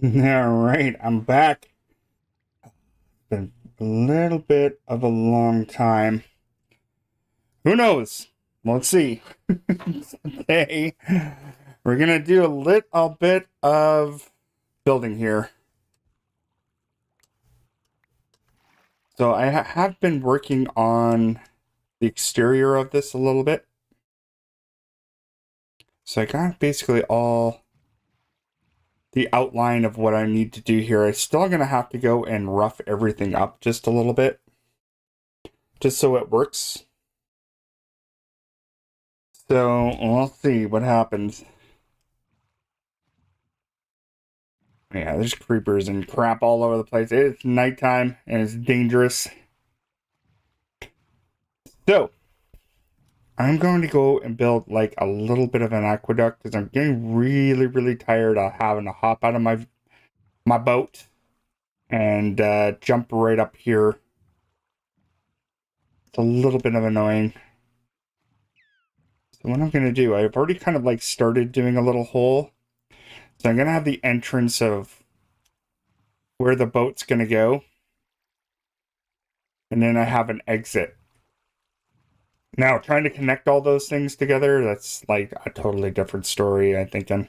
All right, I'm back. Been a little bit of a long time. Who knows? Let's see. Today, we're gonna do a little bit of building here. So I have been working on the exterior of this a little bit. So I got basically all the outline of what I need to do here. I'm still gonna have to go and rough everything up just a little bit, just so it works. So we'll see what happens. Yeah, there's creepers and crap all over the place. It's nighttime and it's dangerous. So I'm going to go and build like a little bit of an aqueduct because I'm getting really tired of having to hop out of my boat and jump right up here. It's a little bit of annoying. So what I'm going to do, I've already kind of like started doing a little hole. So I'm going to have the entrance of where the boat's going to go. And then I have an exit. Now, trying to connect all those things together, that's like a totally different story, I think. A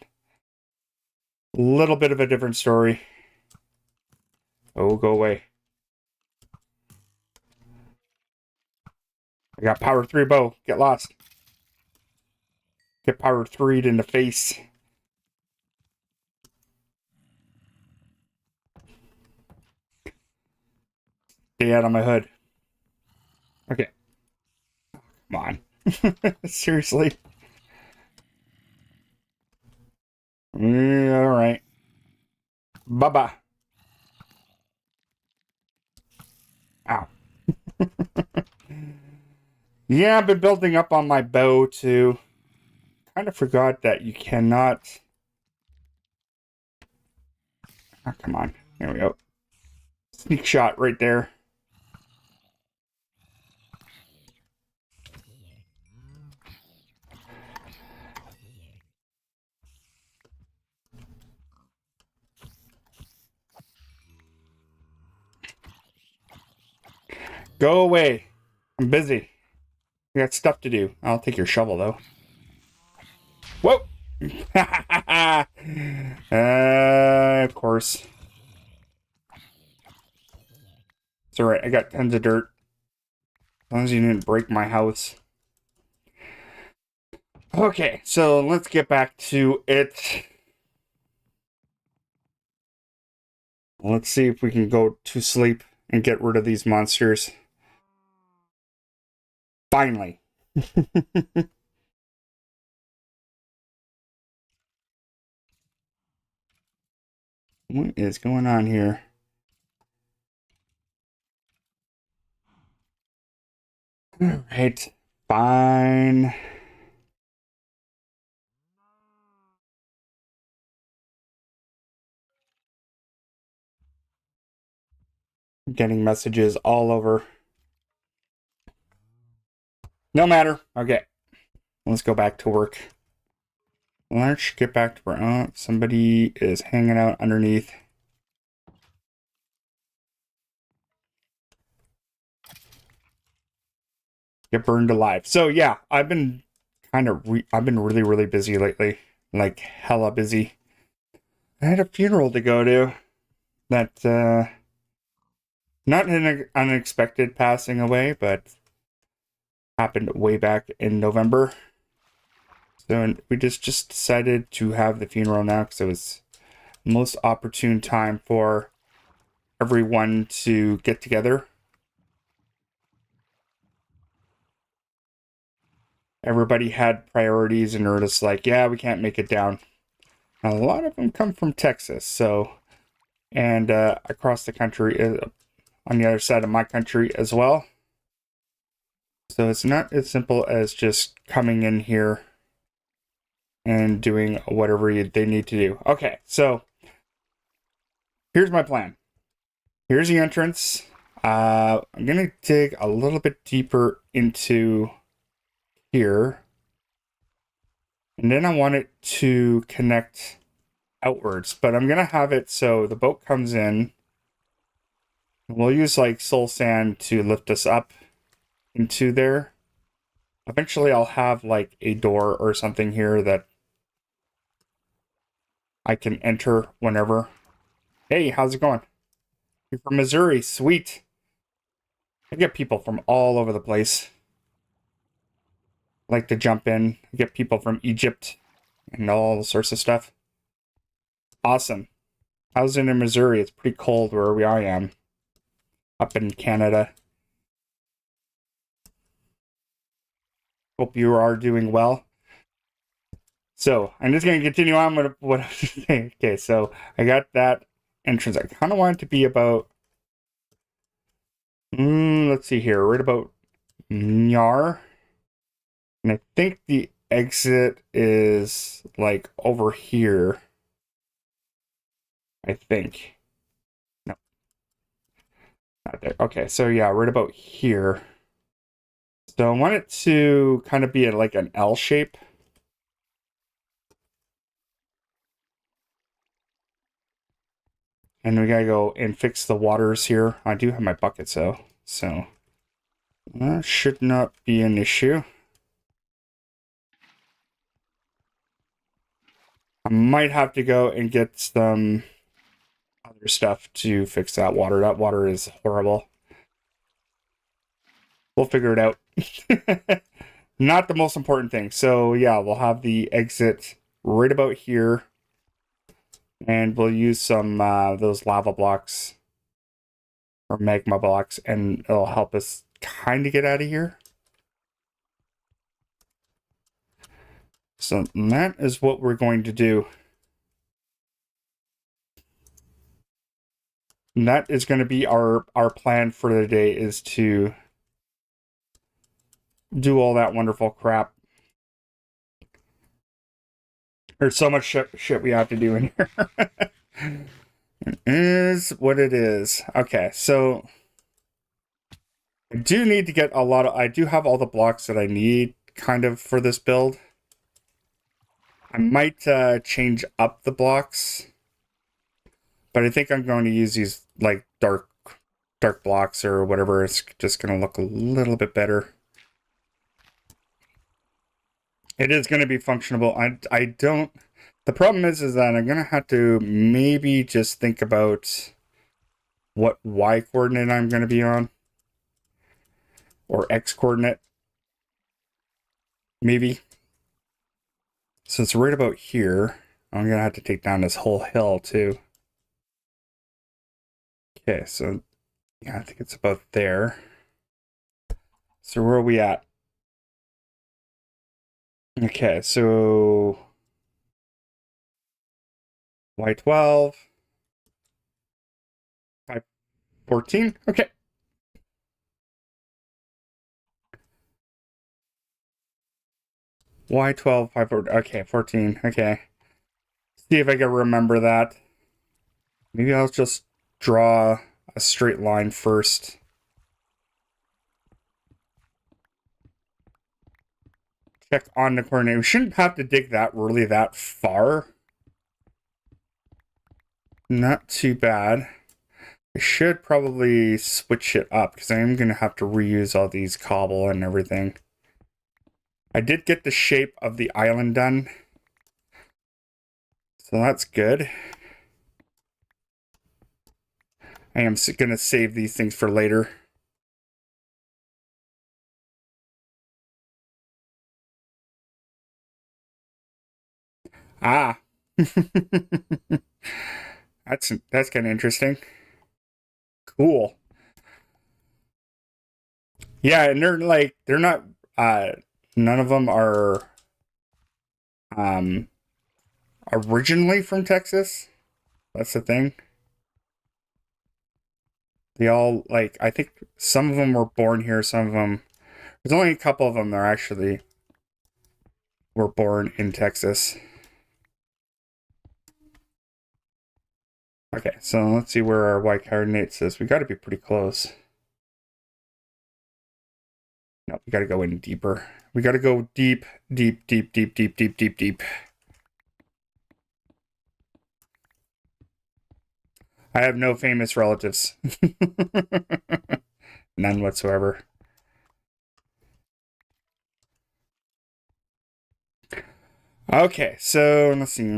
little bit of a different story. Oh, go away. I got power 3 bow. Get lost. Get power 3'd in the face. Stay out of my hood. Okay. Come on. Seriously. Alright. Bye-bye. Ow. Yeah, I've been building up on my bow too. Kind of forgot that you cannot... Oh, come on. There we go. Sneak shot right there. Go away. I'm busy. I got stuff to do. I'll take your shovel, though. Whoa! Of course. It's alright. I got tons of dirt. As long as you didn't break my house. Okay, so let's get back to it. Let's see if we can go to sleep and get rid of these monsters. Finally. What is going on here? Alright, fine. Getting messages all over. No matter. Okay. Let's go back to work. Let's get back to work. Oh, somebody is hanging out underneath. Get burned alive. So yeah, I've been I've been really busy lately. Like hella busy. I had a funeral to go to that not an unexpected passing away, but happened way back in November. So we just decided to have the funeral now because it was the most opportune time for everyone to get together. Everybody had priorities and were just like, yeah, we can't make it down. A lot of them come from Texas, so, and across the country, on the other side of my country as well. So it's not as simple as just coming in here and doing whatever they need to do. Okay, so here's my plan. Here's the entrance. I'm going to dig a little bit deeper into here. And then I want it to connect outwards, but I'm gonna have it so the boat comes in. We'll use like soul sand to lift us up into there. Eventually I'll have like a door or something here that I can enter whenever. Hey, how's it going? You're from Missouri, sweet. I get people from all over the place. Like to jump in. I get people from Egypt and all sorts of stuff. Awesome. I was in Missouri. It's pretty cold where I am. Up in Canada. Hope you are doing well. So, I'm just going to continue on with what I was saying. Okay, so I got that entrance. I kind of want it to be about... let's see here. Right about Nyar. And I think the exit is like over here. I think. No. Not there. Okay, so yeah, right about here. So I want it to kind of be like an L shape. And we gotta go and fix the waters here. I do have my buckets though, so that should not be an issue. I might have to go and get some other stuff to fix that water. That water is horrible. We'll figure it out. Not the most important thing. So yeah, we'll have the exit right about here. And we'll use some those lava blocks or magma blocks, and it'll help us kind of get out of here. So that is what we're going to do. And that is going to be our plan for the day, is to do all that wonderful crap. There's so much shit we have to do in here. It is what it is. Okay, so I do need to get a lot of... I do have all the blocks that I need kind of for this build. I might change up the blocks, but I think I'm going to use these like dark blocks or whatever. It's just going to look a little bit better. It is going to be functional. I don't... The problem is that I'm going to have to maybe just think about what Y coordinate I'm going to be on. Or X coordinate. Maybe. So it's right about here. I'm going to have to take down this whole hill too. Okay, so yeah, I think it's about there. So where are we at? Okay, so Y12, 514. Okay. Y12, 514. Okay, 14. Okay. See if I can remember that. Maybe I'll just draw a straight line first. Check on the coordinate. We shouldn't have to dig that really that far. Not too bad. I should probably switch it up because I am going to have to reuse all these cobble and everything. I did get the shape of the island done, so that's good. I am going to save these things for later. Ah. That's kind of interesting. Cool. Yeah, and they're not none of them are originally from Texas. That's the thing. They all, like, I think some of them were born here, some of them... There's only a couple of them that actually were born in Texas. Okay, so let's see where our Y coordinates is. We got to be pretty close. No, we got to go in deeper. We got to go deep, deep, deep, deep, deep, deep, deep, deep. I have no famous relatives. None whatsoever. Okay, so let's see.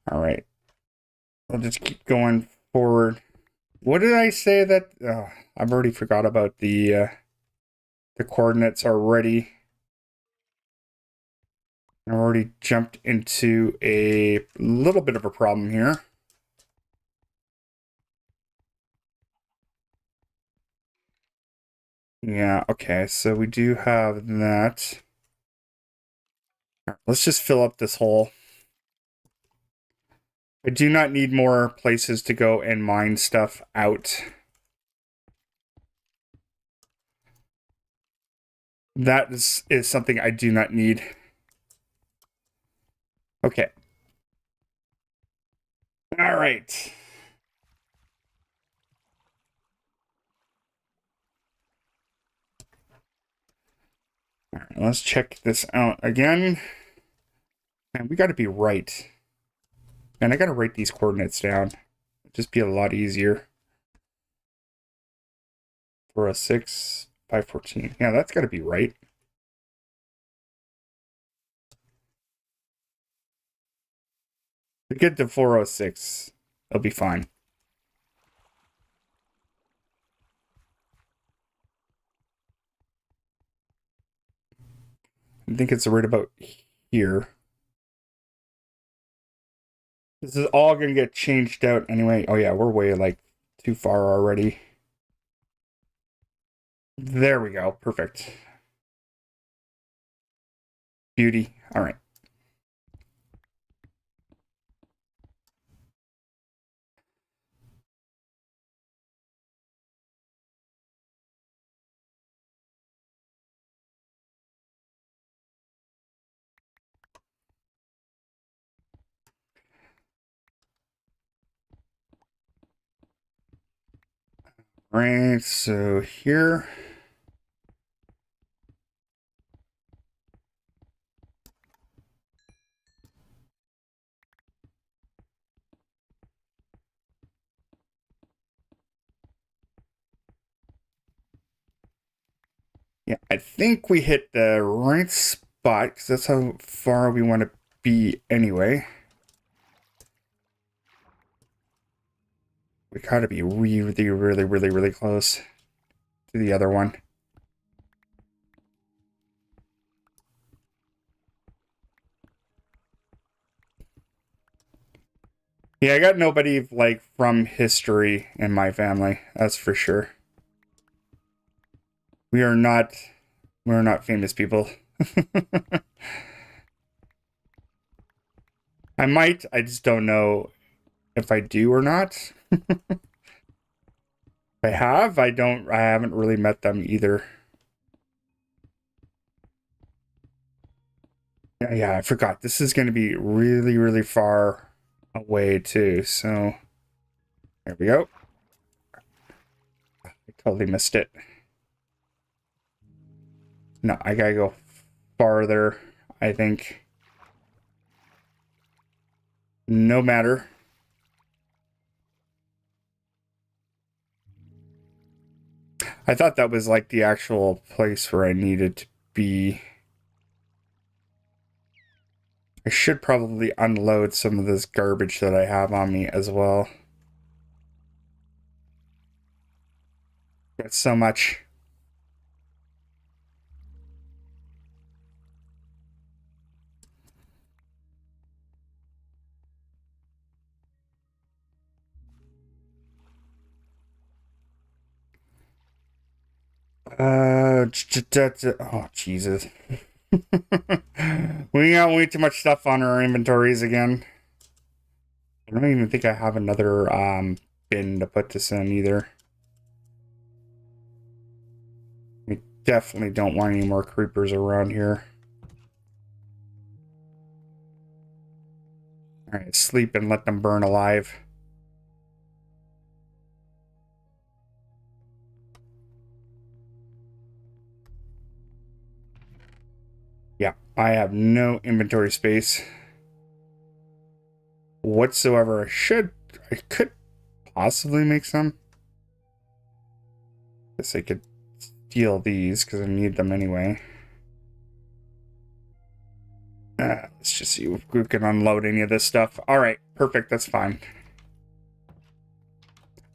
All right. I'll just keep going forward. What did I say that? Oh, I've already forgot about the coordinates already. I've already jumped into a little bit of a problem here. Yeah, okay, so we do have that. Let's just fill up this hole. I do not need more places to go and mine stuff out. That is something I do not need. Okay. All right. All right, let's check this out again. Man, we got to be right. And I got to write these coordinates down. It'd just be a lot easier. 406, 514. Yeah, that's got to be right. We get to 406. It'll be fine. I think it's right about here. This is all going to get changed out anyway. Oh yeah, we're way like too far already. There we go. Perfect. Beauty. All right. All right, so here. Yeah, I think we hit the right spot because that's how far we want to be anyway. We gotta be really close to the other one. Yeah, I got nobody like from history in my family, that's for sure. We're not famous people. I might, I just don't know if I do or not. If I have, I haven't really met them either. Yeah, I forgot. This is going to be really far away too. So there we go. I totally missed it. No, I gotta go farther, I think. No matter. I thought that was like the actual place where I needed to be. I should probably unload some of this garbage that I have on me as well. Got so much. Oh, Jesus. We got way too much stuff on our inventories again. I don't even think I have another bin to put this in either. We definitely don't want any more creepers around here. Alright, sleep and let them burn alive. I have no inventory space whatsoever. I could possibly make some. Guess I could steal these because I need them anyway. Let's just see if we can unload any of this stuff. All right, perfect. That's fine.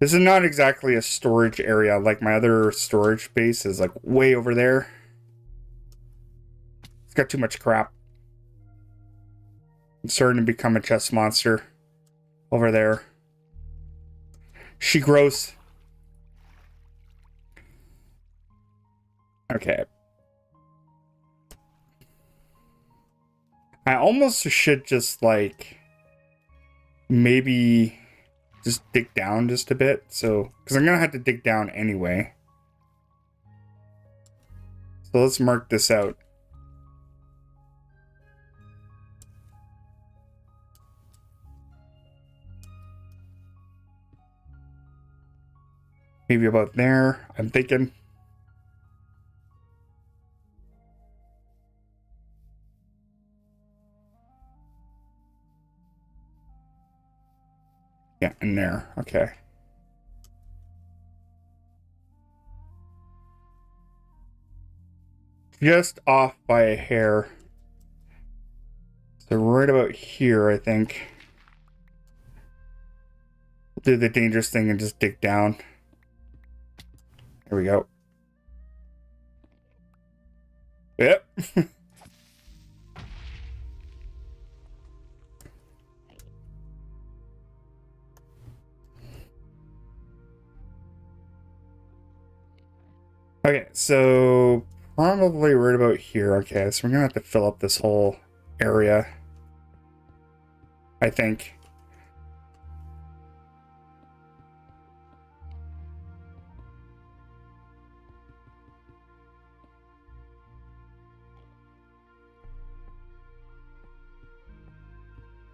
This is not exactly a storage area. Like my other storage base is like way over there. It's got too much crap. I'm starting to become a chest monster over there. She grows. Okay. I almost should just like maybe just dig down just a bit. So, because I'm going to have to dig down anyway. So let's mark this out. Maybe about there, I'm thinking. Yeah, in there. Okay. Just off by a hair. So right about here, I think. Do the dangerous thing and just dig down. Here we go. Yep. Okay, so probably right about here. Okay, so we're gonna have to fill up this whole area, I think.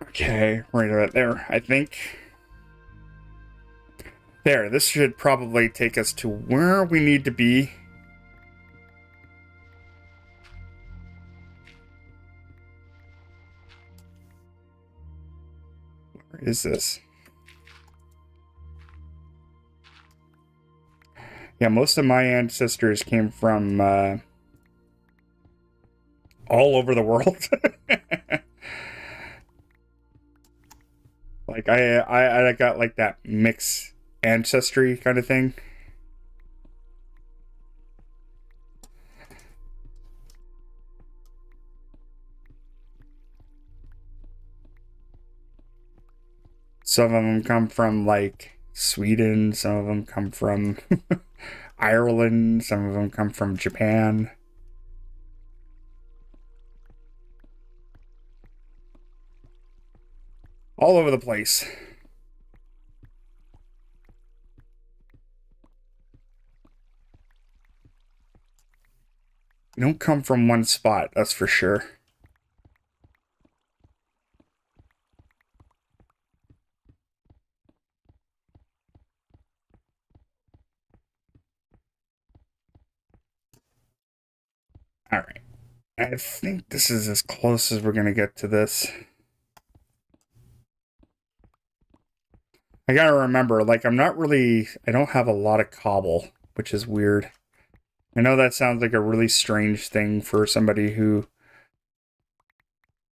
Okay, right about there, I think. There, this should probably take us to where we need to be. Where is this? Yeah, most of my ancestors came from all over the world. Like I got like that mixed ancestry kind of thing. Some of them come from like Sweden, some of them come from Ireland, some of them come from Japan. All over the place. You don't come from one spot, that's for sure. All right. I think this is as close as we're going to get to this. I gotta remember, like, I don't have a lot of cobble, which is weird. I know that sounds like a really strange thing for somebody who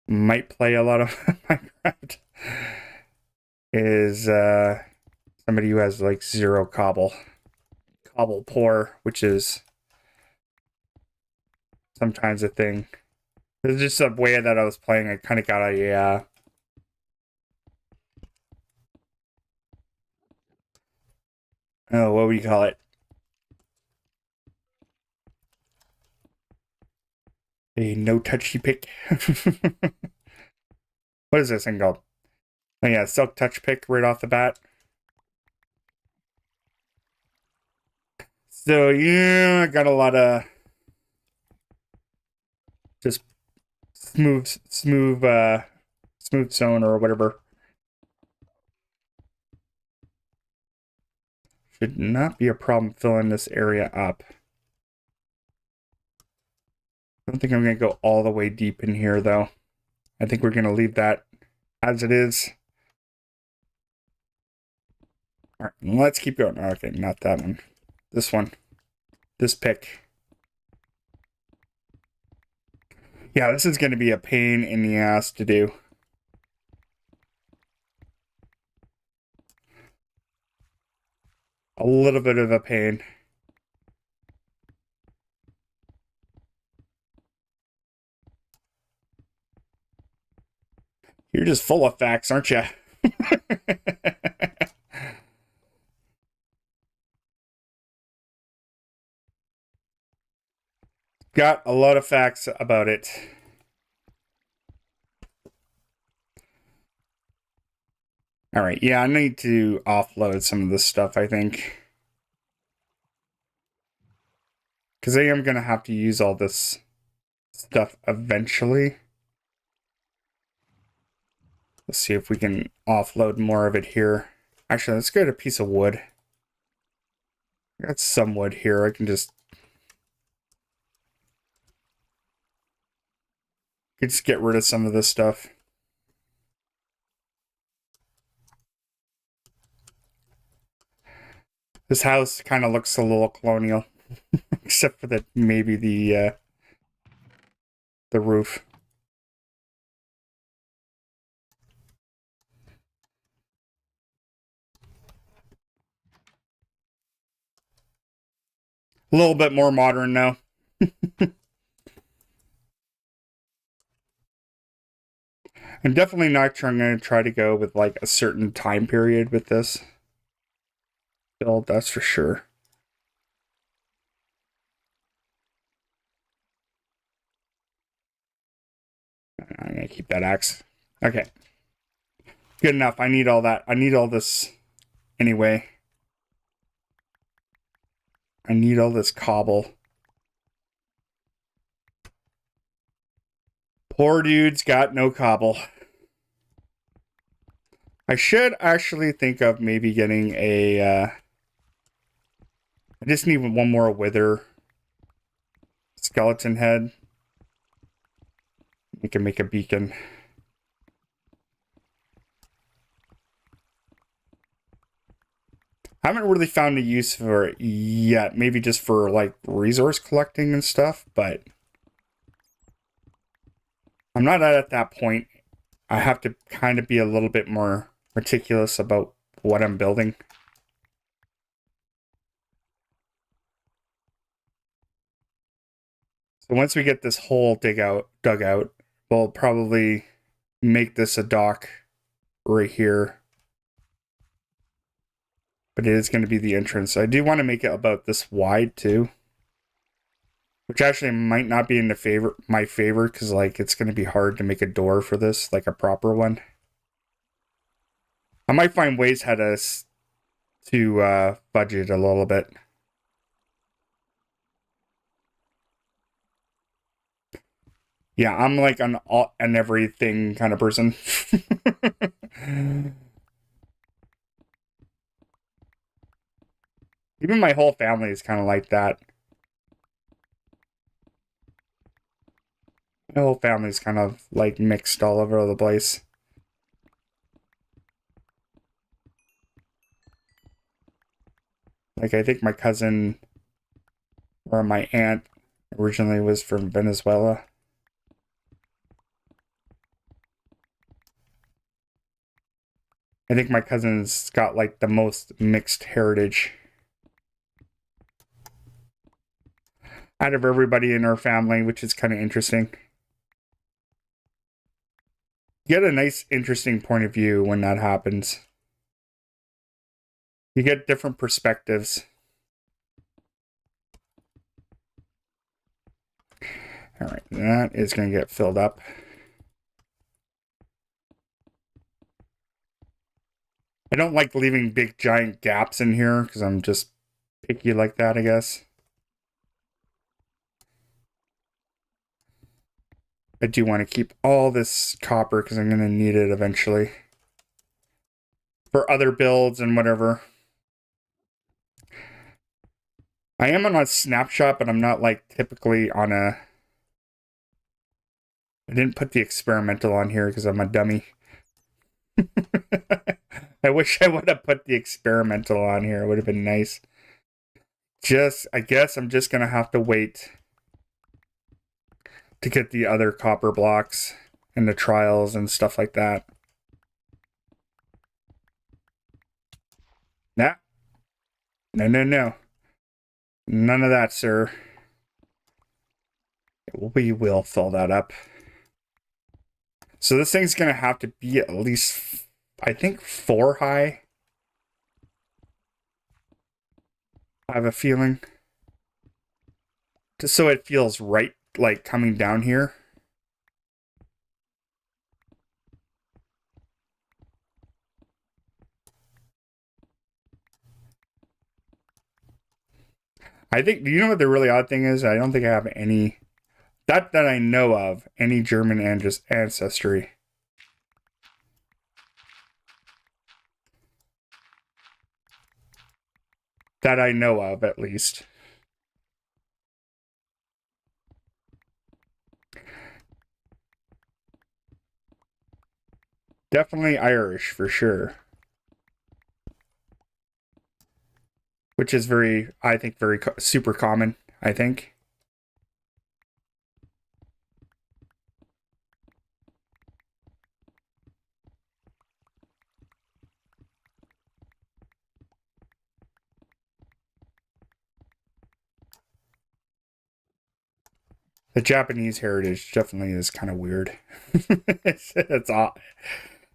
might play a lot of Minecraft. Is somebody who has like zero cobble. Cobble poor, which is sometimes a thing. It's just a way that I was playing. I kind of got a oh, what would you call it? A no touchy pick. What is this thing called? Oh yeah, silk touch pick right off the bat. So yeah, I got a lot of just smooth zone or whatever. Should not be a problem filling this area up. I don't think I'm going to go all the way deep in here, though. I think we're going to leave that as it is. All right, let's keep going. Okay, not that one. This one. This pick. Yeah, this is going to be a pain in the ass to do. A little bit of a pain. You're just full of facts, aren't you? Got a lot of facts about it. All right, yeah, I need to offload some of this stuff, I think. Because I am going to have to use all this stuff eventually. Let's see if we can offload more of it here. Actually, let's get a piece of wood. I got some wood here. I can just get rid of some of this stuff. This house kind of looks a little colonial, except for maybe the roof. A little bit more modern now. I'm definitely not going to try to go with like a certain time period with this build, that's for sure. I'm going to keep that axe. Okay. Good enough. I need all that. I need all this anyway. I need all this cobble. Poor dude's got no cobble. I should actually think of maybe getting a... I just need one more wither skeleton head. We can make a beacon. I haven't really found a use for it yet. Maybe just for like resource collecting and stuff, but I'm not at that point. I have to kind of be a little bit more meticulous about what I'm building. So once we get this hole dug out, we'll probably make this a dock right here. But it is going to be the entrance. I do want to make it about this wide too. Which actually might not be in my favor, because like it's going to be hard to make a door for this, like a proper one. I might find ways how to budget a little bit. Yeah, I'm like an everything kind of person. Even my whole family is kind of like that. My whole family's kind of like mixed all over the place. Like I think my cousin or my aunt originally was from Venezuela. I think my cousin's got like the most mixed heritage out of everybody in our family, which is kind of interesting. You get a nice, interesting point of view when that happens. You get different perspectives. All right, that is going to get filled up. I don't like leaving big, giant gaps in here because I'm just picky like that, I guess. I do want to keep all this copper because I'm going to need it eventually for other builds and whatever. I am on a snapshot, but I'm not like typically on a I didn't put the experimental on here because I'm a dummy. I wish I would have put the experimental on here. It would have been nice. I guess I'm just going to have to wait to get the other copper blocks and the trials and stuff like that. Nah. No, no, no. None of that, sir. We will fill that up. So this thing's going to have to be at least, I think, 4 high. I have a feeling. Just so it feels right, like coming down here. I think, do you know what the really odd thing is? I don't think I have any, that I know of, any German ancestry. That I know of, at least. Definitely Irish, for sure. Which is very, I think, very super common, I think. The Japanese heritage definitely is kind of weird. it's odd.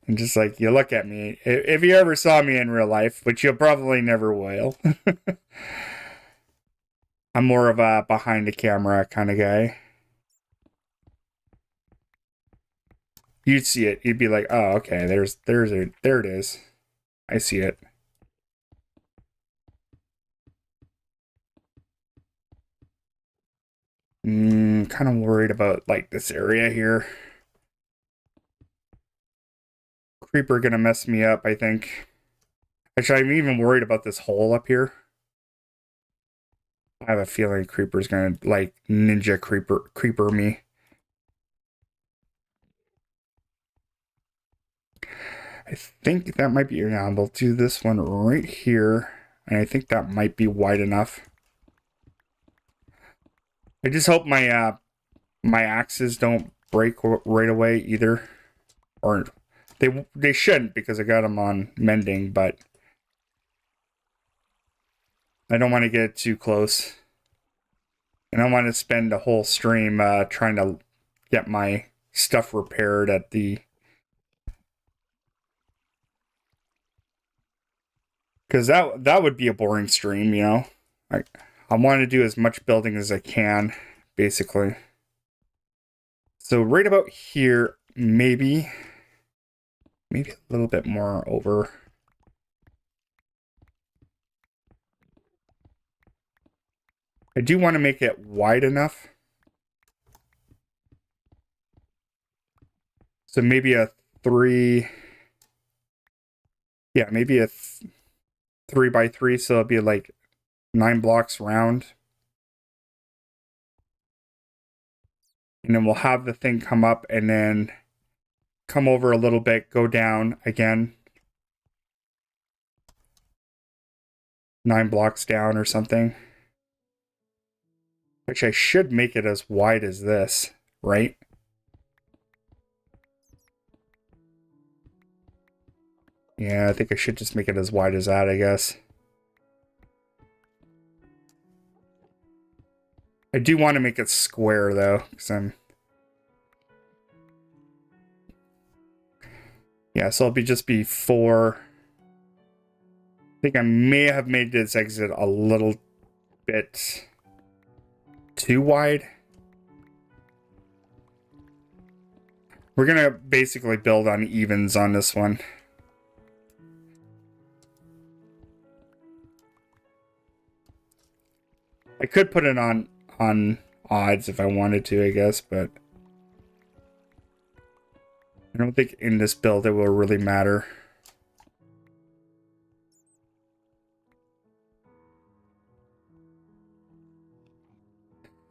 And just like, you look at me, if you ever saw me in real life, which you probably never will. I'm more of a behind the camera kind of guy. You'd see it. You'd be like, oh, okay, there it is. I see it. Kind of worried about like this area here. Creeper gonna mess me up, I think. Actually, I'm even worried about this hole up here. I have a feeling Creeper's gonna like ninja creeper me. I think that might be, yeah, we'll do this one right here. And I think that might be wide enough. I just hope my my axes don't break right away either. Or they shouldn't, because I got them on mending, but I don't want to get too close. And I want to spend a whole stream trying to get my stuff repaired at the... Because that would be a boring stream, you know? I want to do as much building as I can, basically. So right about here, maybe a little bit more over. I do want to make it wide enough. So maybe a 3... Yeah, maybe a 3x3, so it'll be like 9 blocks round. And then we'll have the thing come up and then come over a little bit, go down again. 9 blocks down or something. Which I should make it as wide as this, right? Yeah, I think I should just make it as wide as that, I guess. I do want to make it square, though, because yeah, so it'll just be 4. I think I may have made this exit a little bit too wide. We're going to basically build on evens on this one. I could put it on odds if I wanted to, I guess, but I don't think in this build it will really matter.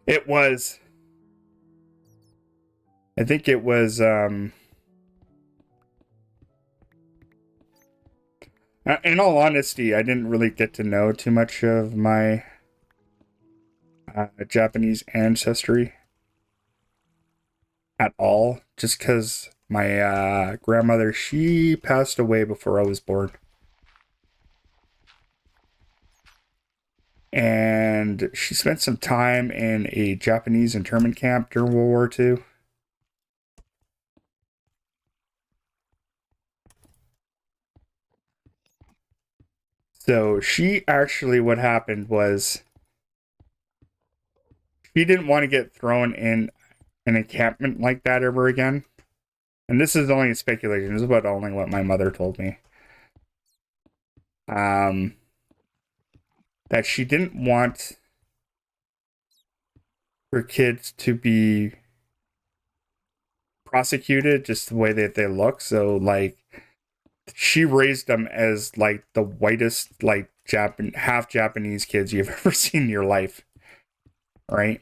It was. I think it was, in all honesty, I didn't really get to know too much of my Japanese ancestry at all, just because my grandmother, she passed away before I was born. And she spent some time in a Japanese internment camp during World War II. So she actually, what happened was she didn't want to get thrown in an encampment like that ever again. And this is only speculation. This is only what my mother told me. That she didn't want her kids to be prosecuted just the way that they look. So, like, she raised them as, like, the whitest, like, half Japanese kids you've ever seen in your life. Right?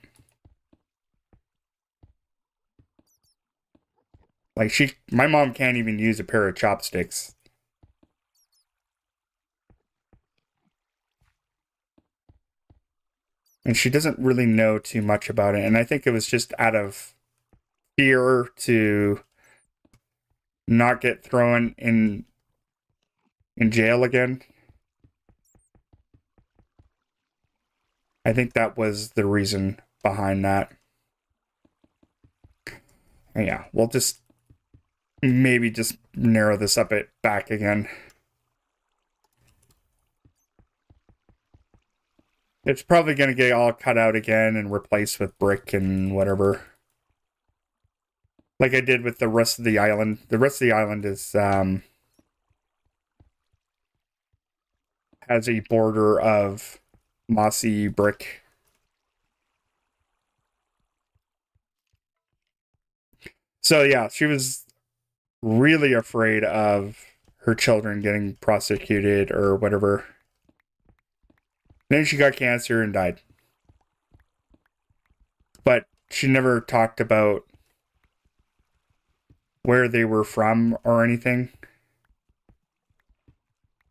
Like, my mom can't even use a pair of chopsticks. And she doesn't really know too much about it. And I think it was just out of fear to not get thrown in jail again. I think that was the reason behind that. And yeah, we'll just maybe just narrow this up back again. It's probably going to get all cut out again and replaced with brick and whatever. Like I did with the rest of the island. The rest of the island is has a border of mossy brick. So yeah, she was really afraid of her children getting prosecuted or whatever. Then she got cancer and died. But she never talked about where they were from or anything.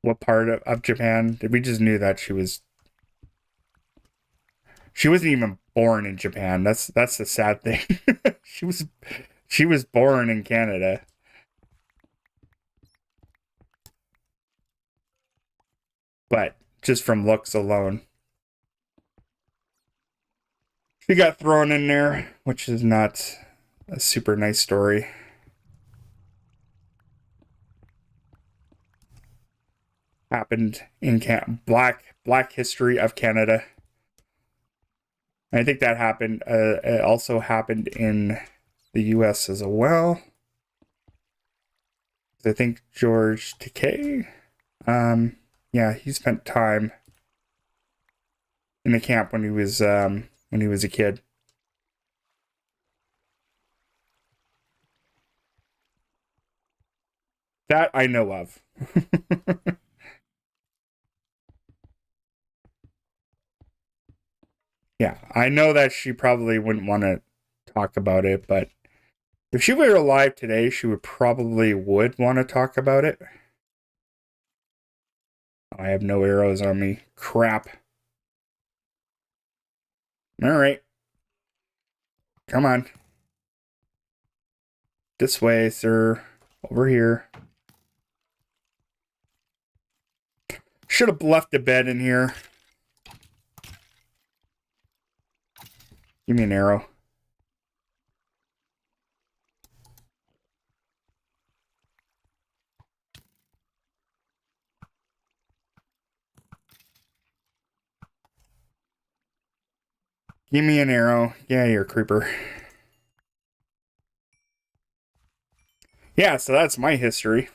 What part of Japan? We just knew that she wasn't even born in Japan. That's the sad thing. she was born in Canada. But just from looks alone. She got thrown in there, which is not a super nice story. Happened in Black history of Canada. I think that happened. It also happened in the U.S. as well. I think George Takei, yeah, he spent time in a camp when he was a kid. That I know of. Yeah, I know that she probably wouldn't want to talk about it, but if she were alive today, she would want to talk about it. I have no arrows on me. Crap. All right. Come on. This way, sir. Over here. Should have left the bed in here. Give me an arrow. Give me an arrow. Yeah, you're a creeper. Yeah, so that's my history.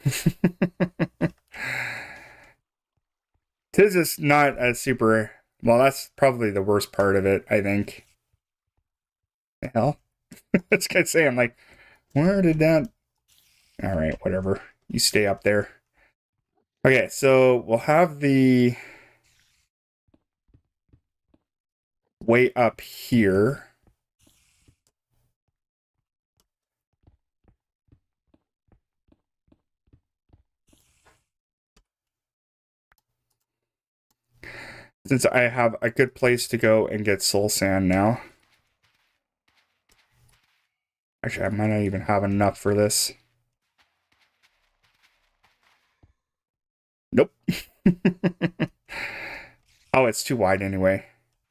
Tis is not a super... Well, that's probably the worst part of it, I think. The hell? That's gonna say, I'm like, where did that... Alright, whatever. You stay up there. Okay, so we'll have the... way up here. Since I have a good place to go and get soul sand now. Actually, I might not even have enough for this. Nope. Oh, it's too wide anyway.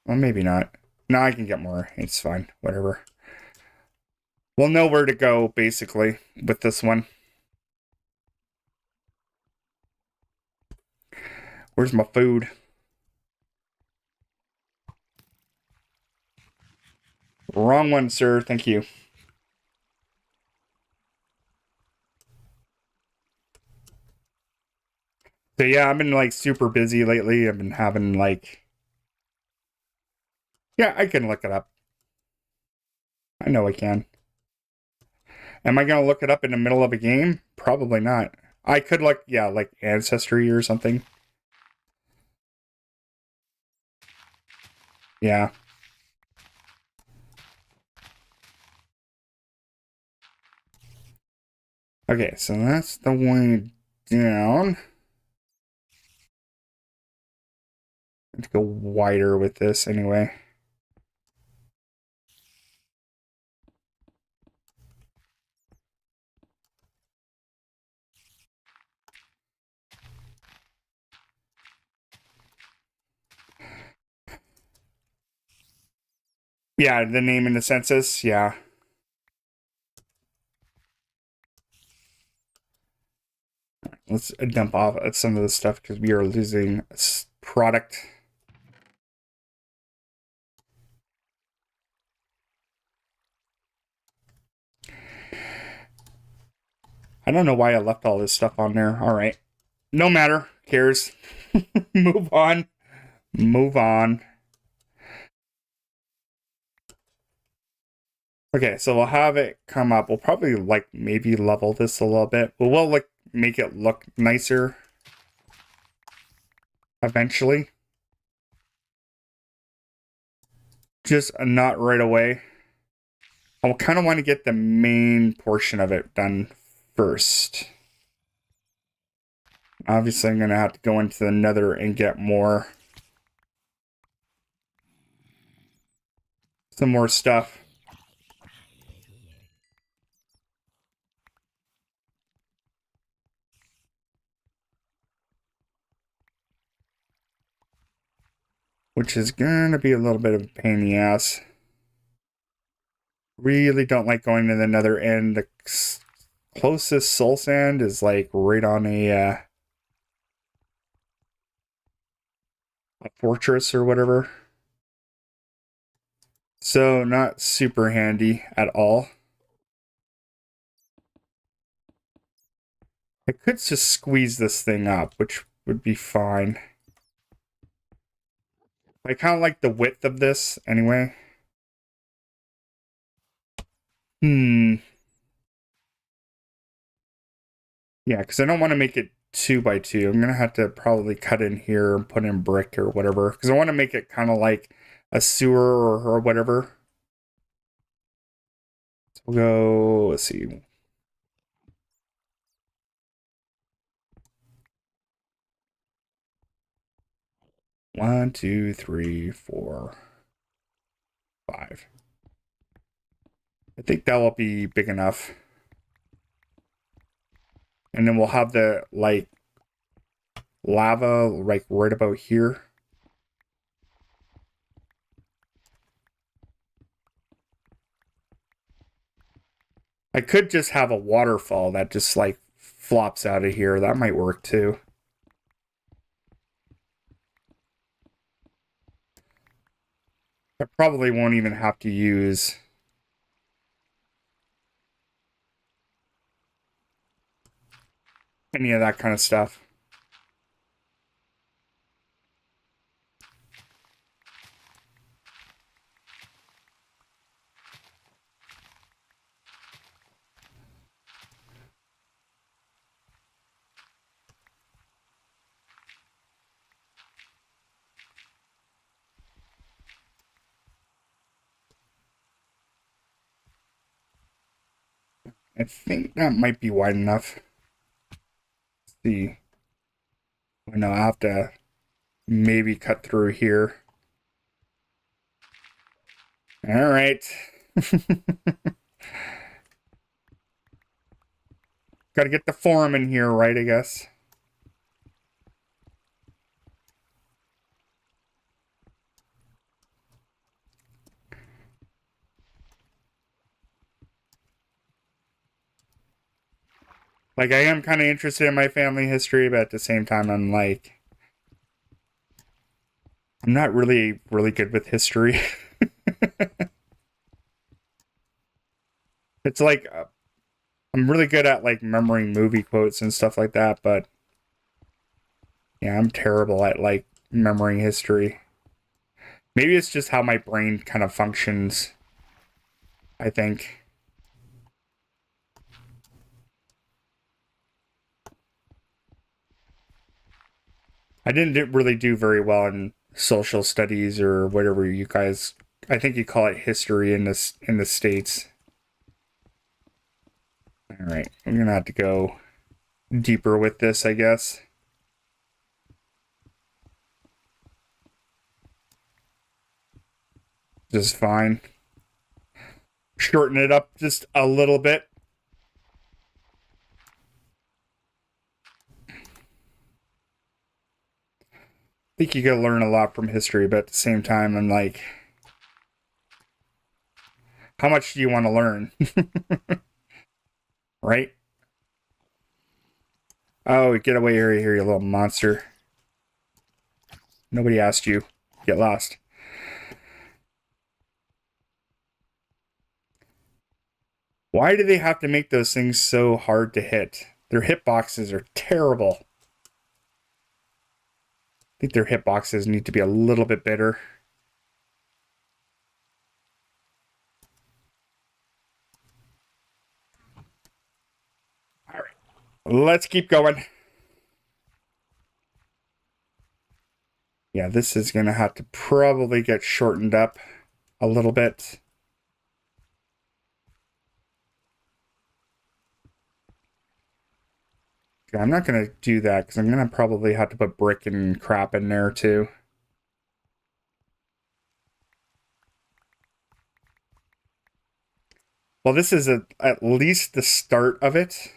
Well, maybe not. No, I can get more. It's fine. Whatever. We'll know where to go, basically, with this one. Where's my food? Wrong one, sir. Thank you. So yeah, I've been like super busy lately. I've been having like... Yeah, I can look it up. I know I can. Am I going to look it up in the middle of a game? Probably not. I could look, yeah, like Ancestry or something. Yeah. Okay, so that's the way down. Let's go wider with this anyway. Yeah, the name in the census, yeah. Let's dump off some of this stuff because we are losing product. I don't know why I left all this stuff on there. All right. No matter. Cares. Move on. Move on. Okay, so we'll have it come up. We'll probably like maybe level this a little bit, but we'll like make it look nicer eventually. Just not right away. I kind of want to get the main portion of it done first. Obviously, I'm going to have to go into the nether and get more. Some more stuff. Which is going to be a little bit of a pain in the ass. Really don't like going to the nether end. The closest soul sand is like right on a fortress or whatever. So not super handy at all. I could just squeeze this thing up, which would be fine. I kind of like the width of this anyway. Yeah, because I don't want to make it 2 by 2. I'm going to have to probably cut in here and put in brick or whatever. Because I want to make it kind of like a sewer or whatever. So we'll go, let's see. One, two, three, four, 5. I think that will be big enough. And then we'll have the, like, lava, like, right about here. I could just have a waterfall that just, like, flops out of here. That might work, too. I probably won't even have to use any of that kind of stuff. I think that might be wide enough. Let's see. I know I have to maybe cut through here. All right. Got to get the forum in here, right, I guess. Like, I am kind of interested in my family history, but at the same time, I'm like, I'm not really good with history. It's like, I'm really good at, like, remembering movie quotes and stuff like that, but yeah, I'm terrible at, like, remembering history. Maybe it's just how my brain kind of functions, I think. I didn't really do very well in social studies or whatever you guys, I think you call it history in the States. All right, I'm gonna have to go deeper with this, I guess. This is fine. Shorten it up just a little bit. I think you gotta learn a lot from history, but at the same time, I'm like, how much do you want to learn? Right? Oh, get away here, you little monster. Nobody asked you. Get lost. Why do they have to make those things so hard to hit? Their hitboxes are terrible. I think their hitboxes need to be a little bit better. All right, let's keep going. Yeah, this is going to have to probably get shortened up a little bit. Okay, I'm not going to do that because I'm going to probably have to put brick and crap in there too. Well, this is at least the start of it.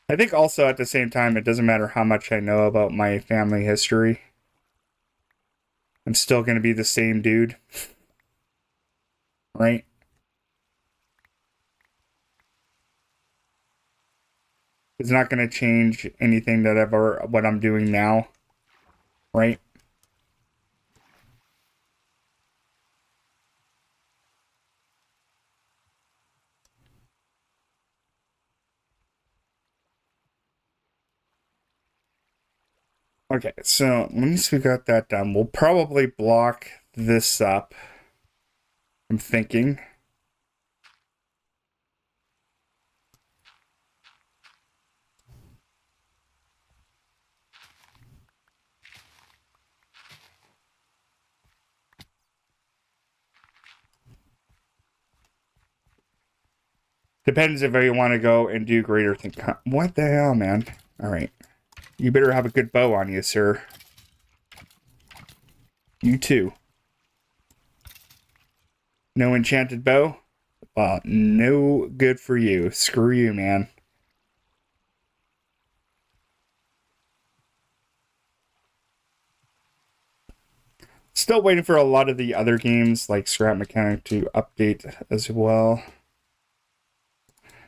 I think also at the same time, it doesn't matter how much I know about my family history. I'm still going to be the same dude. Right? It's not going to change anything that what I'm doing now. Right? Okay, so once we got that done, we'll probably block this up. I'm thinking. Depends if I want to go and do greater things. What the hell, man? All right. You better have a good bow on you, sir. You too. No enchanted bow? Well, no good for you. Screw you, man. Still waiting for a lot of the other games like Scrap Mechanic to update as well.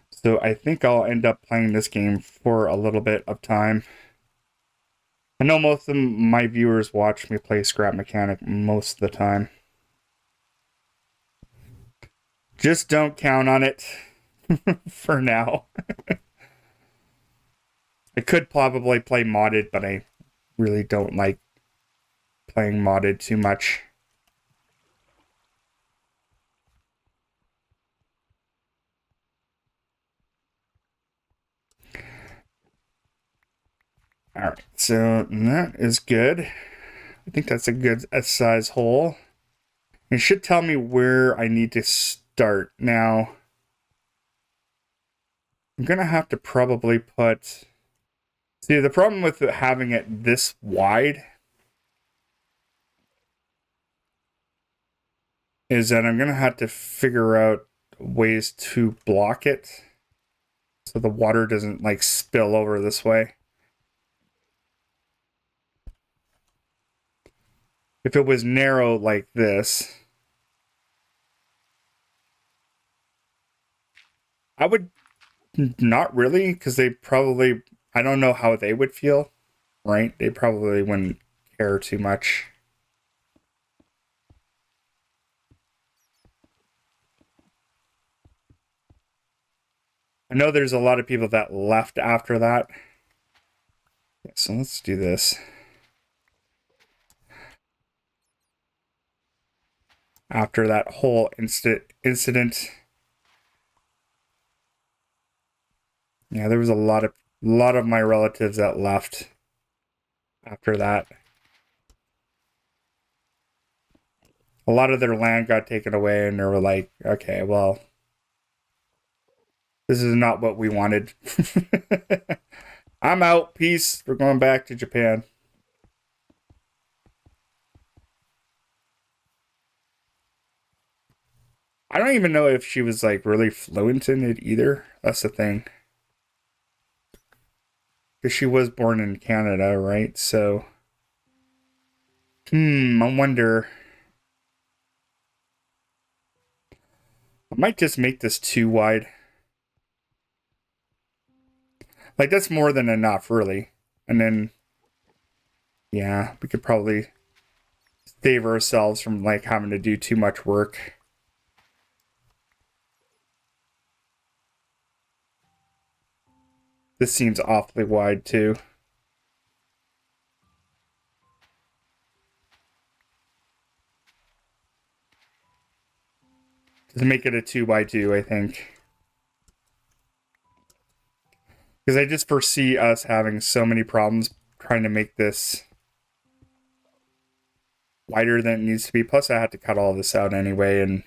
So I think I'll end up playing this game for a little bit of time. I know most of my viewers watch me play Scrap Mechanic most of the time. Just don't count on it for now. I could probably play modded, but I really don't like playing modded too much. Alright, so that is good. I think that's a good size hole. It should tell me where I need to start. Now, I'm going to have to probably put... See, the problem with having it this wide is that I'm going to have to figure out ways to block it so the water doesn't like spill over this way. If it was narrow like this, I would not really, because they probably, I don't know how they would feel, right? They probably wouldn't care too much. I know there's a lot of people that left after that. Yeah, so let's do this. After that whole incident. Yeah, there was a lot of my relatives that left after that. A lot of their land got taken away, and they were like, okay, well, this is not what we wanted. I'm out. Peace. We're going back to Japan. I don't even know if she was like really fluent in it either. That's the thing. Because she was born in Canada, right? So, I wonder. I might just make this too wide. Like, that's more than enough, really. And then, yeah, we could probably save ourselves from, like, having to do too much work. This seems awfully wide, too. Just make it a 2x2, I think. Because I just foresee us having so many problems trying to make this wider than it needs to be. Plus, I had to cut all this out anyway and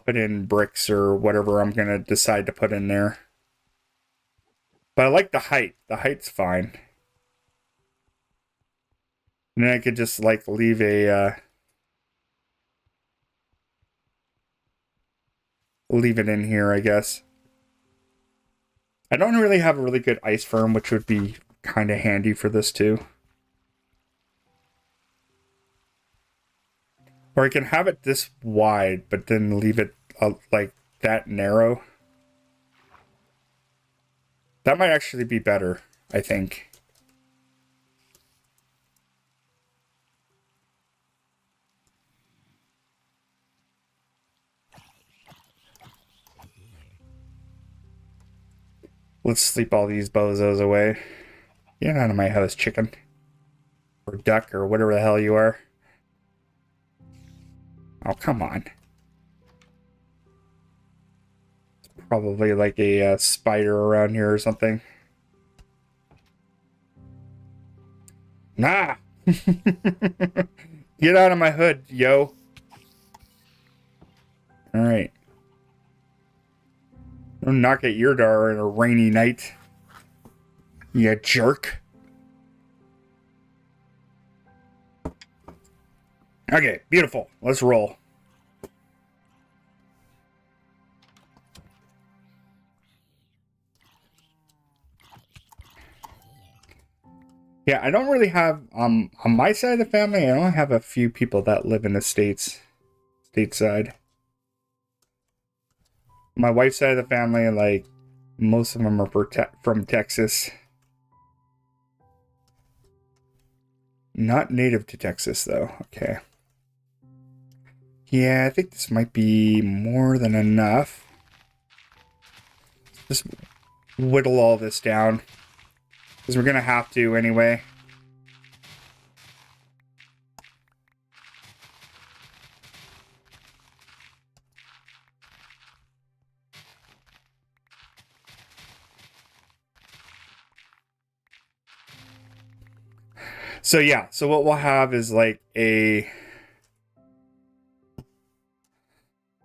put in bricks or whatever I'm going to decide to put in there. But I like the height. The height's fine. And then I could just, like, leave a... leave it in here, I guess. I don't really have a really good ice firm, which would be kind of handy for this too. Or I can have it this wide, but then leave it like that narrow. That might actually be better, I think. Let's sleep all these bozos away. Get out of my house, chicken. Or duck, or whatever the hell you are. Oh, come on. It's probably like a spider around here or something. Nah! Get out of my hood, yo. Alright. Don't knock at your door on a rainy night. You jerk. Okay, beautiful. Let's roll. Yeah, I don't really have, on my side of the family, I only have a few people that live in the stateside. My wife's side of the family, like, most of them are from Texas. Not native to Texas, though. Okay. Yeah, I think this might be more than enough. Just whittle all this down. Because we're going to have to anyway. So yeah, so what we'll have is like a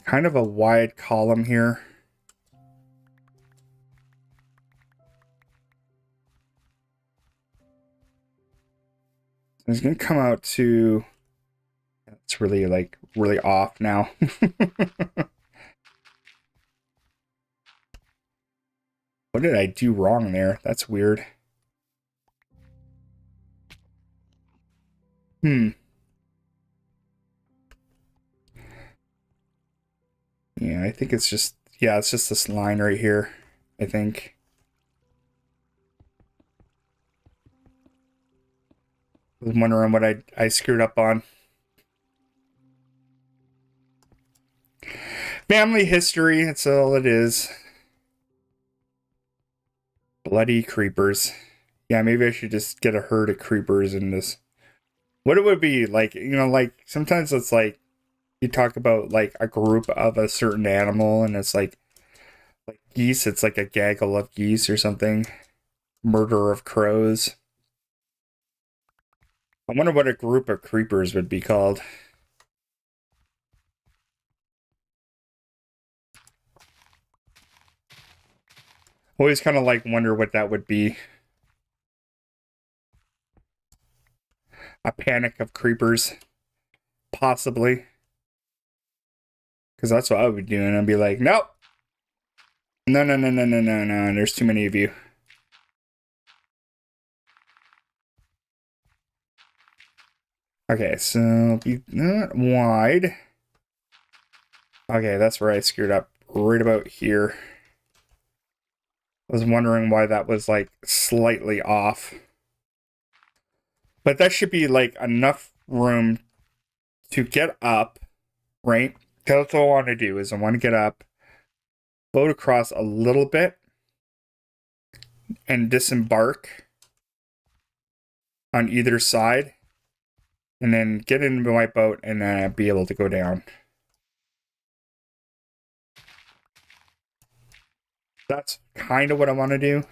kind of a wide column here. It's going to come out to, it's really like really off now. What did I do wrong there? That's weird. Yeah, I think it's just, yeah, it's just this line right here, I think. I was wondering what I screwed up on. Family history, that's all it is. Bloody creepers. Yeah, maybe I should just get a herd of creepers in this. What it would be like, you know, like sometimes it's like you talk about like a group of a certain animal and it's like geese, it's like a gaggle of geese or something. Murder of crows. I wonder what a group of creepers would be called. Always kind of like wonder what that would be. A panic of creepers. Possibly. Because that's what I would be doing. I'd be like, nope. No, no, no, no, no, no, no. There's too many of you. Okay, so be not wide. Okay, that's where I screwed up. Right about here. I was wondering why that was like slightly off. But that should be like enough room to get up, right? That's all I want to do is I want to get up, float across a little bit, and disembark on either side, and then get into my boat and be able to go down. That's kind of what I want to do.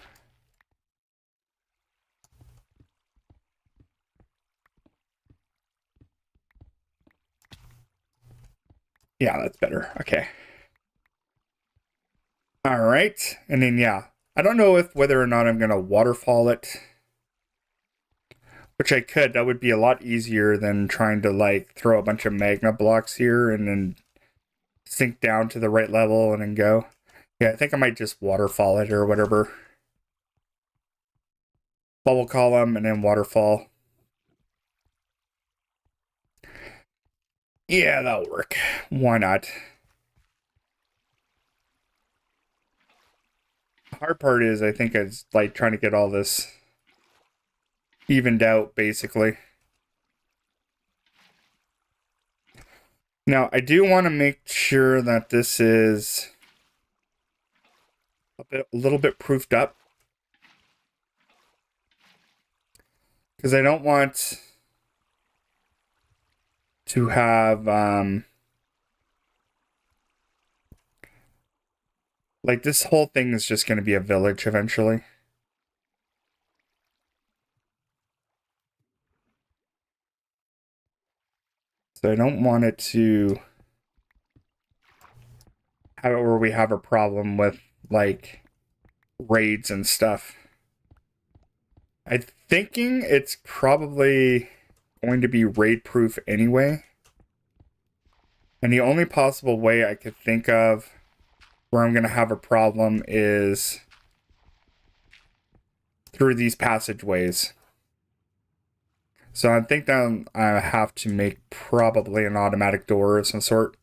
Yeah, that's better. Okay. All right. And then, yeah, I don't know if whether or not I'm going to waterfall it, which I could. That would be a lot easier than trying to like throw a bunch of magma blocks here and then sink down to the right level and then go. Yeah, I think I might just waterfall it or whatever. Bubble column and then waterfall. Yeah, that'll work. Why not? The hard part is I think it's like trying to get all this evened out, basically. Now, I do want to make sure that this is a little bit proofed up. Because I don't want to have, like, this whole thing is just going to be a village eventually. So I don't want it to have it where we have a problem with, like, raids and stuff. I'm thinking it's probably going to be raid proof anyway. And the only possible way I could think of where I'm going to have a problem is through these passageways. So I think that I have to make probably an automatic door of some sort.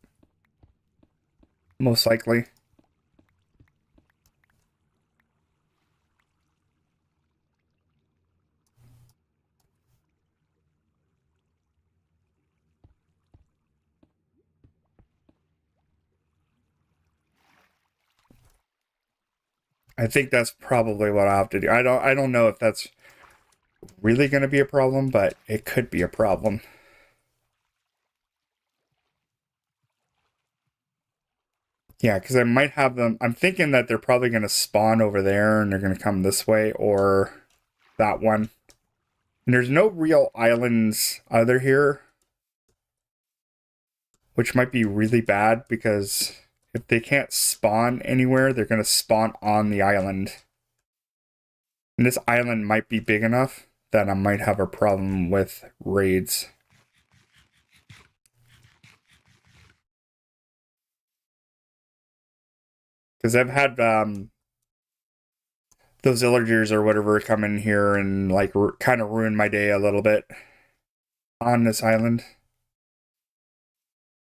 Most likely. I think that's probably what I have to do. I don't know if that's really going to be a problem, but it could be a problem. Yeah, because I might have them. I'm thinking that they're probably going to spawn over there and they're going to come this way or that one. And there's no real islands either here, which might be really bad because if they can't spawn anywhere, they're going to spawn on the island. And this island might be big enough that I might have a problem with raids. Because I've had those villagers or whatever come in here and like kind of ruin my day a little bit on this island.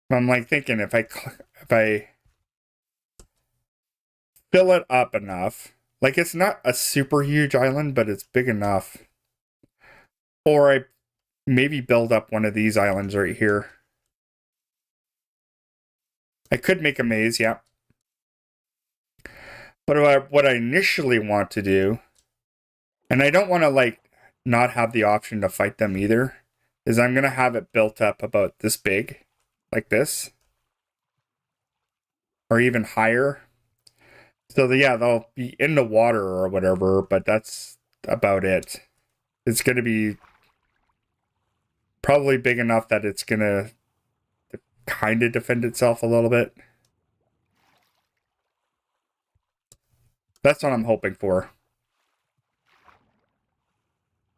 I'm like thinking if I fill it up enough, like it's not a super huge island, but it's big enough. Or I maybe build up one of these islands right here. I could make a maze, yeah. But what I initially want to do, and I don't want to like not have the option to fight them either, is I'm going to have it built up about this big, like this. Or even higher. So yeah, they'll be in the water or whatever, but that's about it. It's going to be probably big enough that it's going to kind of defend itself a little bit. That's what I'm hoping for.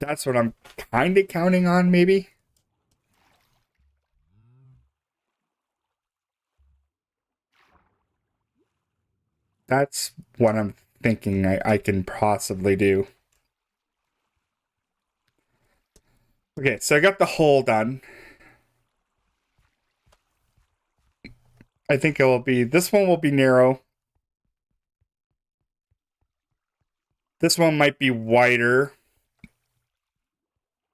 That's what I'm kind of counting on, maybe. That's what I'm thinking I can possibly do. Okay, so I got the hole done. I think it will be, this one will be narrow. This one might be wider.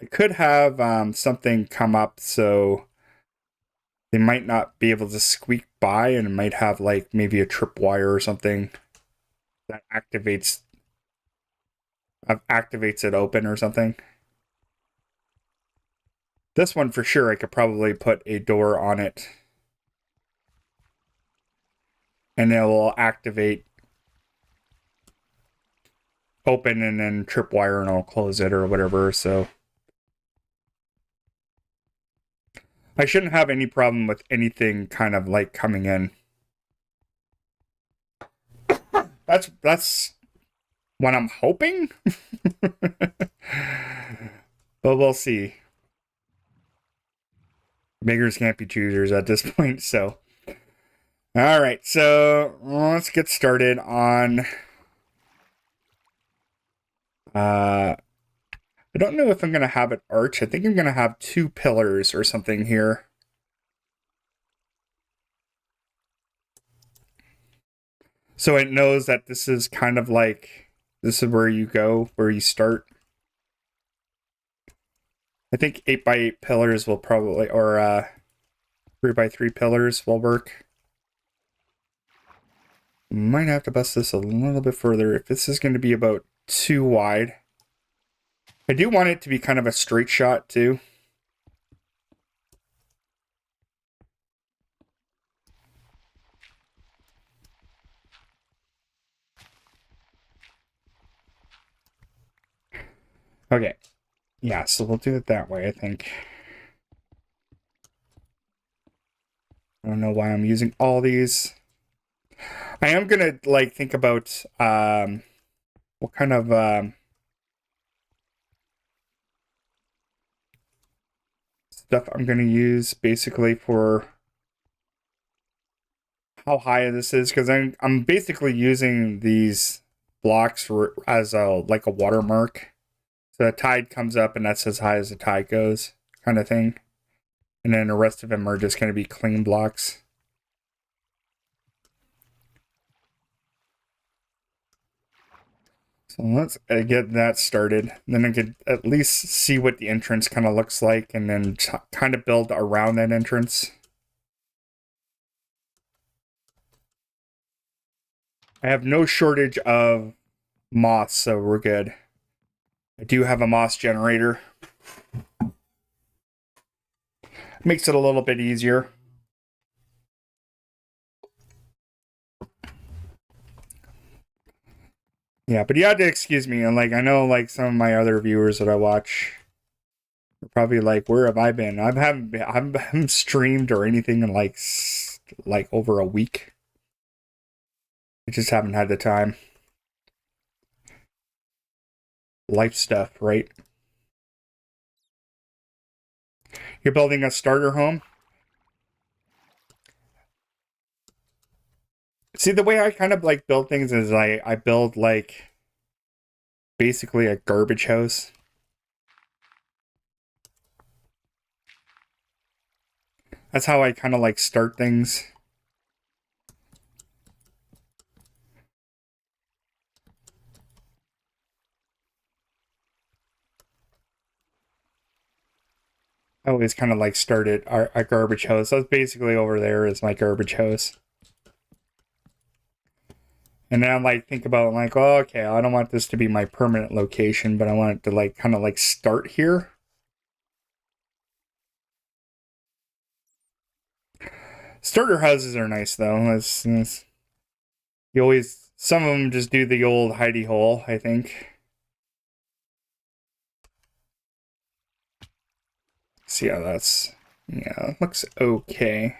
I could have something come up so they might not be able to squeak by, and it might have like maybe a tripwire or something that activates it open or something. This one for sure, I could probably put a door on it. And it will activate open and then tripwire and I'll close it or whatever, so. I shouldn't have any problem with anything kind of like coming in. That's what I'm hoping. But we'll see. Beggars can't be choosers at this point, so. All right, so let's get started on. I don't know if I'm going to have it arch. I think I'm going to have 2 pillars or something here. So it knows that this is kind of like, this is where you go, where you start. I think 8x8 pillars will probably, or 3x3 pillars will work. Might have to bust this a little bit further if this is going to be about 2 wide. I do want it to be kind of a straight shot too. Okay. Yeah, so we'll do it that way, I think. I don't know why I'm using all these. I am gonna like think about what kind of stuff I'm gonna use basically for how high this is, because I'm basically using these blocks as a like a watermark. So the tide comes up and that's as high as the tide goes, kind of thing. And then the rest of them are just going to be clean blocks. So let's get that started. Then I could at least see what the entrance kind of looks like and then kind of build around that entrance. I have no shortage of moss, so we're good. I do have a moss generator. Makes it a little bit easier. Yeah, but you had to excuse me. And like, I know like some of my other viewers that I watch, Probably like, where have I been? I haven't streamed or anything in like over a week. I just haven't had the time. Life stuff, right? You're building a starter home? See, the way I kind of like build things is I build like basically a garbage house. That's how I kind of like start things. I always kind of like started a garbage house. That's basically over there is my garbage house. And then I like think about like, oh, okay, I don't want this to be my permanent location, but I want it to like kind of like start here. Starter houses are nice though. You always some of them just do the old hidey hole, I think. See how that's yeah, it looks okay.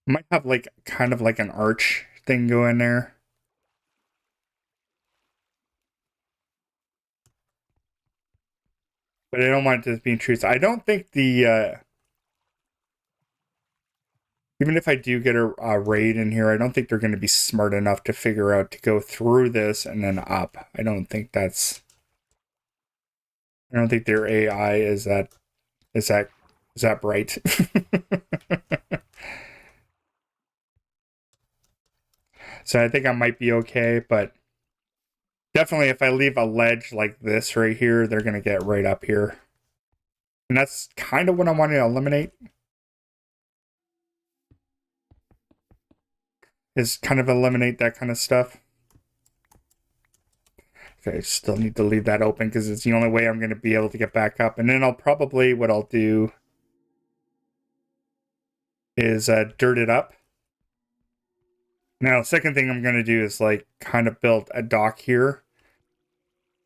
Might have like kind of like an arch thing going there. But I don't want it to be intrusive. I don't think the even if I do get a raid in here, I don't think they're going to be smart enough to figure out to go through this and then up. I don't think their AI is that bright. So I think I might be okay, but definitely if I leave a ledge like this right here, they're going to get right up here. And that's kind of what I want to eliminate. Is kind of eliminate that kind of stuff. Okay, still need to leave that open because it's the only way I'm going to be able to get back up. And then what I'll do is dirt it up. Now, second thing I'm going to do is like kind of build a dock here.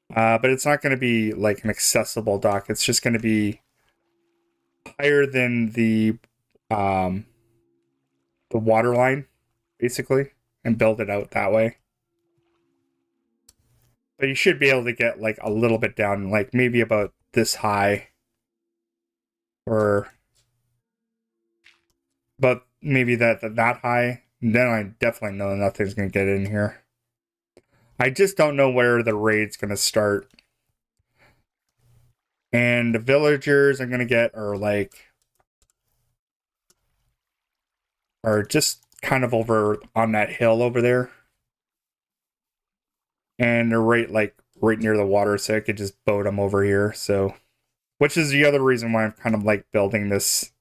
But it's not going to be like an accessible dock. It's just going to be higher than the water line, basically, and build it out that way. But you should be able to get like a little bit down, like maybe about this high, or but maybe that high. Then I definitely know nothing's gonna get in here. I just don't know where the raid's gonna start. And the villagers I'm gonna get are just kind of over on that hill over there. And they're right near the water, so I could just boat them over here. So, which is the other reason why I'm kind of like building this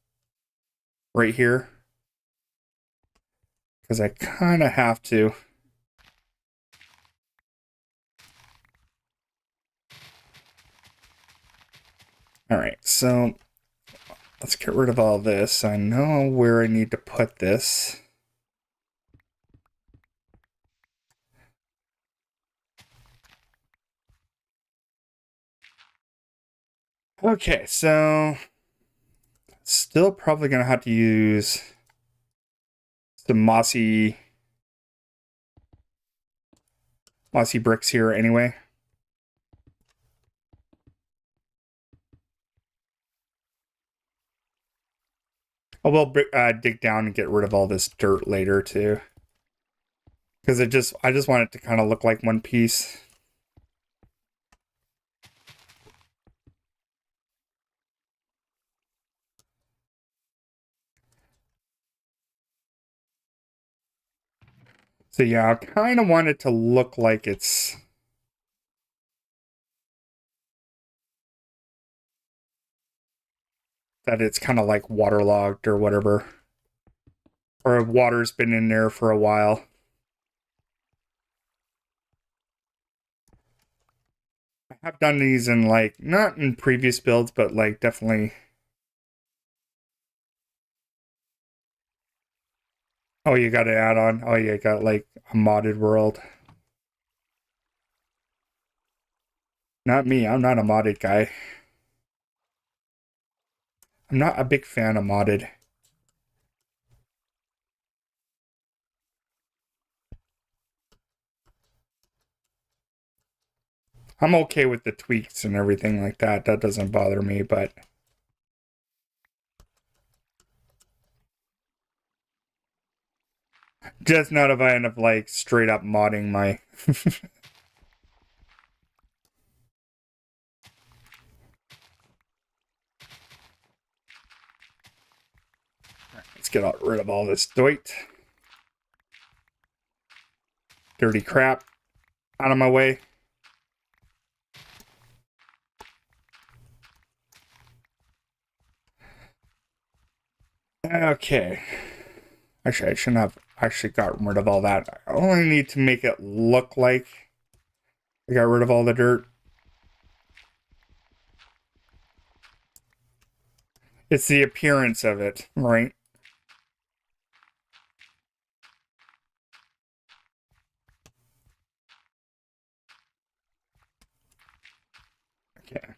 right here, because I kind of have to. All right, so let's get rid of all this. I know where I need to put this. Okay, so still probably gonna have to use some mossy bricks here anyway. I will dig down and get rid of all this dirt later too, because I just want it to kind of look like one piece. So yeah, I kind of want it to look like it's kind of like waterlogged or whatever, or water's been in there for a while. I have done these in like not in previous builds, but like definitely. Oh, you got to add on. Oh, yeah, got like a modded world. Not me. I'm not a modded guy. I'm not a big fan of modded. I'm okay with the tweaks and everything like that. That doesn't bother me, but just not if I end up like straight up modding my Let's get rid of all this dirt. Dirty crap out of my way. Okay. Actually, I shouldn't have actually got rid of all that. I only need to make it look like I got rid of all the dirt. It's the appearance of it, right? Okay.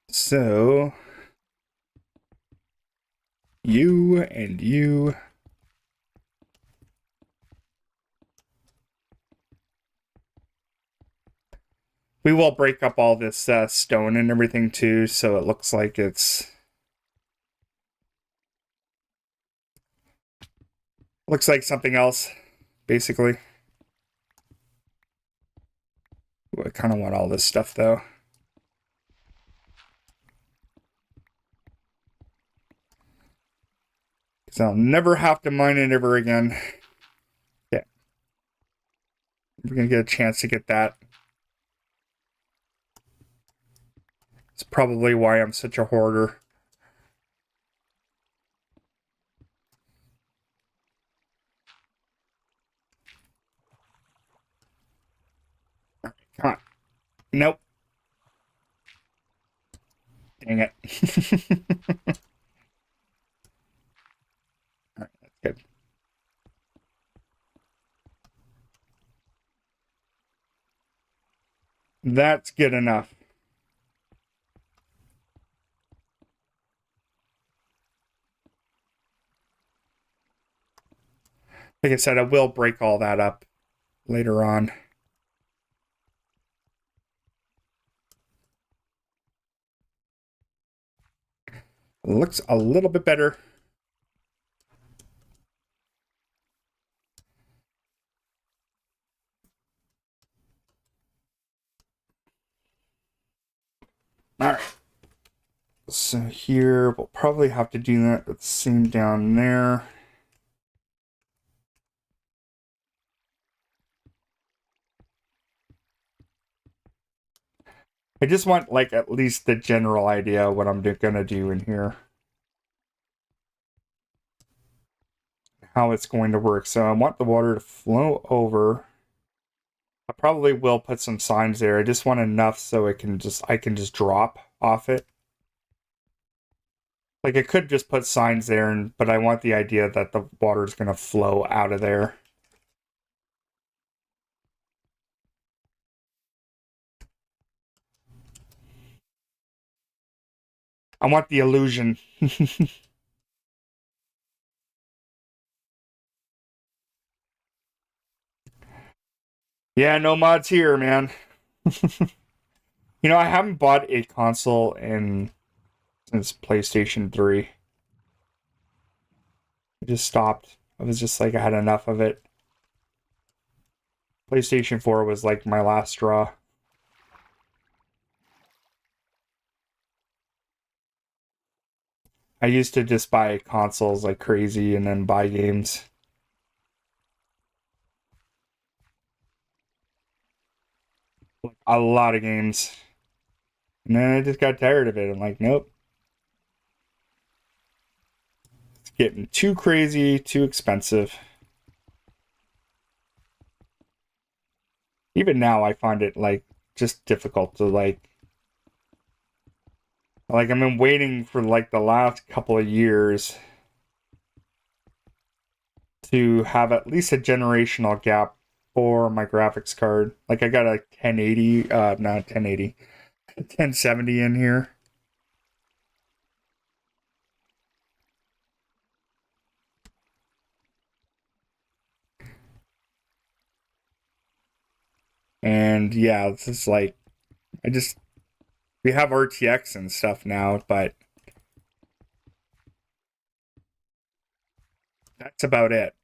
So, you and you. We will break up all this stone and everything too, so it looks like it's... Looks like something else, basically. Ooh, I kind of want all this stuff, though. Because I'll never have to mine it ever again. Yeah. We're going to get a chance to get that. It's probably why I'm such a hoarder. Come on. Nope. Dang it. All right, that's good. That's good enough. Like I said, I will break all that up later on. Looks a little bit better. All right. So here, we'll probably have to do that the same down there. I just want, like, at least the general idea of what I'm gonna do in here. How it's going to work. So I want the water to flow over. I probably will put some signs there. I just want enough so I can just drop off it. Like, I could just put signs there, but I want the idea that the water is going to flow out of there. I want the illusion. Yeah, no mods here, man. You know, I haven't bought a console since PlayStation 3. I just stopped. I was just like, I had enough of it. PlayStation 4 was like my last straw. I used to just buy consoles like crazy and then buy games. A lot of games. And then I just got tired of it. I'm like, nope. It's getting too crazy, too expensive. Even now I find it like just difficult to like I've been waiting for like the last couple of years to have at least a generational gap for my graphics card. Like I got a 1080, not 1080, 1070 in here. And yeah, it's just like, we have RTX and stuff now, but that's about it.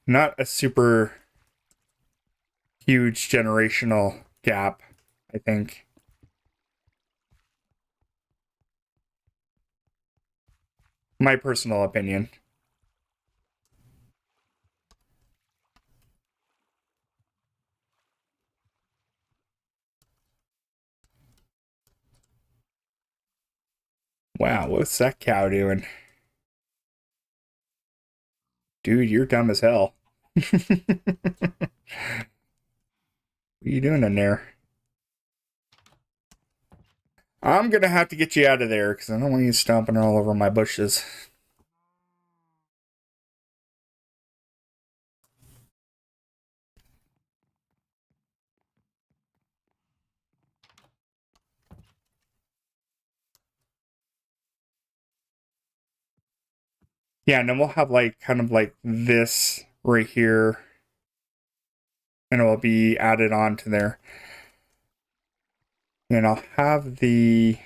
Not a super huge generational gap, I think. My personal opinion. Wow, what's that cow doing? Dude, you're dumb as hell. What are you doing in there? I'm gonna have to get you out of there because I don't want you stomping all over my bushes. Yeah, and then we'll have like kind of like this right here, and it will be added on to there. And I'll have the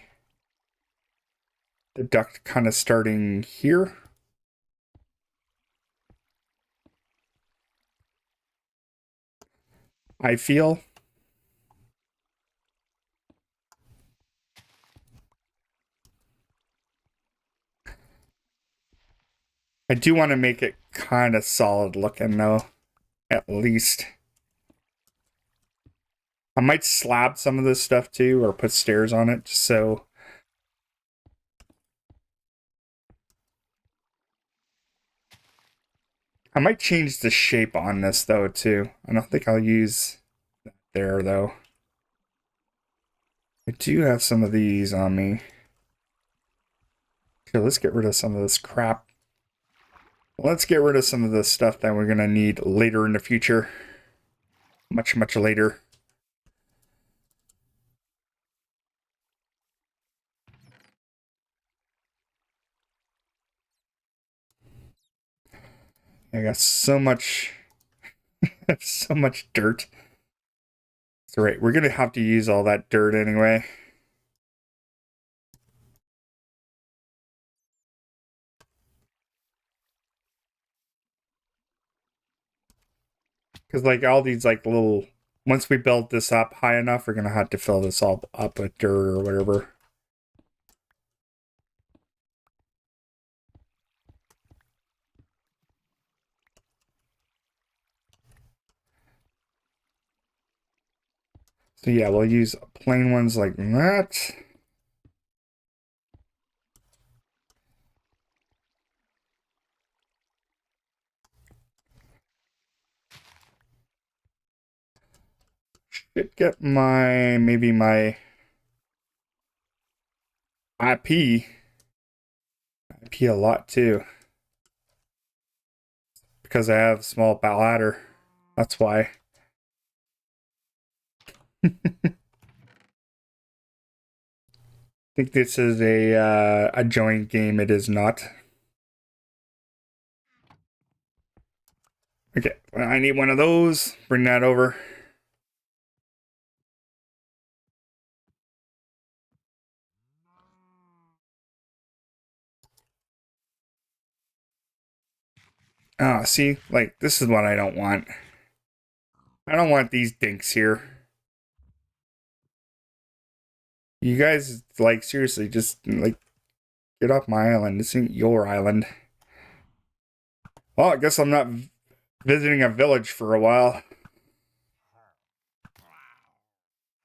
duct kind of starting here. I feel. I do want to make it kind of solid looking though, at least. I might slab some of this stuff too, or put stairs on it, just so. I might change the shape on this though too. I don't think I'll use that there though. I do have some of these on me. Okay, let's get rid of some of this crap. Let's get rid of some of the stuff that we're gonna need later in the future. Much, much later. I got so much, so much dirt. It's all right. We're gonna have to use all that dirt anyway. Because like all these like little, once we build this up high enough, we're gonna have to fill this all up with dirt or whatever. So yeah, we'll use plain ones like that. Should get maybe my IP a lot too. Because I have small ladder. That's why. I think this is a joint game. It is not. Okay, well, I need one of those. Bring that over. Ah, see, like this is what I don't want. I don't want these dinks here. You guys, like, seriously, just like get off my island. This ain't your island. Well, I guess I'm not visiting a village for a while.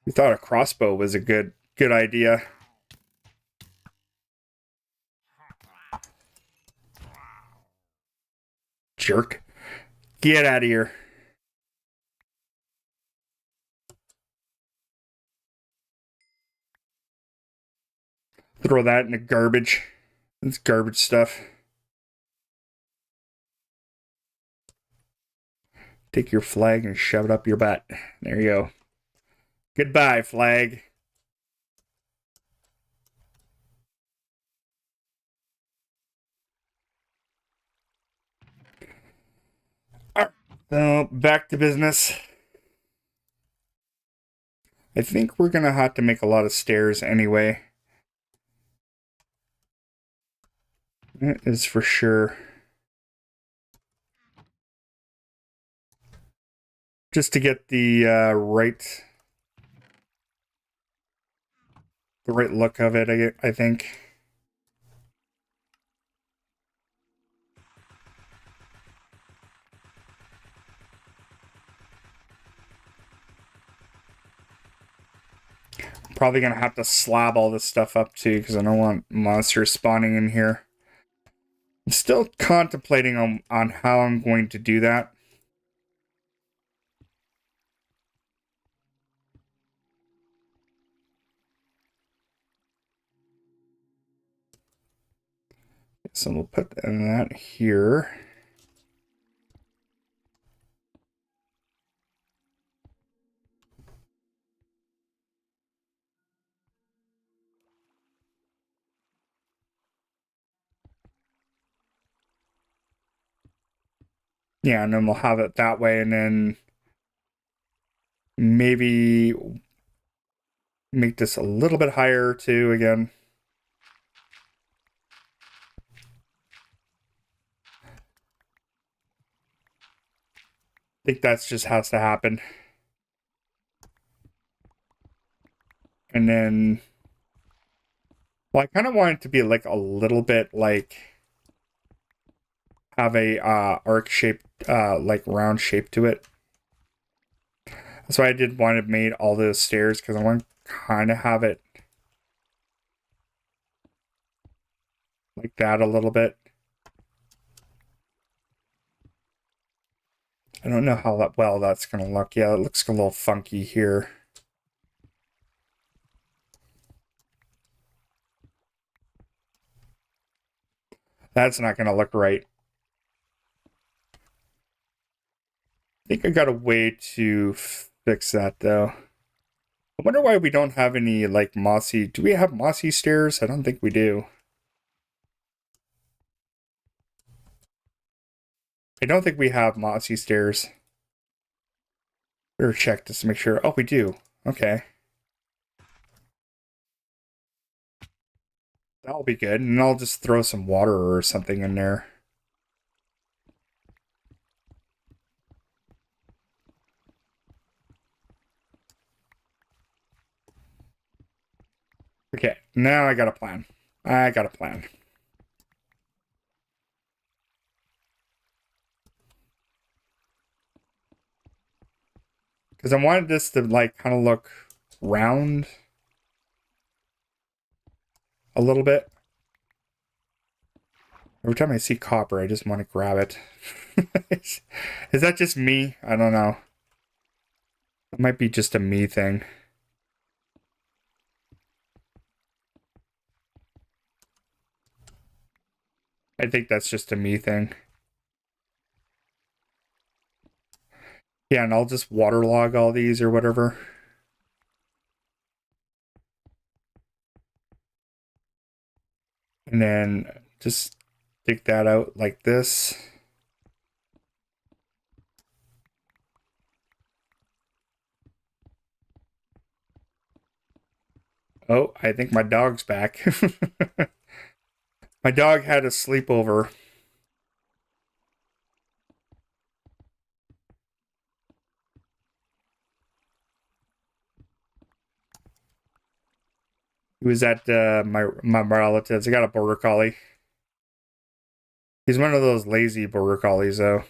We thought a crossbow was a good idea. Jerk. Get out of here. Throw that in the garbage. It's garbage stuff. Take your flag and shove it up your butt. There you go. Goodbye, flag. So, back to business. I think we're going to have to make a lot of stairs anyway. That is for sure. Just to get the right look of it, I think. Probably gonna have to slab all this stuff up too, because I don't want monsters spawning in here. I'm still contemplating on how I'm going to do that. So we'll put that here. Yeah, and then we'll have it that way, and then maybe make this a little bit higher too again. I think that's just has to happen. And then, well, I kind of want it to be like a little bit like have a arc shaped, like round shape to it. That's why I did want to made all those stairs, because I want to kind of have it like that a little bit. I don't know how well that's going to look. Yeah, it looks a little funky here. That's not going to look right. I think I got a way to fix that, though. I wonder why we don't have any, like, mossy... Do we have mossy stairs? I don't think we do. I don't think we have mossy stairs. Better check just to make sure. Oh, we do. Okay. That'll be good. And I'll just throw some water or something in there. Okay, now I got a plan. I got a plan. Because I wanted this to, like, kind of look round a little bit. Every time I see copper, I just want to grab it. Is that just me? I don't know. It might be just a me thing. I think that's just a me thing. Yeah, and I'll just waterlog all these or whatever. And then just dig that out like this. Oh, I think my dog's back. My dog had a sleepover. He was at my relatives. I got a border collie. He's one of those lazy border collies, though.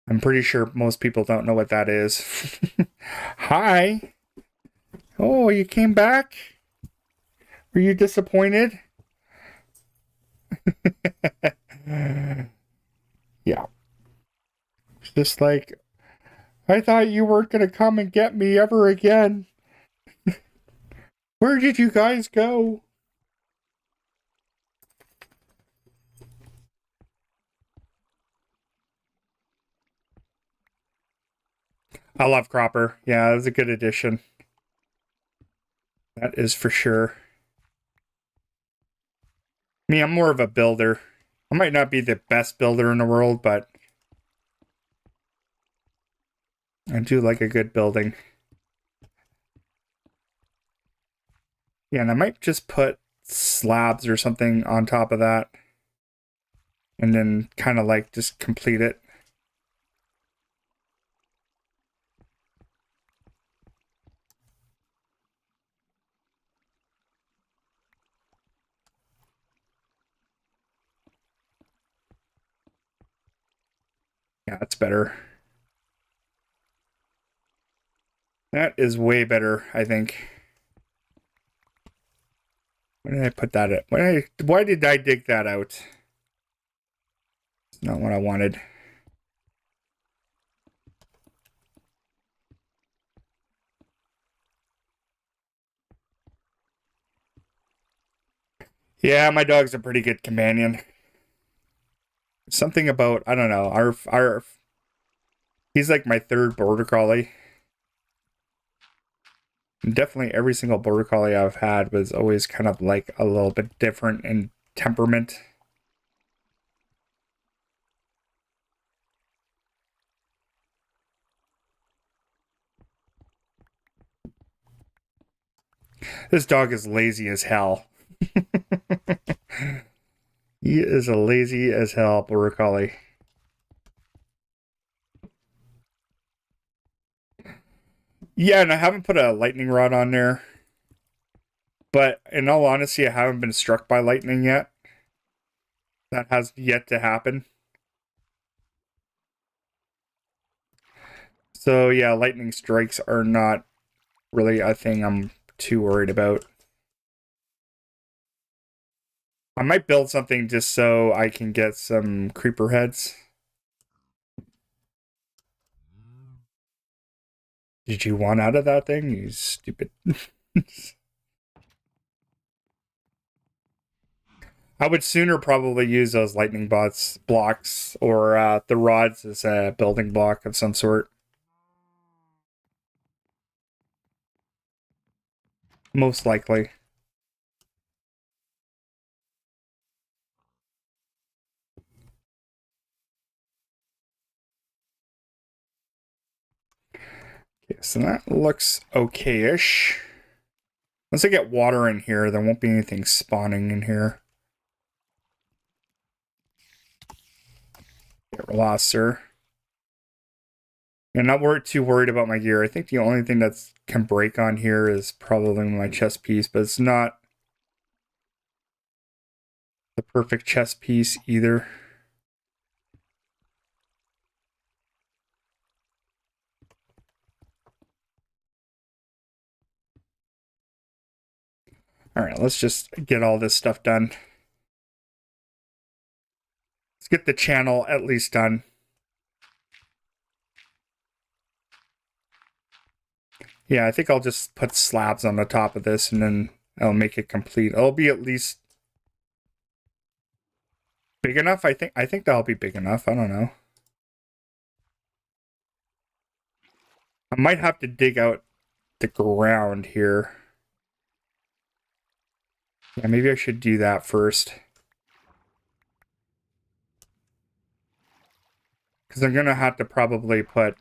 I'm pretty sure most people don't know what that is. Hi. Oh, you came back? Were you disappointed? Yeah. It's just like, I thought you weren't going to come and get me ever again. Where did you guys go? I love Cropper. Yeah, that's a good addition. That is for sure. mean, I'm more of a builder. I might not be the best builder in the world, but I do like a good building. Yeah, and I might just put slabs or something on top of that. And then kind of like just complete it. Yeah, that's better. That is way better, I think. Why did I put that in? Why did I dig that out? It's not what I wanted. Yeah, my dog's a pretty good companion. Something about, I don't know, he's like my third border collie. And definitely every single border collie I've had was always kind of like a little bit different in temperament. This dog is lazy as hell. He is a lazy as hell border collie. Yeah, and I haven't put a lightning rod on there. But in all honesty, I haven't been struck by lightning yet. That has yet to happen. So yeah, lightning strikes are not really a thing I'm too worried about. I might build something just so I can get some creeper heads. Did you want out of that thing? You stupid. I would sooner probably use those lightning blocks or the rods as a building block of some sort. Most likely. Okay, so that looks okay-ish. Once I get water in here, there won't be anything spawning in here. Get lost, sir. I'm not too worried about my gear. I think the only thing that can break on here is probably my chest piece, but it's not the perfect chest piece either. All right, let's just get all this stuff done. Let's get the channel at least done. Yeah, I think I'll just put slabs on the top of this and then I'll make it complete. It'll be at least big enough. I think that'll be big enough. I don't know. I might have to dig out the ground here. Yeah, maybe I should do that first. Because I'm going to have to probably put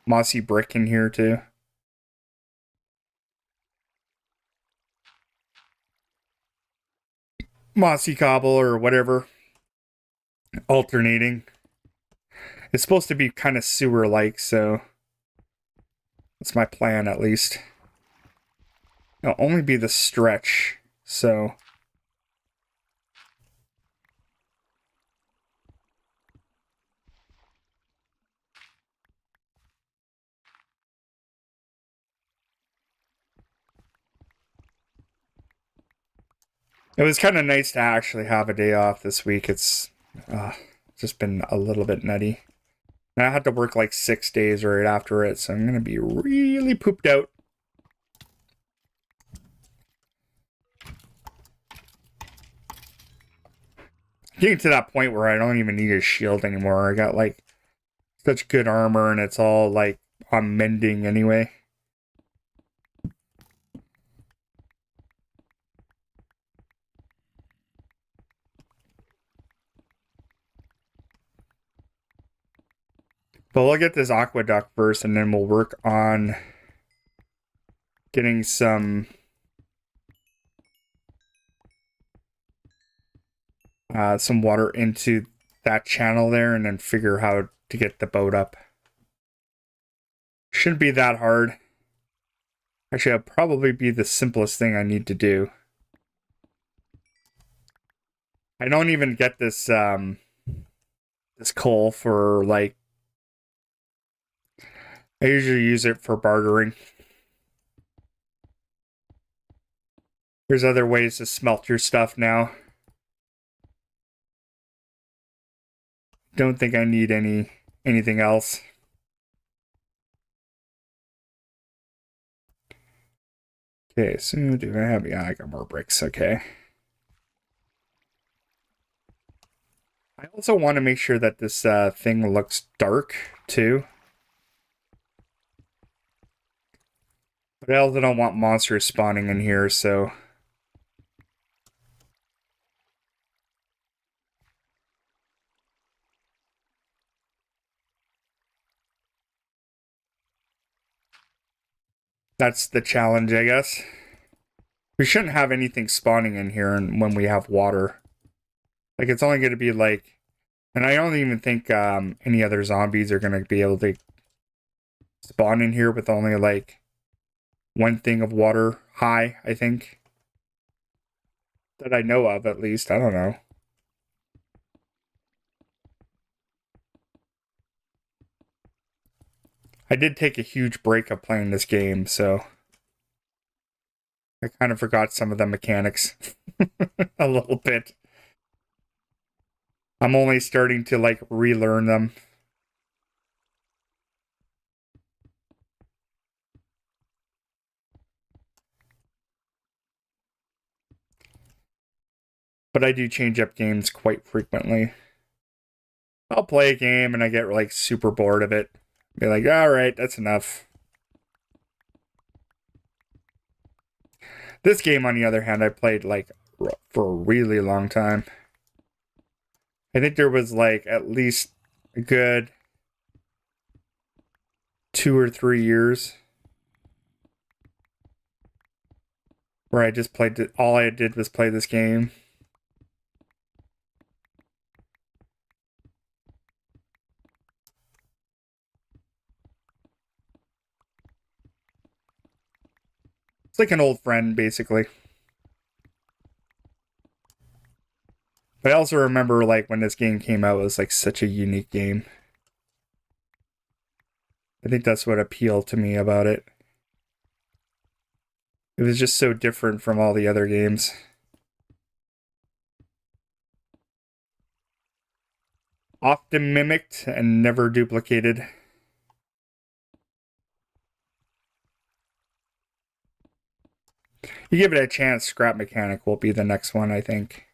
mossy brick in here too. Mossy cobble or whatever. Alternating. It's supposed to be kind of sewer-like, so that's my plan at least. It'll only be the stretch, so... It was kind of nice to actually have a day off this week. It's just been a little bit nutty. And I had to work like 6 days right after it, so I'm going to be really pooped out. Getting to that point where I don't even need a shield anymore. I got like such good armor and it's all like on mending anyway. But we'll get this aqueduct first, and then we'll work on getting some water into that channel there, and then figure how to get the boat up. Shouldn't be that hard. Actually, it'll probably be the simplest thing I need to do. I don't even get this this coal for, like, I usually use it for bartering. There's other ways to smelt your stuff now. Don't think I need anything else. Okay, so do I have... Yeah, I got more bricks. Okay. I also want to make sure that this thing looks dark, too. But I also don't want monsters spawning in here, so... That's the challenge, I guess. We shouldn't have anything spawning in here when we have water. Like, it's only going to be, like... And I don't even think any other zombies are going to be able to spawn in here with only, like, one thing of water high, I think. That I know of, at least. I don't know. I did take a huge break of playing this game, so... I kind of forgot some of the mechanics. A little bit. I'm only starting to, like, relearn them. But I do change up games quite frequently. I'll play a game and I get, like, super bored of it. Be like, alright, that's enough. This game, on the other hand, I played, like, for a really long time. I think there was, like, at least a good 2 or 3 years where I just played it. All I did was play this game. It's like an old friend, basically. But I also remember, like, when this game came out, it was, like, such a unique game. I think that's what appealed to me about it. It was just so different from all the other games. Often mimicked and never duplicated. You give it a chance, Scrap Mechanic will be the next one, I think.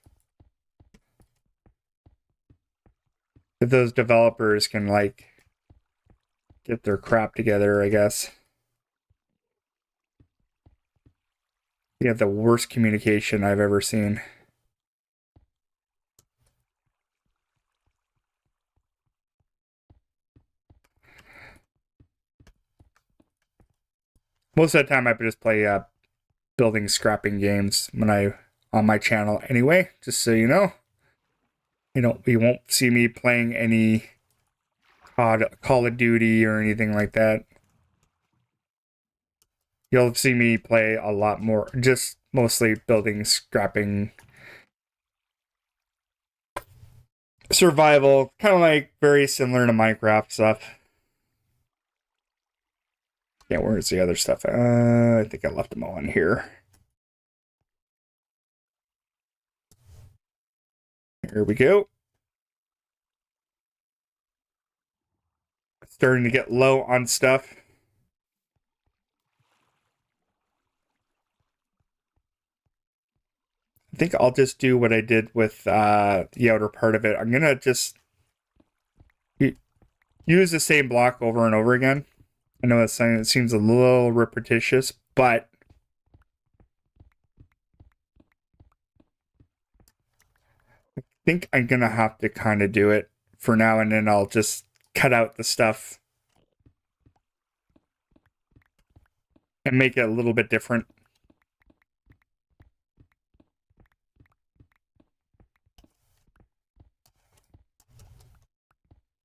If those developers can, like, get their crap together, I guess. They have the worst communication I've ever seen. Most of the time I just play building scrapping games on my channel anyway, just so you know. You won't see me playing any Call of Duty or anything like that. You'll see me play a lot more, just mostly building, scrapping, survival, kind of like very similar to Minecraft stuff. Yeah, where's the other stuff? I think I left them all in here. Here we go. Starting to get low on stuff. I think I'll just do what I did with the outer part of it. I'm going to just use the same block over and over again. I know it seems a little repetitious, but I think I'm going to have to kind of do it for now, and then I'll just cut out the stuff and make it a little bit different.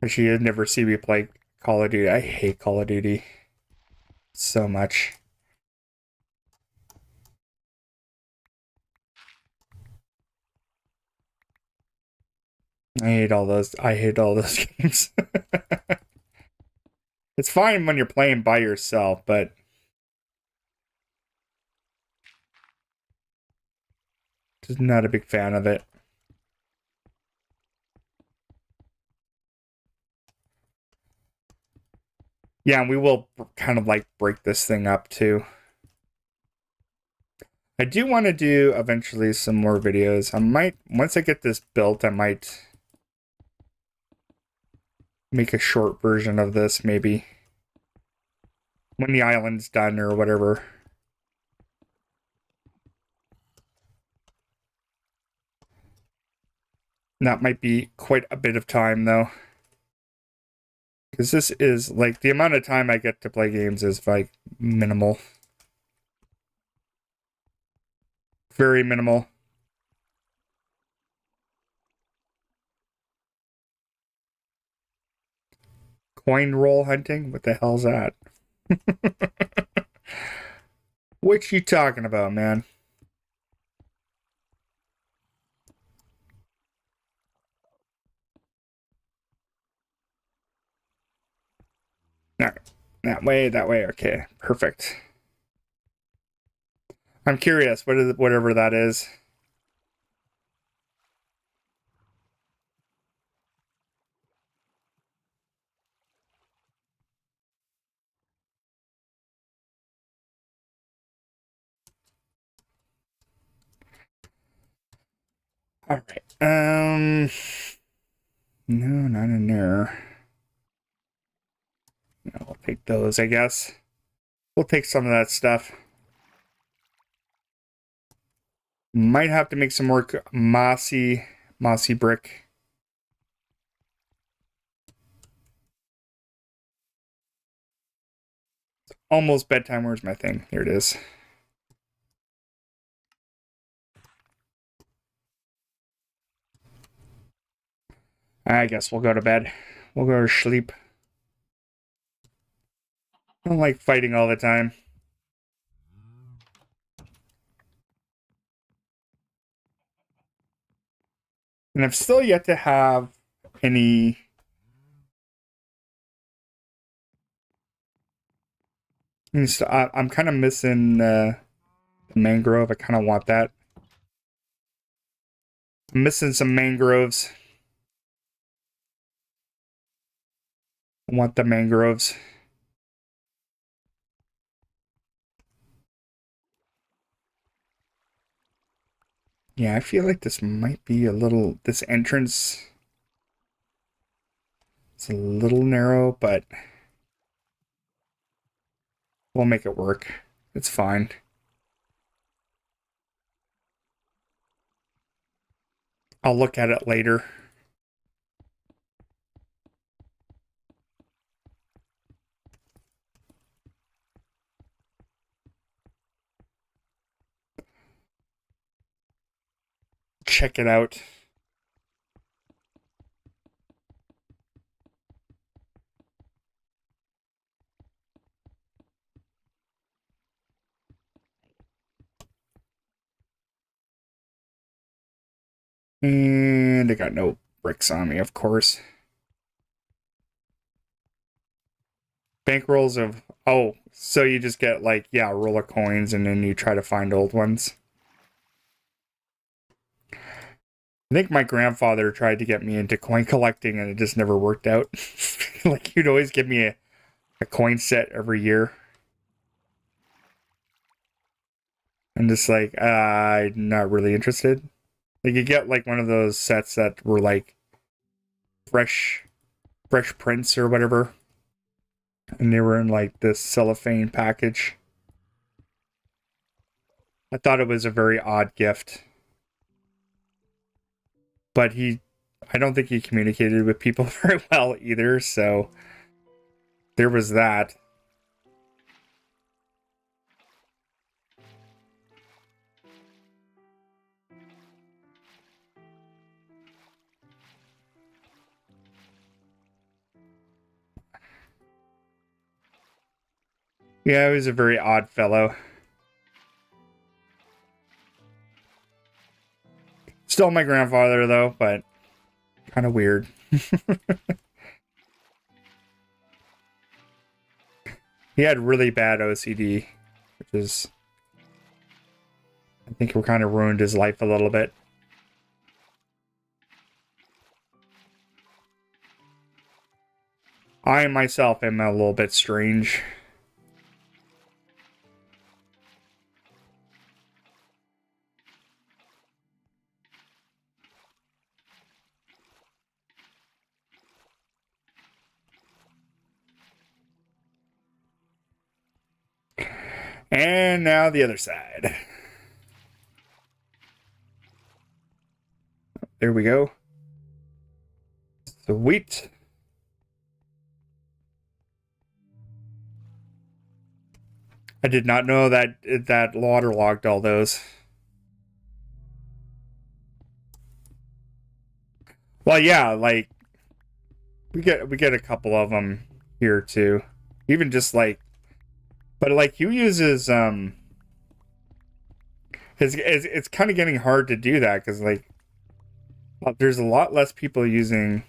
Actually, you'd never see me play Call of Duty. I hate Call of Duty so much. I hate all those games. It's fine when you're playing by yourself, but just not a big fan of it. Yeah, and we will kind of like break this thing up too. I do want to do eventually some more videos. I might, once I get this built, I might make a short version of this maybe when the island's done or whatever. That might be quite a bit of time though. Because this is like the amount of time I get to play games is like minimal. Very minimal. Coin roll hunting? What the hell's that? What you talking about, man? Alright. That way. Okay, perfect. I'm curious, what is whatever that is. Alright. No, not in there. No, we'll take those, I guess. We'll take some of that stuff. Might have to make some more mossy brick. It's almost bedtime. Where's my thing? Here it is. I guess we'll go to bed. We'll go to sleep. I don't like fighting all the time. And I've still yet to have any... I'm kind of missing the mangrove. I kind of want that. I'm missing some mangroves. I want the mangroves. Yeah, I feel like this might be a little... This entrance... It's a little narrow, but... We'll make it work. It's fine. I'll look at it later. Check it out. And I got no bricks on me, of course. Bankrolls of... Oh, so you just get like, yeah, a roll of coins and then you try to find old ones. I think my grandfather tried to get me into coin collecting and it just never worked out. Like, he'd always give me a coin set every year. I'm just like, I'm not really interested. Like, you get like one of those sets that were like fresh prints or whatever. And they were in like this cellophane package. I thought it was a very odd gift. But I don't think he communicated with people very well either, so there was that. Yeah, he was a very odd fellow. Still my grandfather, though, but kind of weird. He had really bad OCD, which is, I think, it kind of ruined his life a little bit. I myself am a little bit strange. And now the other side. There we go. Sweet. I did not know that waterlogged all those. Well, yeah, like we get a couple of them here too. Even just like, but like he uses it's kind of getting hard to do that because like there's a lot less people using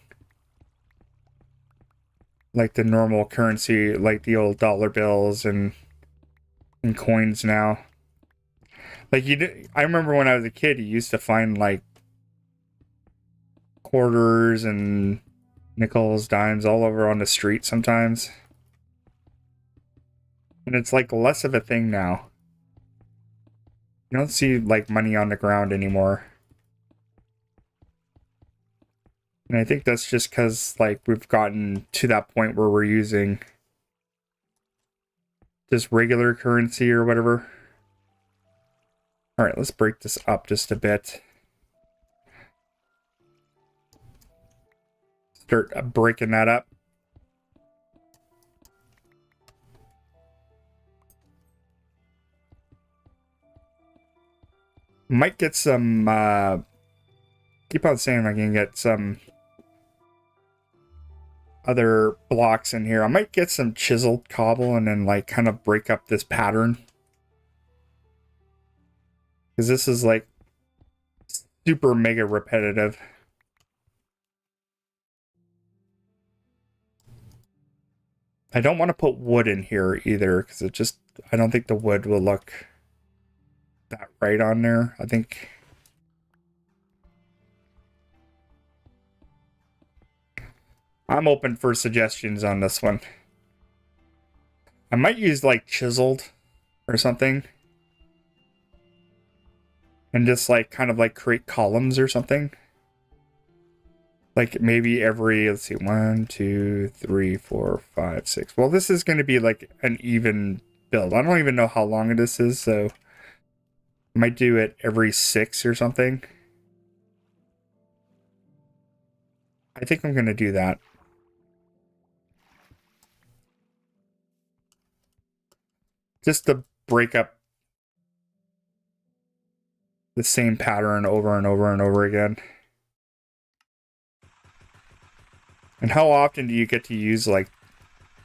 like the normal currency, like the old dollar bills and coins now. Like I remember when I was a kid, you used to find like quarters and nickels, dimes all over on the street sometimes. And it's like less of a thing now. You don't see like money on the ground anymore. And I think that's just because like we've gotten to that point where we're using just regular currency or whatever. All right, let's break this up just a bit. Start breaking that up. Might get some, keep on saying I can get some other blocks in here. I might get some chiseled cobble and then like kind of break up this pattern. Because this is like super mega repetitive. I don't want to put wood in here either because it just, I don't think the wood will look that right on there. I think I'm open for suggestions on this one. I might use like chiseled or something. And just like kind of like create columns or something. Like maybe every, let's see, 1, 2, 3, 4, 5, 6. Well, this is going to be like an even build. I don't even know how long this is, so I might do it every 6 or something. I think I'm going to do that. Just to break up the same pattern over and over and over again. And how often do you get to use like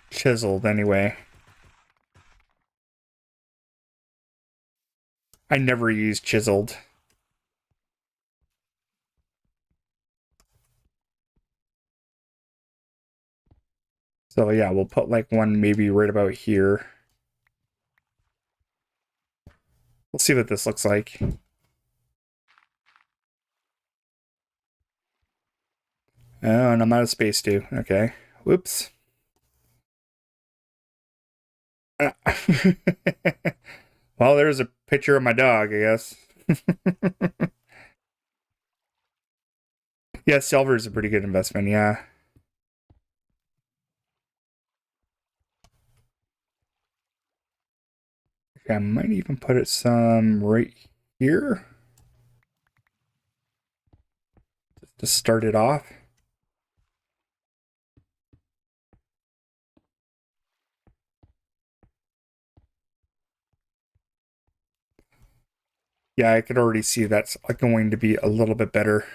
chiseled anyway? I never use chiseled. So yeah, we'll put like one maybe right about here. We'll see what this looks like. Oh, and I'm out of space too. Okay. Whoops. Well, there's a picture of my dog, I guess. Yeah, silver is a pretty good investment, yeah. Okay, I might even put it some right here. Just to start it off. Yeah, I could already see that's going to be a little bit better.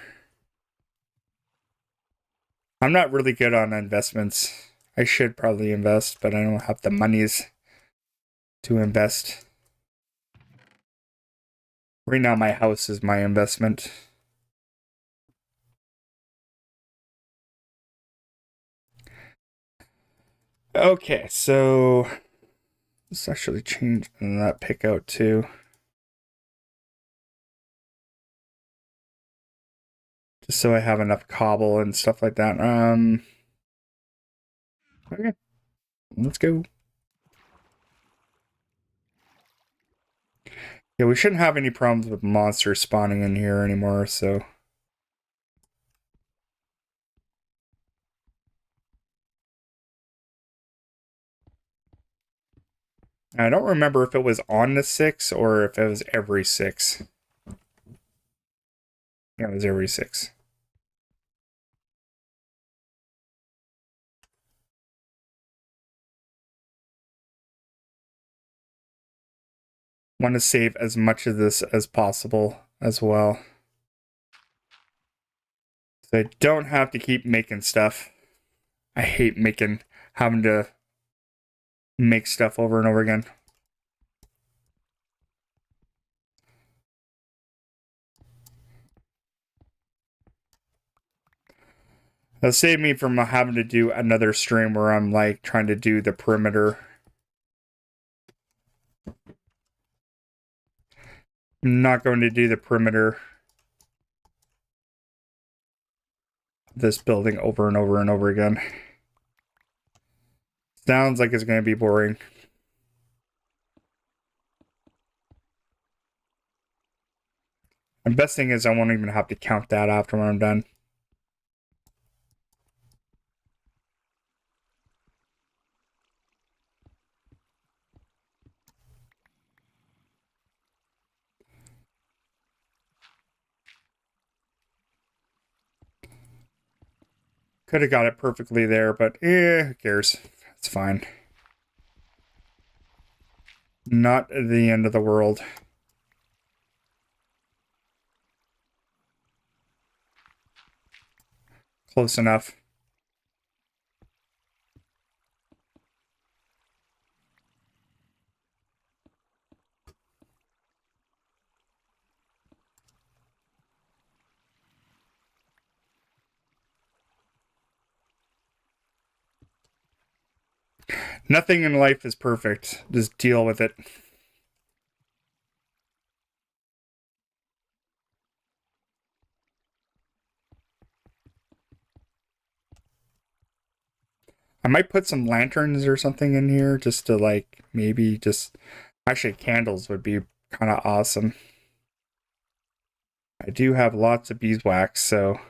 I'm not really good on investments. I should probably invest, but I don't have the monies to invest. Right now, my house is my investment. Okay, so let's actually change that pick out too. Just so I have enough cobble and stuff like that. Okay, let's go. Yeah, we shouldn't have any problems with monsters spawning in here anymore, so. I don't remember if it was on the 6 or if it was every 6. Yeah, it was every 6. Want to save as much of this as possible as well. So I don't have to keep making stuff. I hate having to make stuff over and over again. That'll save me from having to do another stream where I'm like trying to do the perimeter. I'm not going to do the perimeter of this building over and over and over again. Sounds like it's going to be boring. The best thing is I won't even have to count that after when I'm done. Could have got it perfectly there, but who cares? It's fine. Not the end of the world. Close enough. Nothing in life is perfect. Just deal with it. I might put some lanterns or something in here just to like maybe just actually candles would be kind of awesome. I do have lots of beeswax, so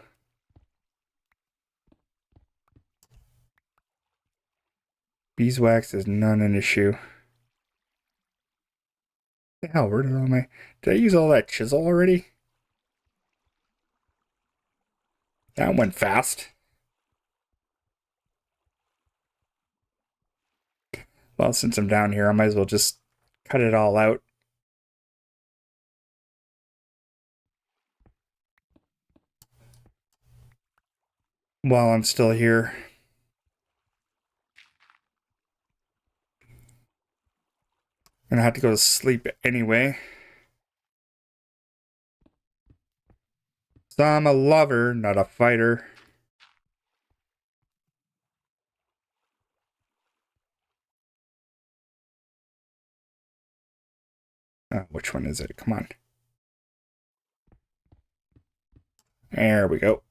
beeswax is not an issue. What the hell, where did all my... Did I use all that chisel already? That went fast. Well, since I'm down here, I might as well just cut it all out. While I'm still here. Gonna have to go to sleep anyway. So I'm a lover, not a fighter. Which one is it? Come on. There we go.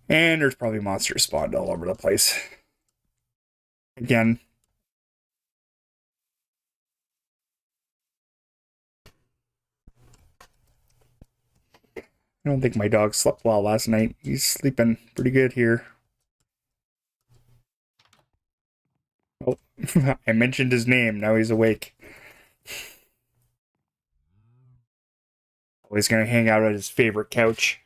And there's probably monsters spawned all over the place. Again. I don't think my dog slept well last night. He's sleeping pretty good here. Oh, I mentioned his name. Now he's awake. He's gonna hang out at his favorite couch.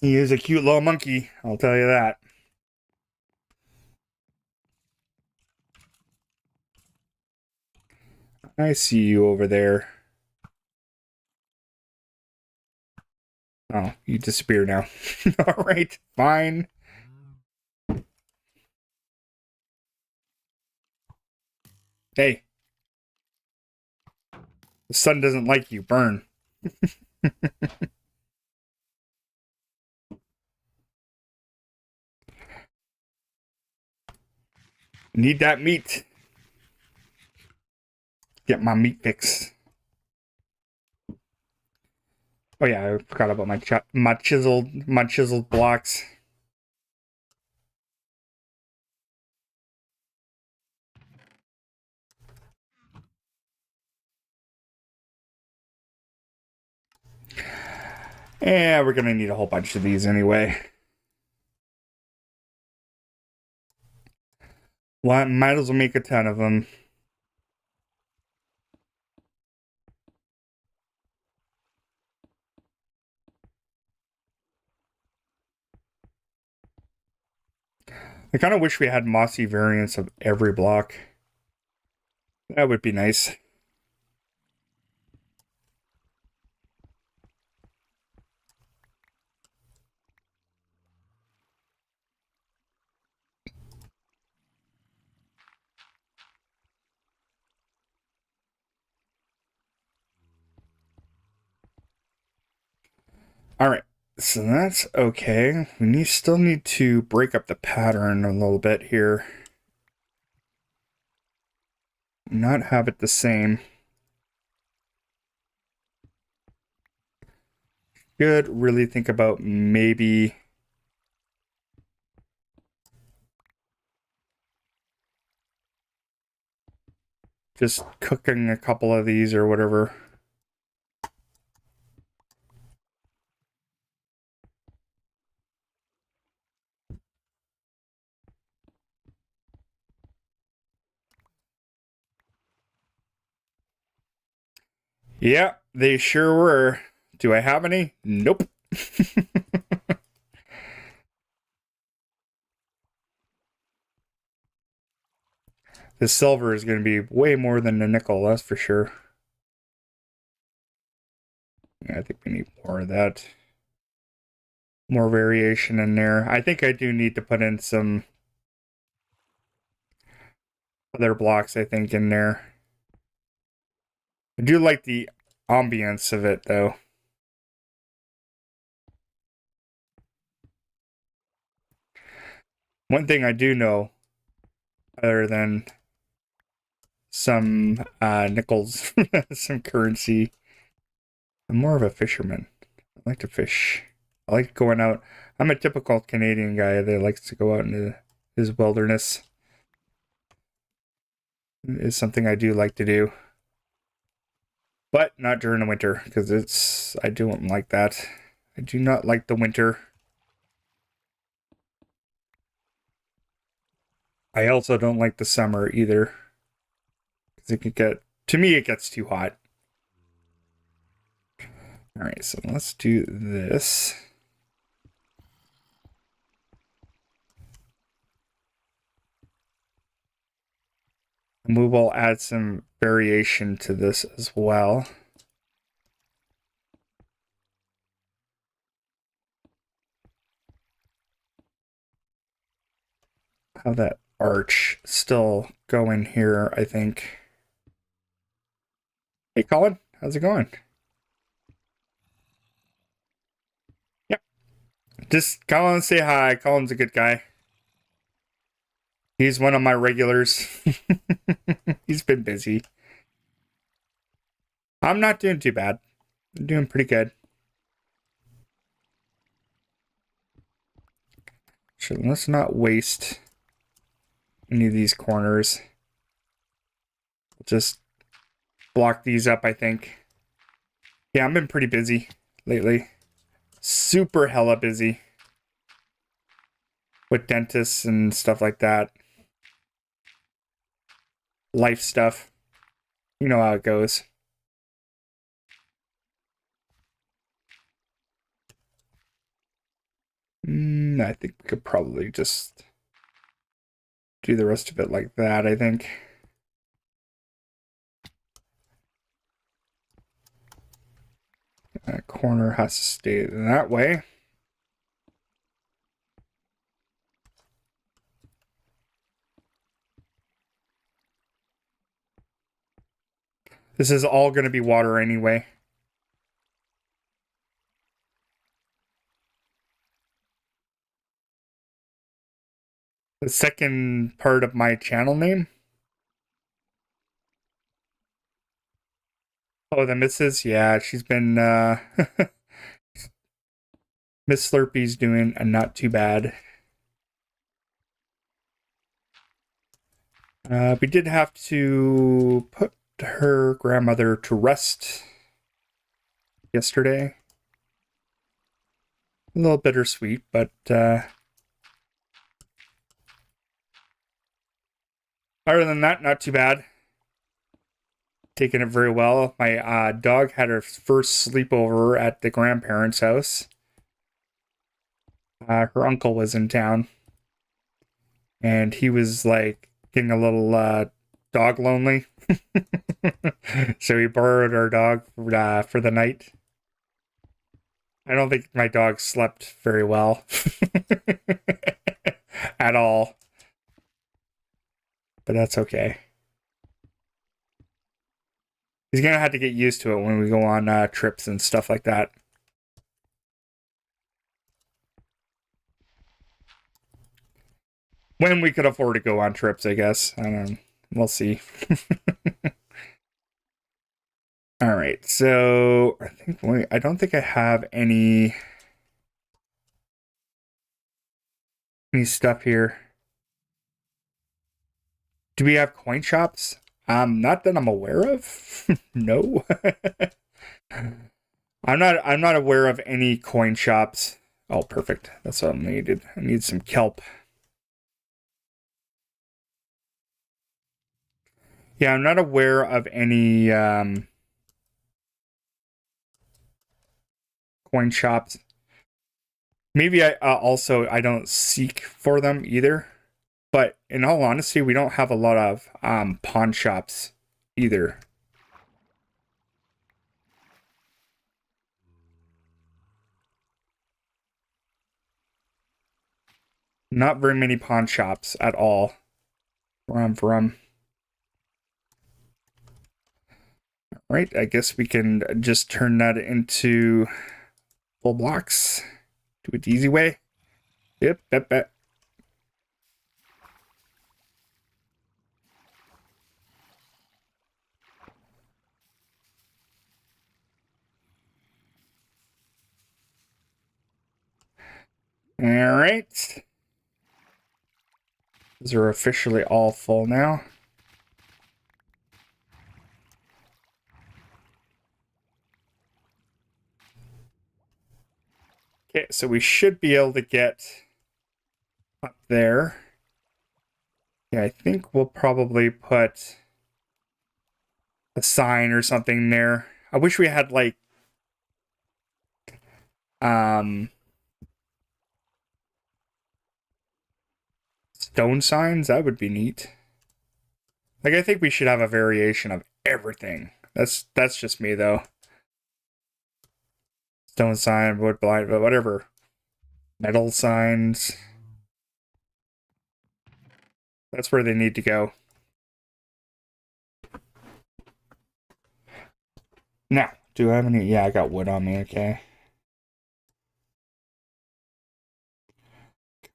He is a cute little monkey, I'll tell you that. I see you over there. Oh, you disappear now. All right, fine. Hey. The sun doesn't like you. Burn. Need that meat. Get my meat fix. Oh yeah, I forgot about my chiseled blocks. Yeah, we're gonna need a whole bunch of these anyway. Well, might as well make a ton of them. I kind of wish we had mossy variants of every block. That would be nice. All right, so that's okay. We still need to break up the pattern a little bit here. Not have it the same. Should really think about maybe just cooking a couple of these or whatever. Yeah, they sure were. Do I have any? Nope. The silver is going to be way more than the nickel, that's for sure. Yeah, I think we need more of that. More variation in there. I think I do need to put in some other blocks, I think, in there. I do like the ambience of it, though. One thing I do know, other than some nickels, some currency, I'm more of a fisherman. I like to fish. I like going out. I'm a typical Canadian guy that likes to go out into his wilderness. It's something I do like to do. But not during the winter, because I don't like that. I do not like the winter. I also don't like the summer either. Because it can get, to me, it gets too hot. All right, so let's do this. And we will add some variation to this as well. How that arch still going here, I think. Hey, Colin, how's it going? Yep. Just Colin, say hi. Colin's a good guy. He's one of my regulars. He's been busy. I'm not doing too bad. I'm doing pretty good. So let's not waste any of these corners. Just block these up, I think. Yeah, I've been pretty busy lately. Super hella busy. With dentists and stuff like that. life stuff. You know how it goes. I think we could probably just do the rest of it like that, I think. That corner has to stay that way. This is all going to be water anyway. The second part of my channel name. Oh, the missus? Yeah, she's been, Miss Slurpy's doing a not too bad. We did have to put her grandmother to rest yesterday. A little bittersweet, but other than that, not too bad. Taking it very well. My dog had her first sleepover at the grandparents' house. Her uncle was in town, and he was like getting a little dog lonely. So we borrowed our dog for the night. I don't think my dog slept very well at all, but that's okay. He's gonna have to get used to it when we go on trips and stuff like that. When we could afford to go on trips, I guess. I don't know. We'll see. All right, so I don't think I have any stuff here. Do we have coin shops? Not that I'm aware of. No. I'm not aware of any coin shops. Oh, perfect. That's what I needed. I need some kelp. Yeah, I'm not aware of any coin shops. Maybe I don't seek for them either. But in all honesty, we don't have a lot of pawn shops either. Not very many pawn shops at all where I'm from. Right, I guess we can just turn that into full blocks. Do it the easy way. Yep. All right. These are officially all full now. Okay, so we should be able to get up there. Yeah, I think we'll probably put a sign or something there. I wish we had like stone signs. That would be neat. Like, I think we should have a variation of everything. That's just me though. Stone sign, wood blind, but whatever. Metal signs. That's where they need to go. Now, do I have any? Yeah, I got wood on me, okay.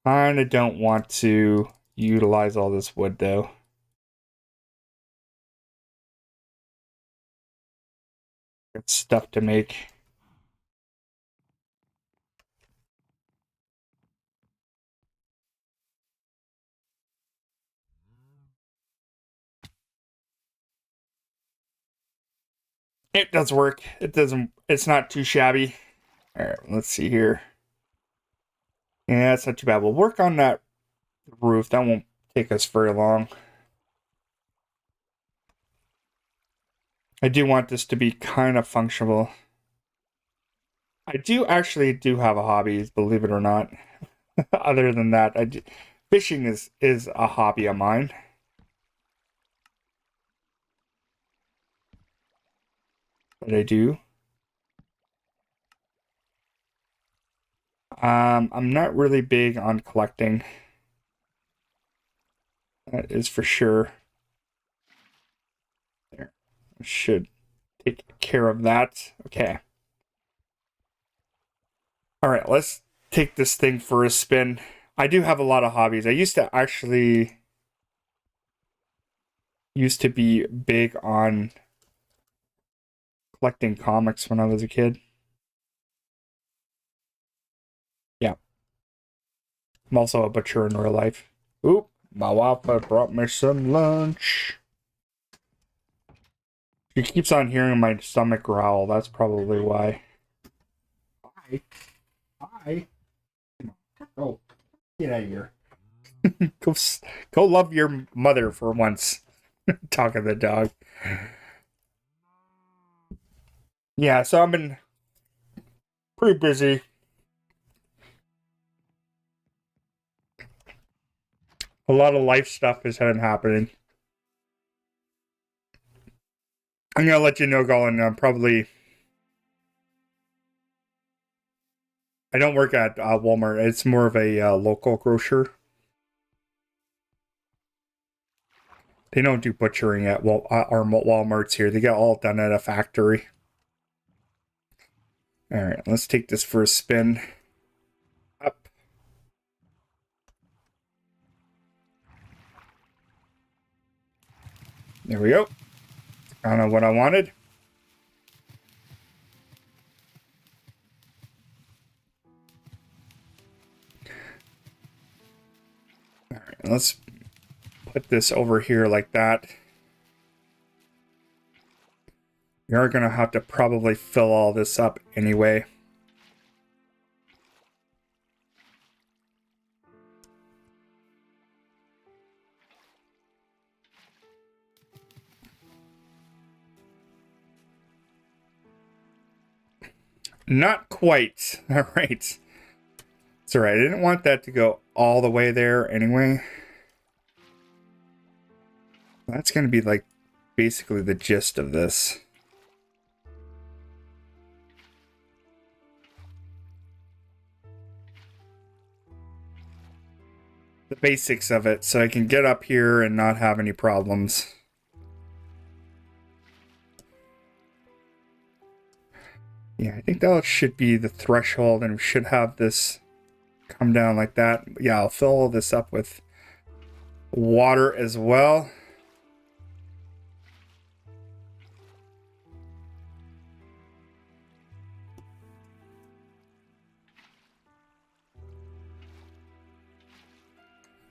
Kinda don't want to utilize all this wood though. It's stuff to make. It does work. It's not too shabby. All right, let's see here. Yeah, it's not too bad. We'll work on that roof. That won't take us very long. I do want this to be kind of functional. I do actually have a hobby, believe it or not. Other than that, fishing is a hobby of mine. That I do. I'm not really big on collecting. That is for sure. There. I should take care of that. Okay. All right, let's take this thing for a spin. I do have a lot of hobbies. I used to be big on collecting comics when I was a kid. Yeah. I'm also a butcher in real life. Oop, my wife brought me some lunch. She keeps on hearing my stomach growl. That's probably why. Hi. Hi. Oh, get out of here. Go love your mother for once. Talking to the dog. Yeah, so I've been pretty busy. A lot of life stuff has been happening. I'm gonna let you know, Colin. I don't work at Walmart. It's more of a local grocer. They don't do butchering at our Walmarts here. They get all done at a factory. All right, let's take this for a spin. Up. There we go. Kind of what I wanted. All right, let's put this over here like that. We are going to have to probably fill all this up anyway. Not quite. All right. It's all right. I didn't want that to go all the way there anyway. That's going to be like basically the gist of this. The basics of it, so I can get up here and not have any problems. Yeah, I think that should be the threshold, and we should have this come down like that. Yeah, I'll fill all this up with water as well.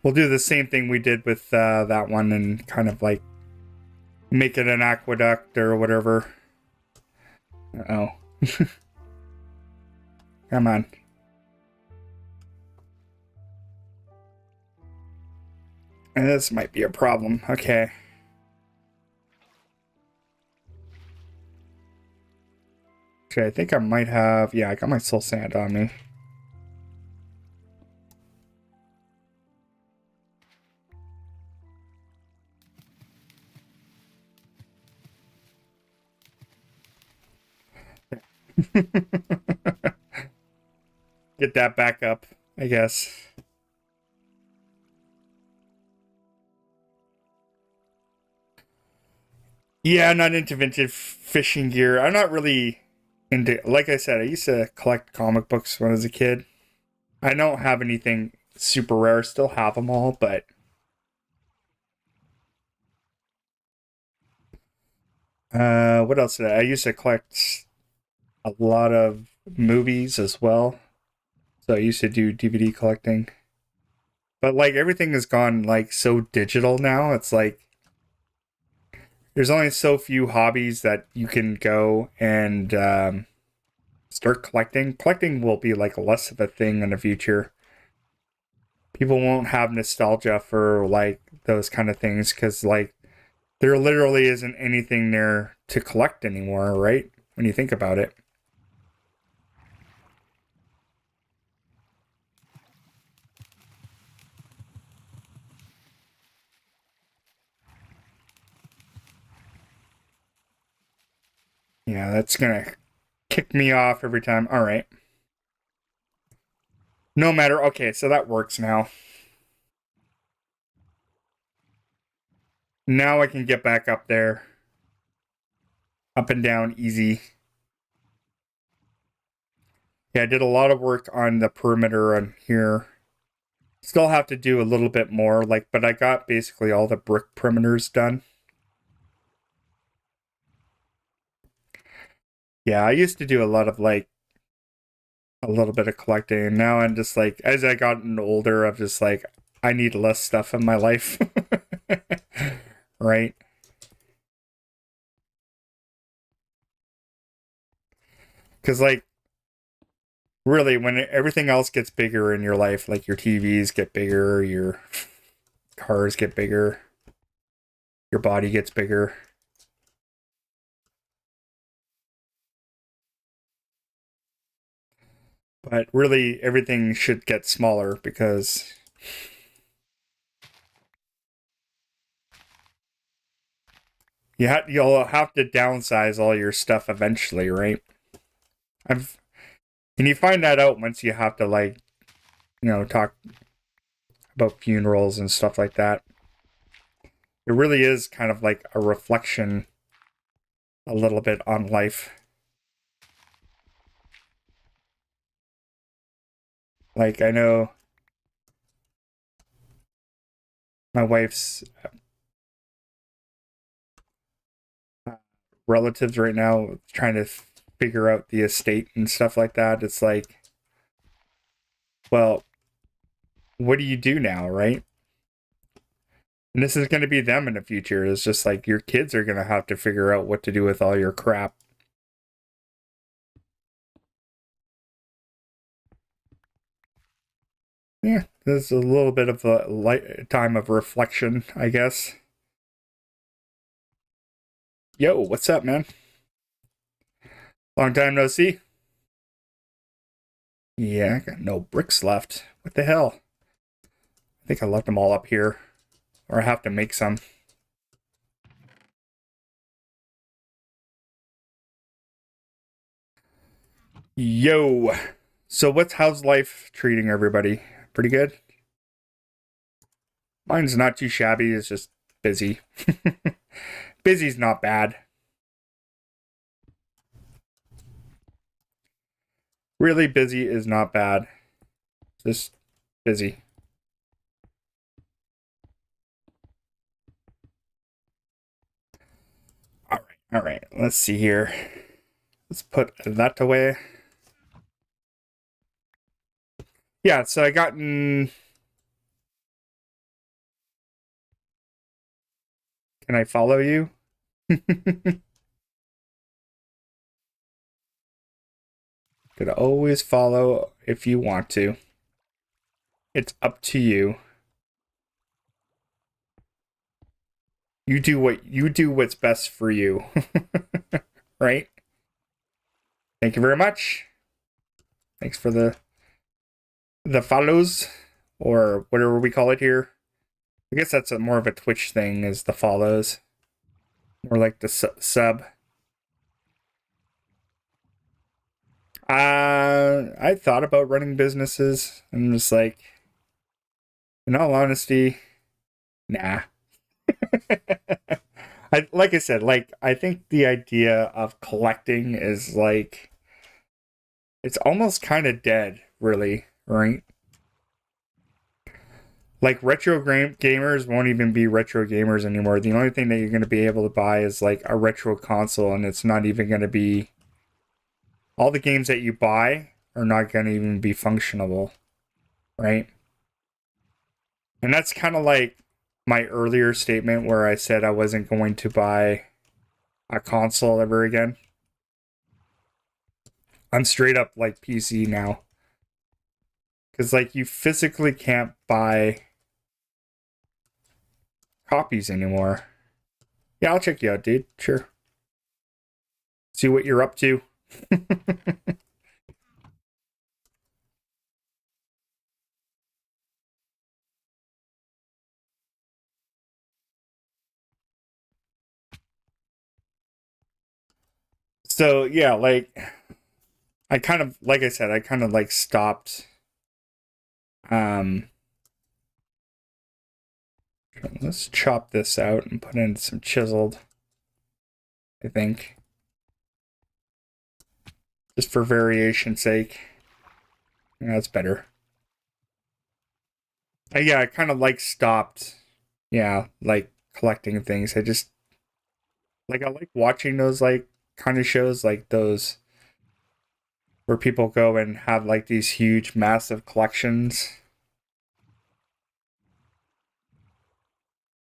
We'll do the same thing we did with that one and kind of like make it an aqueduct or whatever. Uh-oh. Come on. And this might be a problem. Okay. Okay, I think I might have... Yeah, I got my soul sand on me. Get that back up, I guess. Yeah, I'm not into vintage fishing gear. I'm not really into... Like I said, I used to collect comic books when I was a kid. I don't have anything super rare. Still have them all, but... what else did I used to collect a lot of movies as well. So I used to do DVD collecting. But like everything has gone like so digital now. It's like there's only so few hobbies that you can go and start collecting. Collecting will be like less of a thing in the future. People won't have nostalgia for like those kind of things because like There literally isn't anything there to collect anymore, right? When you think about it. Yeah, that's gonna kick me off every time. All right. No matter. Okay, so that works now. Now I can get back up there. Up and down easy. Yeah, I did a lot of work on the perimeter on here. Still have to do a little bit more, like, but I got basically all the brick perimeters done. Yeah, I used to do a lot of like a little bit of collecting, and now I'm just like, as I gotten older, I'm just like, I need less stuff in my life. Right? Because like really, when everything else gets bigger in your life, like your TVs get bigger, your cars get bigger, your body gets bigger. But really, everything should get smaller because you'll have to downsize all your stuff eventually, right? I've and you find that out once you have to like, talk about funerals and stuff like that. It really is kind of like a reflection a little bit on life. Like I know my wife's relatives right now trying to figure out the estate and stuff like that. It's like, well, what do you do now, right? And this is going to be them in the future. It's just like your kids are going to have to figure out what to do with all your crap. Yeah, there's a little bit of a light time of reflection, I guess. Yo, what's up, man? Long time no see. Yeah, I got no bricks left. What the hell? I think I left them all up here. Or I have to make some. Yo. So how's life treating everybody? Pretty good? Mine's not too shabby, it's just busy. Busy's not bad. Really busy is not bad. Just busy. All right. Let's see here. Let's put that away. Yeah, so I gotten. Can I follow you? Could always follow if you want to. It's up to you. You do what's best for you. Right? Thank you very much. Thanks for the follows or whatever we call it here. I guess that's more of a Twitch thing is the follows. More like the sub. I thought about running businesses. I'm just like, in all honesty, nah. Like I said, like I think the idea of collecting is like it's almost kind of dead, really, right? Like retro gamers won't even be retro gamers anymore. The only thing that you're going to be able to buy is like a retro console, and it's not even going to be all the games that you buy are not going to even be functionable, right? And that's kind of like my earlier statement where I said I wasn't going to buy a console ever again. I'm straight up like PC now. Because like you physically can't buy copies anymore. Yeah, I'll check you out, dude. Sure. See what you're up to. So yeah, like I kind of, like I said, I kind of like stopped. Um, let's chop this out and put in some chiseled. I think, just for variation's sake. Yeah, that's better. Yeah, I kind of like stopped. Yeah, like collecting things. I just like I like watching those like kind of shows like those where people go and have like these huge, massive collections,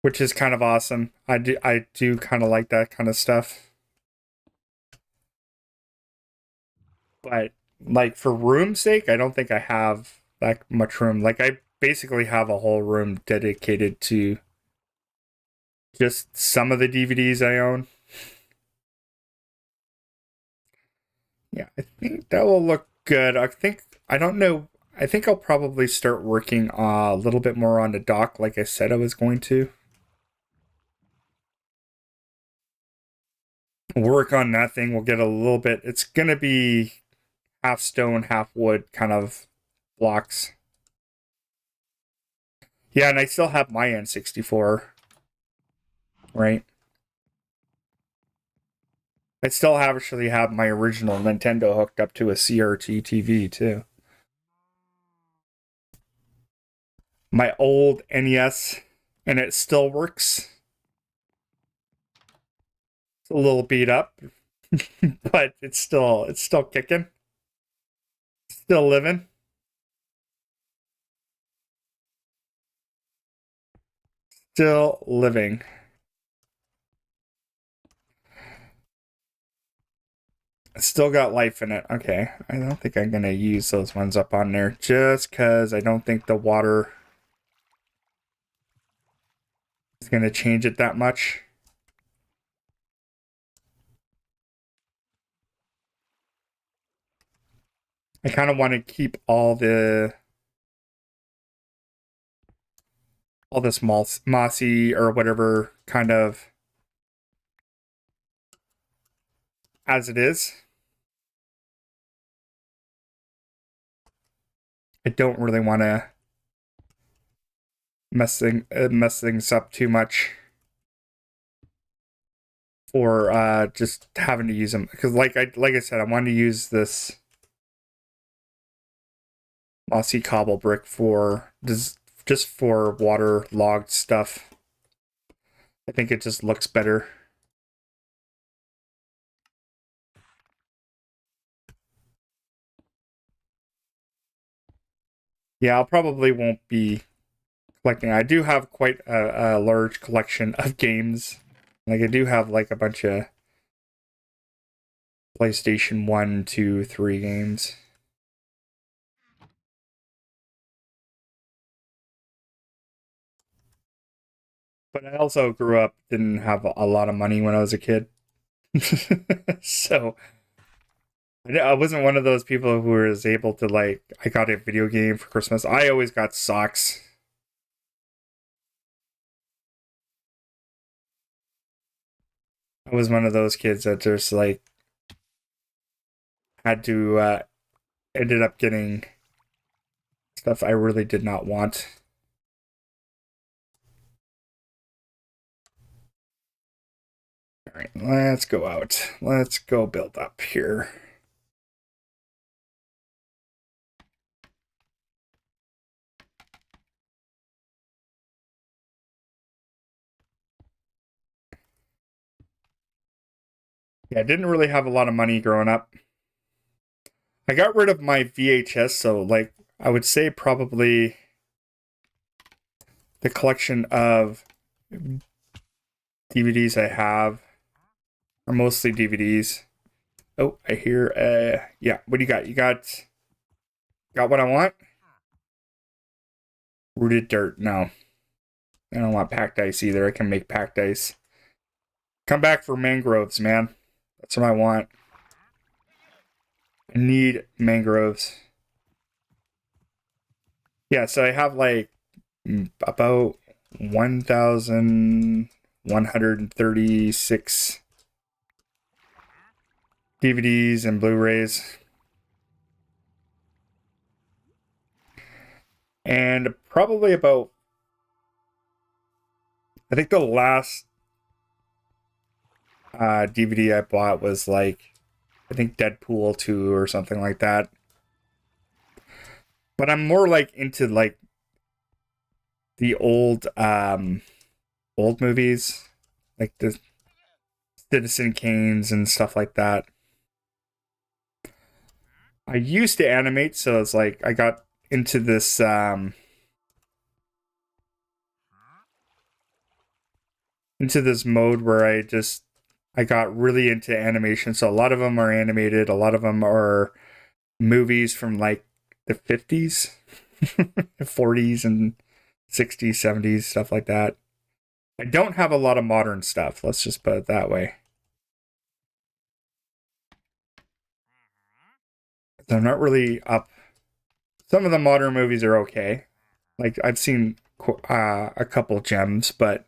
which is kind of awesome. I do kind of like that kind of stuff. But like for room's sake, I don't think I have that much room. Like I basically have a whole room dedicated to just some of the DVDs I own. Yeah, I think that will look good. I don't know. I think I'll probably start working a little bit more on the dock, like I said I was going to. Work on that thing. We'll get a little bit. It's gonna be half stone, half wood kind of blocks. Yeah, and I still have my N64, right? I still actually have my original Nintendo hooked up to a CRT TV too. My old NES, and it still works. It's a little beat up, but it's still kicking, still living, still living. It's still got life in it. Okay, I don't think I'm gonna use those ones up on there just because I don't think the water is gonna change it that much. I kind of want to keep all this mossy or whatever kind of as it is. I don't really want to mess things up too much for just having to use them because like I said I want to use this mossy cobble brick for just for waterlogged stuff. I think it just looks better. Yeah, I'll probably won't be collecting. I do have quite a large collection of games. Like I do have like a bunch of PlayStation 1, 2, 3 games. But I also grew up, didn't have a lot of money when I was a kid. So I wasn't one of those people who was able to like, I got a video game for Christmas. I always got socks. I was one of those kids that just like had to, ended up getting stuff I really did not want. All right, let's go out. Let's go build up here. Yeah, I didn't really have a lot of money growing up. I got rid of my VHS, so like I would say probably the collection of DVDs I have are mostly DVDs. Oh, I hear yeah, what do you got? You got what I want? Rooted dirt. No. I don't want packed ice either. I can make packed ice. Come back for mangroves, man. That's what I want. I need mangroves. Yeah, so I have like about 1,136 DVDs and Blu-rays. And probably about, I think the last DVD I bought was like, I think Deadpool 2 or something like that. But I'm more like into like the old movies, like the Citizen Kanes and stuff like that. I used to animate, so it's like I got into this mode where I got really into animation. So a lot of them are animated, a lot of them are movies from like the 50s, 40s and 60s, 70s, stuff like that. I don't have a lot of modern stuff, let's just put it that way. I'm not really up. Some of the modern movies are okay. Like, I've seen a couple gems, but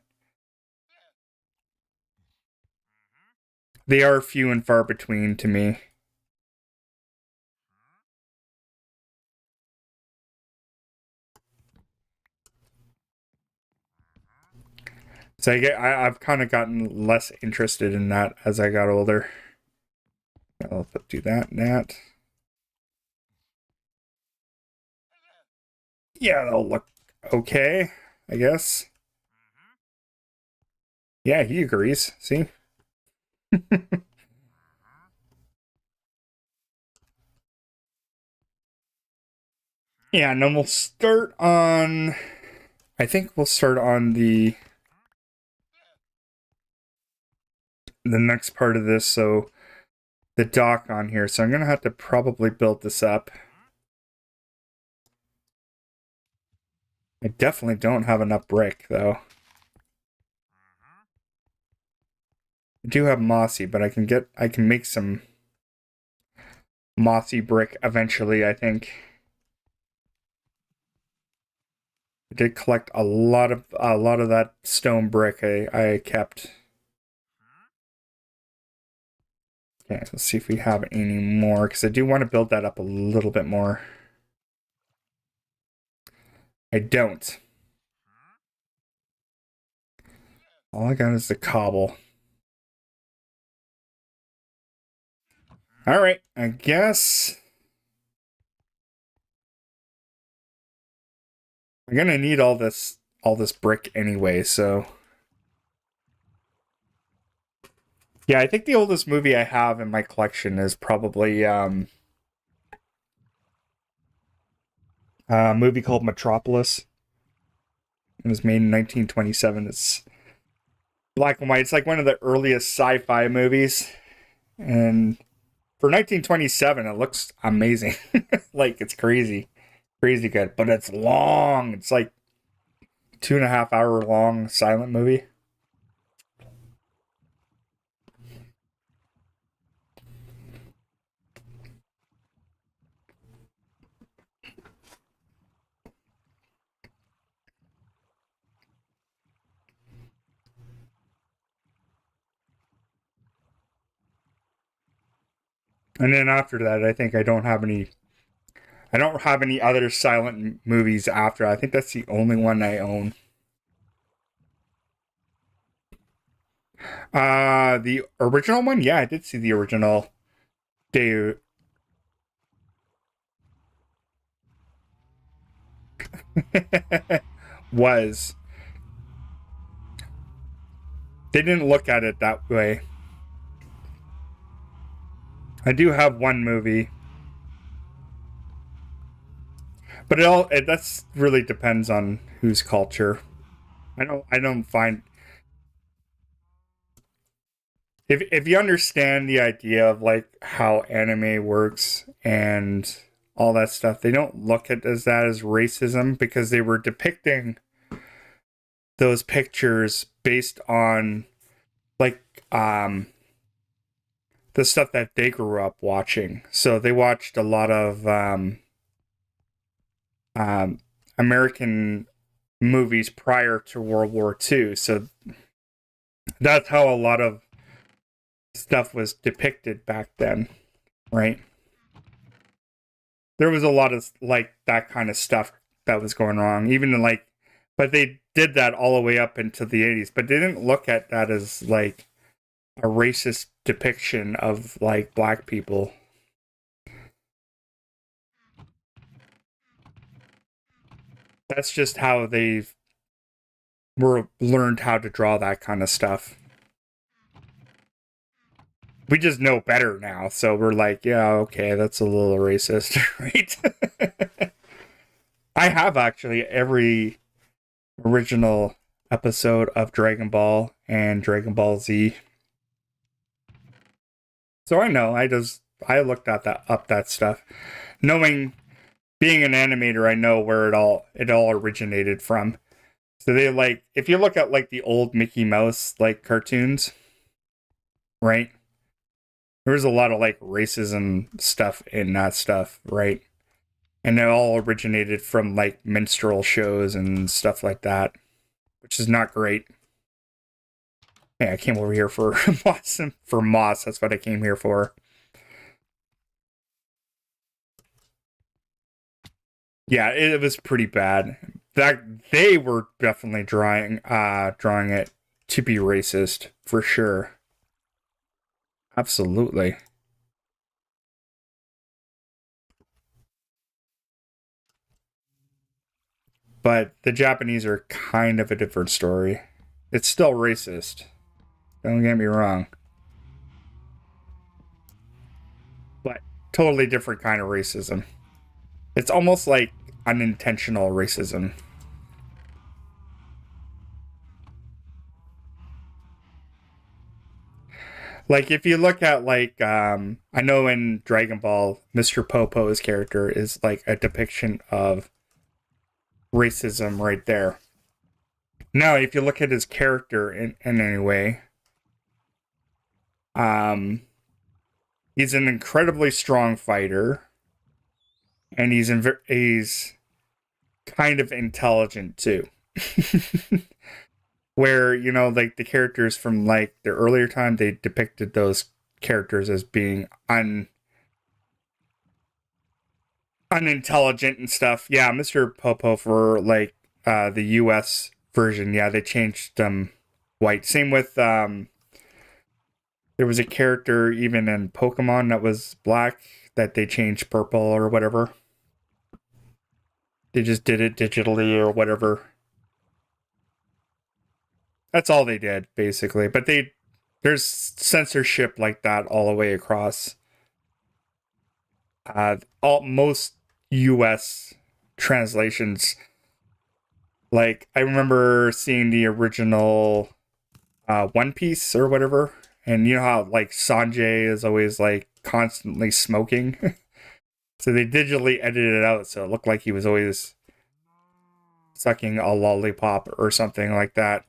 they are few and far between to me. So I've kind of gotten less interested in that as I got older. I'll do that and that. Yeah, that'll look okay, I guess. Yeah, he agrees. See? Yeah, and then we'll start on... I think we'll start on the next part of this, so the dock on here. So I'm going to have to probably build this up. I definitely don't have enough brick, though. I do have mossy, but I can make some mossy brick eventually, I think. I did collect a lot of that stone brick I kept. Okay, let's see if we have any more, because I do want to build that up a little bit more. I don't. All I got is the cobble. Alright, I guess I'm gonna need all this brick anyway, so yeah, I think the oldest movie I have in my collection is probably a movie called Metropolis. It was made in 1927. It's black and white. It's like one of the earliest sci-fi movies. And for 1927, it looks amazing. Like, it's crazy. Crazy good. But it's long. It's like 2.5 hour long silent movie. And then after that, I think I don't have any other silent movies after. I think that's the only one I own. The original one? Yeah, I did see the original day. Was. They didn't look at it that way. I do have one movie. But that's really depends on whose culture. I don't find if you understand the idea of like how anime works and all that stuff, they don't look at that as racism, because they were depicting those pictures based on like the stuff that they grew up watching. So they watched a lot of American movies prior to World War II. So that's how a lot of stuff was depicted back then, right? There was a lot of like that kind of stuff that was going wrong, even in like, but they did that all the way up into the 80s, but they didn't look at that as like a racist depiction of like black people. That's just how they were learned how to draw that kind of stuff. We just know better now, so we're like, yeah, okay, that's a little racist, right? I have actually every original episode of Dragon Ball and Dragon Ball Z. So I know, I looked at that stuff. Knowing being an animator, I know where it all originated from. So they like, if you look at like the old Mickey Mouse like cartoons, right? There was a lot of like racism stuff in that stuff, right? And it all originated from like minstrel shows and stuff like that, which is not great. Hey, I came over here for moss. That's what I came here for. Yeah, it was pretty bad. That they were definitely drawing it to be racist for sure. Absolutely. But the Japanese are kind of a different story. It's still racist. Don't get me wrong. But totally different kind of racism. It's almost like unintentional racism. Like if you look at like I know in Dragon Ball, Mr. Popo's character is like a depiction of racism right there. Now, if you look at his character in any way, he's an incredibly strong fighter, and he's kind of intelligent too. Where, you know, like the characters from like the earlier time, they depicted those characters as being unintelligent and stuff. Yeah, Mr. Popo for like the US version, yeah, they changed white. Same with there was a character even in Pokemon that was black that they changed purple or whatever. They just did it digitally or whatever. That's all they did, basically. But there's censorship like that all the way across. Most US translations, like I remember seeing the original One Piece or whatever, and you know how like Sanjay is always like constantly smoking. So they digitally edited it out so it looked like he was always sucking a lollipop or something like that.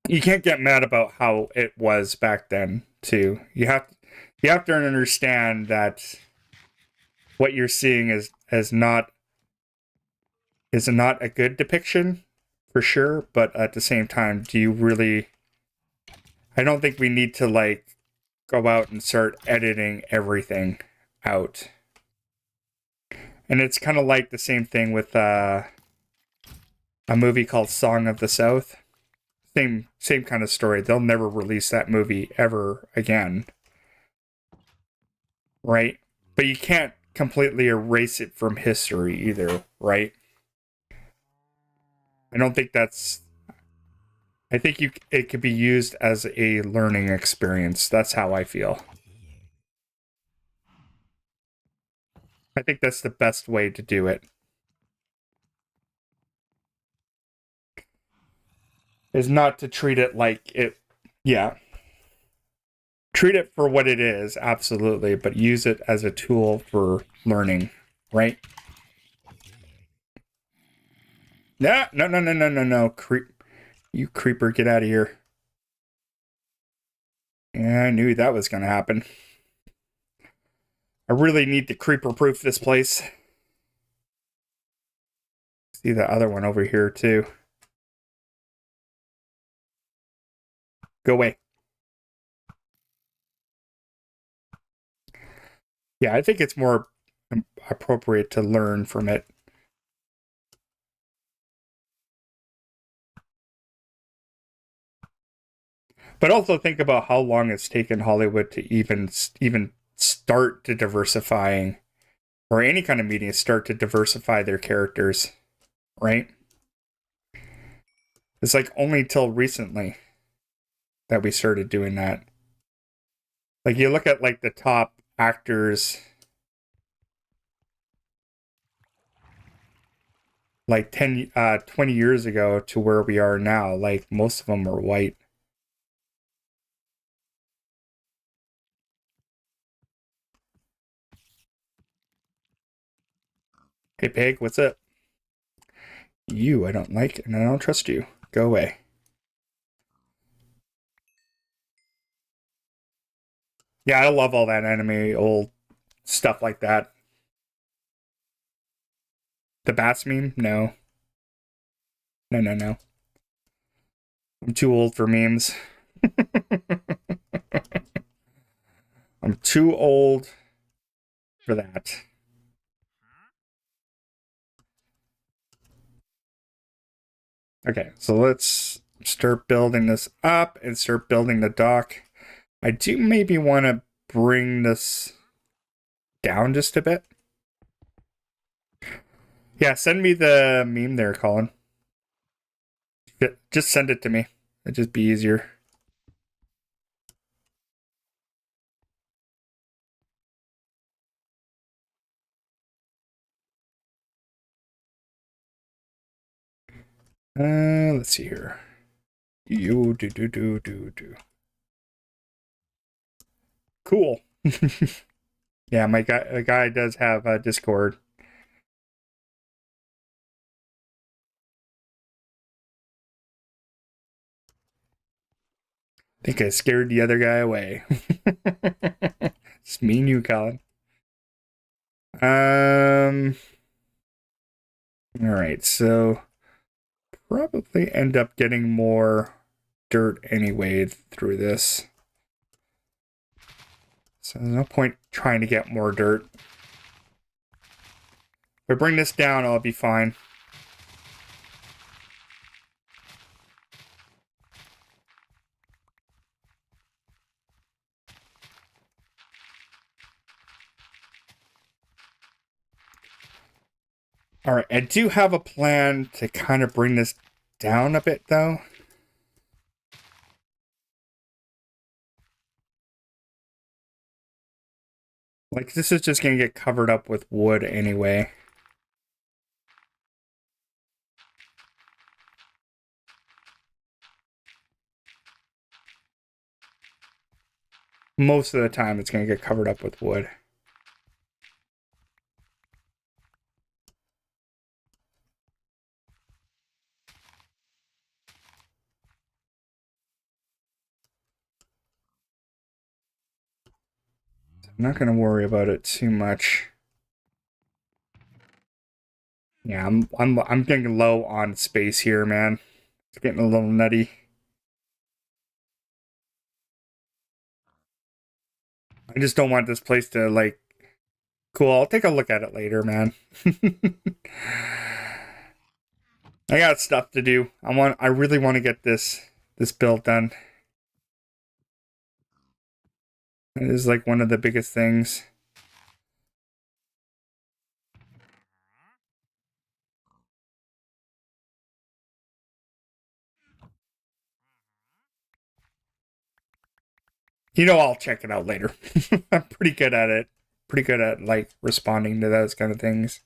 You can't get mad about how it was back then too. You have to understand that what you're seeing is not a good depiction for sure, but at the same time, do you really, I don't think we need to like go out and start editing everything out. And it's kind of like the same thing with a movie called Song of the South. Same kind of story. They'll never release that movie ever again. Right? But you can't completely erase it from history either, right? I don't think that's, I think it could be used as a learning experience. That's how I feel. I think that's the best way to do it. Is not to treat it like it, yeah. Treat it for what it is, absolutely, but use it as a tool for learning, right? No, no, no, no, no, no, no. Creep. You creeper, get out of here. Yeah, I knew that was going to happen. I really need to creeper-proof this place. See the other one over here, too. Go away. Yeah, I think it's more appropriate to learn from it. But also think about how long it's taken Hollywood to even start to diversifying, or any kind of media start to diversify their characters, right? It's like only till recently that we started doing that. Like you look at like the top actors like 20 years ago to where we are now, like most of them are white. Hey pig, what's up? You, I don't like and I don't trust you. Go away. Yeah, I love all that anime, old stuff like that. The bats meme? No. No, no, no. I'm too old for memes. I'm too old for that. Okay, so let's start building this up and start building the dock. I do maybe want to bring this down just a bit. Yeah, send me the meme there, Colin. Just send it to me. It'd just be easier. Let's see here. You do. Cool. Yeah, the guy does have a Discord. I think I scared the other guy away. It's me and you, Colin. All right, so probably end up getting more dirt anyway through this. So there's no point trying to get more dirt. If I bring this down, I'll be fine. All right, I do have a plan to kind of bring this down a bit, though. Like, this is just going to get covered up with wood anyway. Most of the time, it's going to get covered up with wood. I'm not going to worry about it too much. Yeah, I'm getting low on space here, man. It's getting a little nutty. I just don't want this place to like. Cool, I'll take a look at it later, man. I got stuff to do. I really want to get this build done. It is like one of the biggest things. You know, I'll check it out later. I'm pretty good at it. Pretty good at like responding to those kind of things.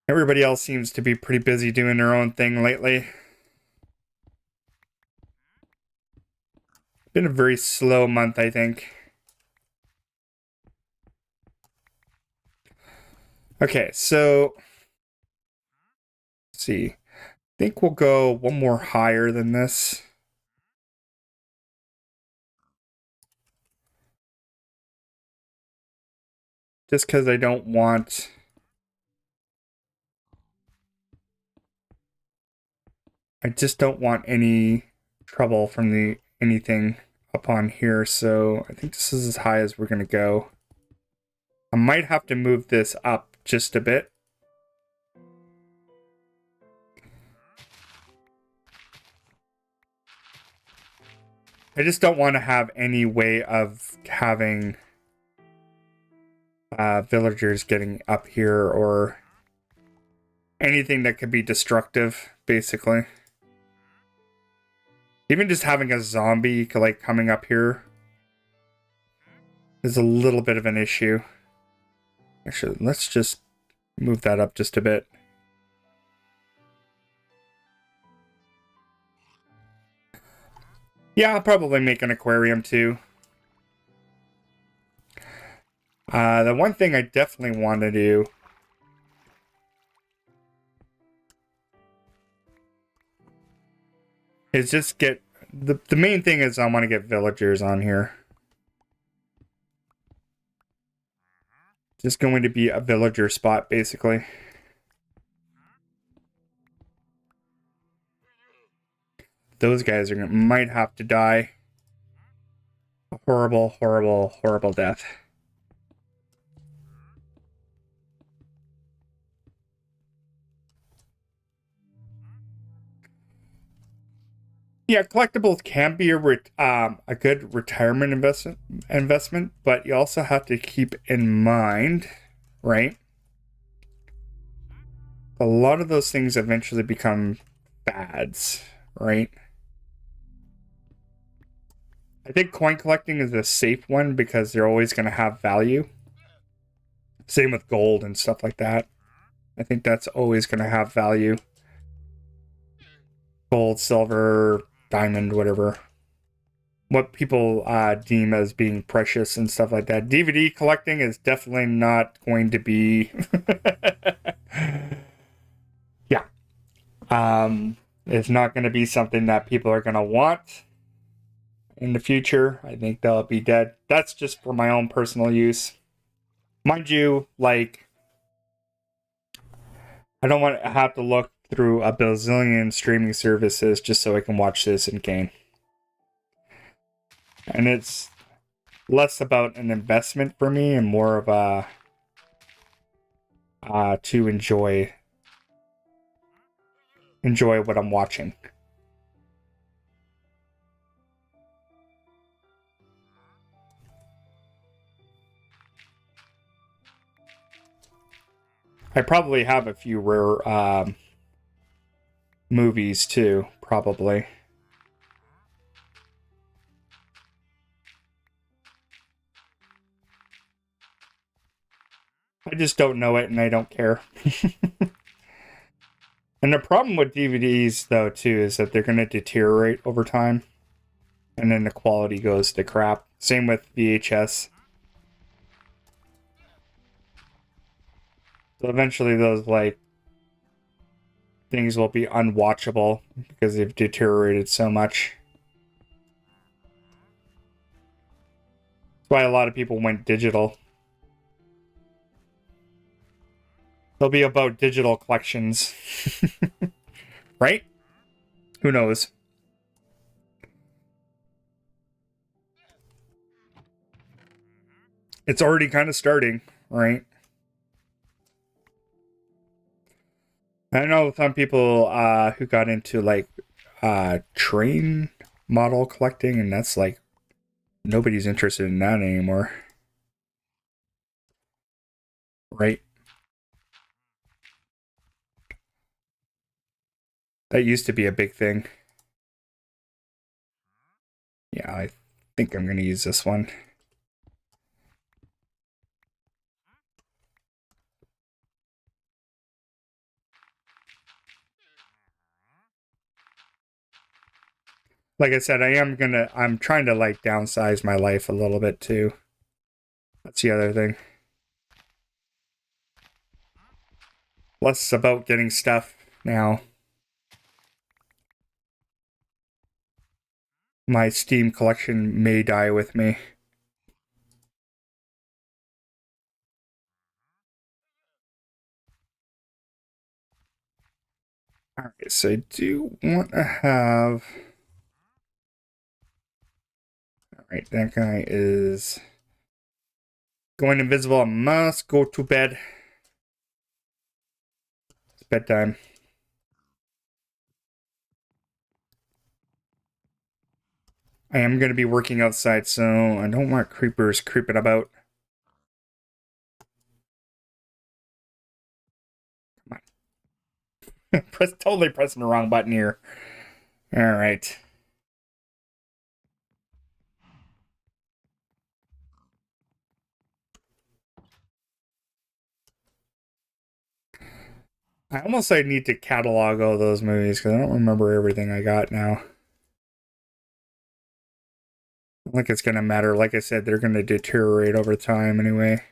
Everybody else seems to be pretty busy doing their own thing lately. Been a very slow month, I think. Okay, so let's see. I think we'll go one more higher than this. Just because I don't want... I just don't want any trouble from anything up on here, so I think this is as high as we're going to go. I might have to move this up just a bit. I just don't want to have any way of having villagers getting up here or anything that could be destructive, basically. Even just having a zombie like coming up here is a little bit of an issue. Actually, let's just move that up just a bit. Yeah, I'll probably make an aquarium too. The one thing I definitely want to do is just get... The main thing is I want to get villagers on here. Just going to be a villager spot, basically. Those guys might have to die. A horrible, horrible, horrible death. Yeah, collectibles can be a good retirement investment, but you also have to keep in mind, right? A lot of those things eventually become fads, right? I think coin collecting is a safe one because they're always going to have value. Same with gold and stuff like that. I think that's always going to have value. Gold, silver, diamond, whatever. What people deem as being precious and stuff like that. DVD collecting is definitely not going to be... yeah. It's not going to be something that people are going to want in the future. I think they'll be dead. That's just for my own personal use. Mind you, like, I don't want to have to look through a bazillion streaming services just so I can watch this in game. And it's less about an investment for me and more of a to enjoy what I'm watching. I probably have a few rare movies too, probably. I just don't know it and I don't care. And the problem with DVDs, though, too, is that they're going to deteriorate over time. And then the quality goes to crap. Same with VHS. So eventually those, like, things will be unwatchable because they've deteriorated so much. That's why a lot of people went digital. They'll be about digital collections. Right? Who knows? It's already kind of starting, right? I know some people who got into like train model collecting, and that's like nobody's interested in that anymore. Right? That used to be a big thing. Yeah, I think I'm going to use this one. Like I said, I'm trying to like downsize my life a little bit too. That's the other thing. less about getting stuff now. My Steam collection may die with me. Alright, so I do want to have... Alright, that guy is going invisible. I must go to bed. It's bedtime. I am going to be working outside, so I don't want creepers creeping about. Come on. Totally pressing the wrong button here. Alright. I almost need to catalog all those movies because I don't remember everything I got now. I don't think it's going to matter. Like I said, they're going to deteriorate over time anyway.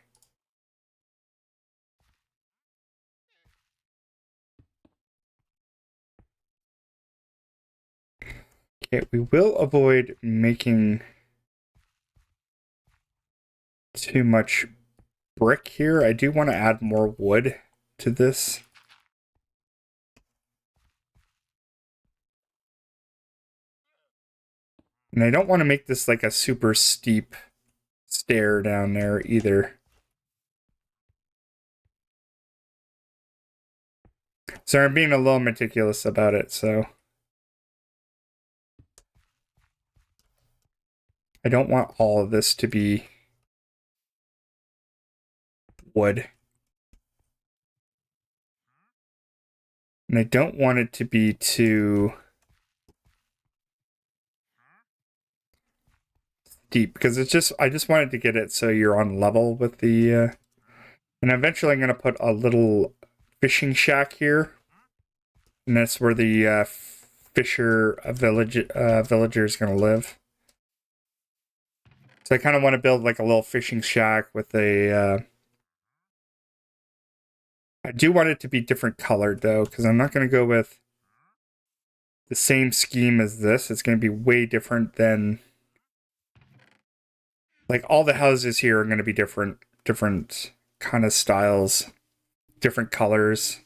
Okay, we will avoid making too much brick here. I do want to add more wood to this. And I don't want to make this like a super steep stair down there either. So I'm being a little meticulous about it, so. I don't want all of this to be wood. And I don't want it to be too deep because it's just, I just wanted to get it so you're on level with the, and eventually I'm going to put a little fishing shack here. And that's where the villager is going to live. So I kind of want to build like a little fishing shack with a, I do want it to be different colored though, because I'm not going to go with the same scheme as this. It's going to be way different than, like all the houses here are going to be different kind of styles, different colors.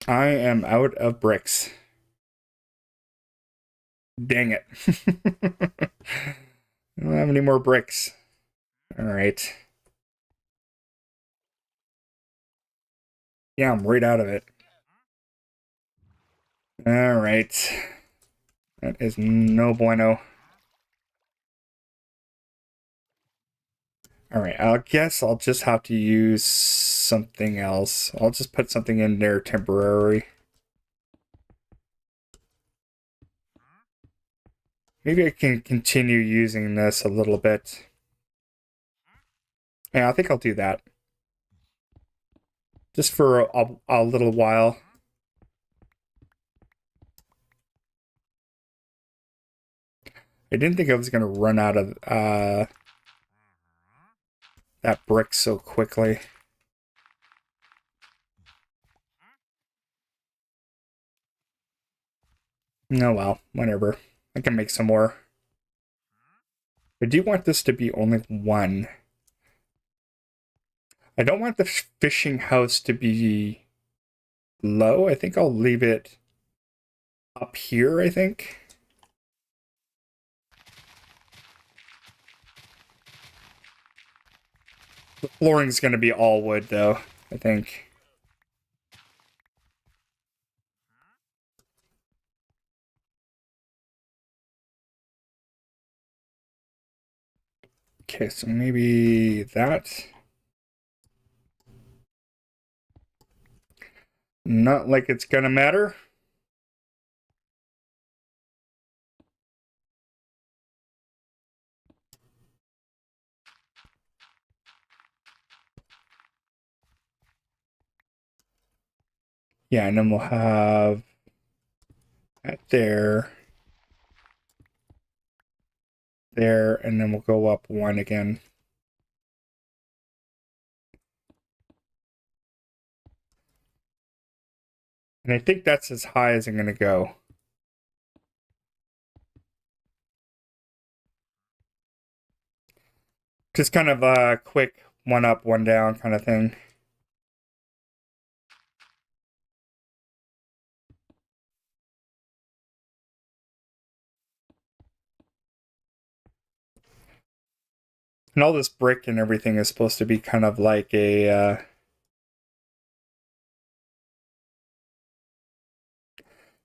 I am out of bricks. Dang it. I don't have any more bricks. All right. Yeah, I'm right out of it. All right. That is no bueno. All right, I guess I'll just have to use something else. I'll just put something in there temporary. Maybe I can continue using this a little bit. Yeah, I think I'll do that. Just for a little while. I didn't think I was going to run out of that brick so quickly. Oh well, whatever. I can make some more. I do want this to be only one. I don't want the fishing house to be low. I think I'll leave it up here, I think. The flooring's going to be all wood, though, I think. Okay, so maybe that. Not like it's going to matter. Yeah, and then we'll have that there, and then we'll go up one again. And I think that's as high as I'm going to go. Just kind of a quick one up, one down kind of thing. And all this brick and everything is supposed to be kind of like a...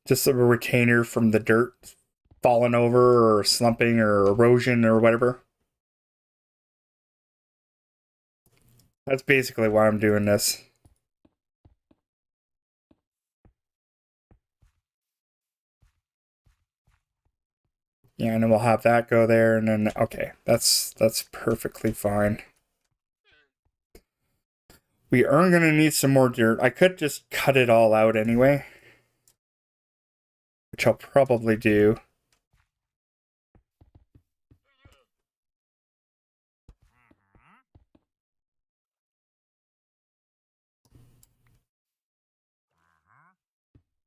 just a retainer from the dirt falling over or slumping or erosion or whatever. That's basically why I'm doing this. Yeah, and then we'll have that go there, and then, okay, that's perfectly fine. We are going to need some more dirt. I could just cut it all out anyway, which I'll probably do.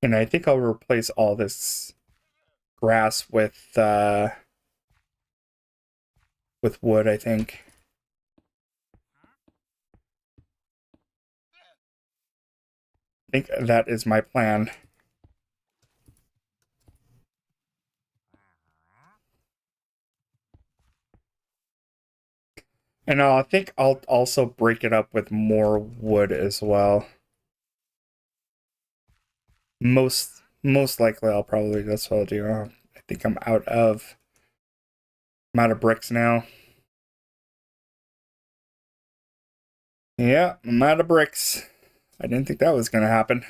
And I think I'll replace all this grass with wood, I think. I think that is my plan. And I think I'll also break it up with more wood as well. Most likely I'll probably, that's what I'll do. I think I'm out of bricks now. Yeah, I'm out of bricks. I didn't think that was going to happen.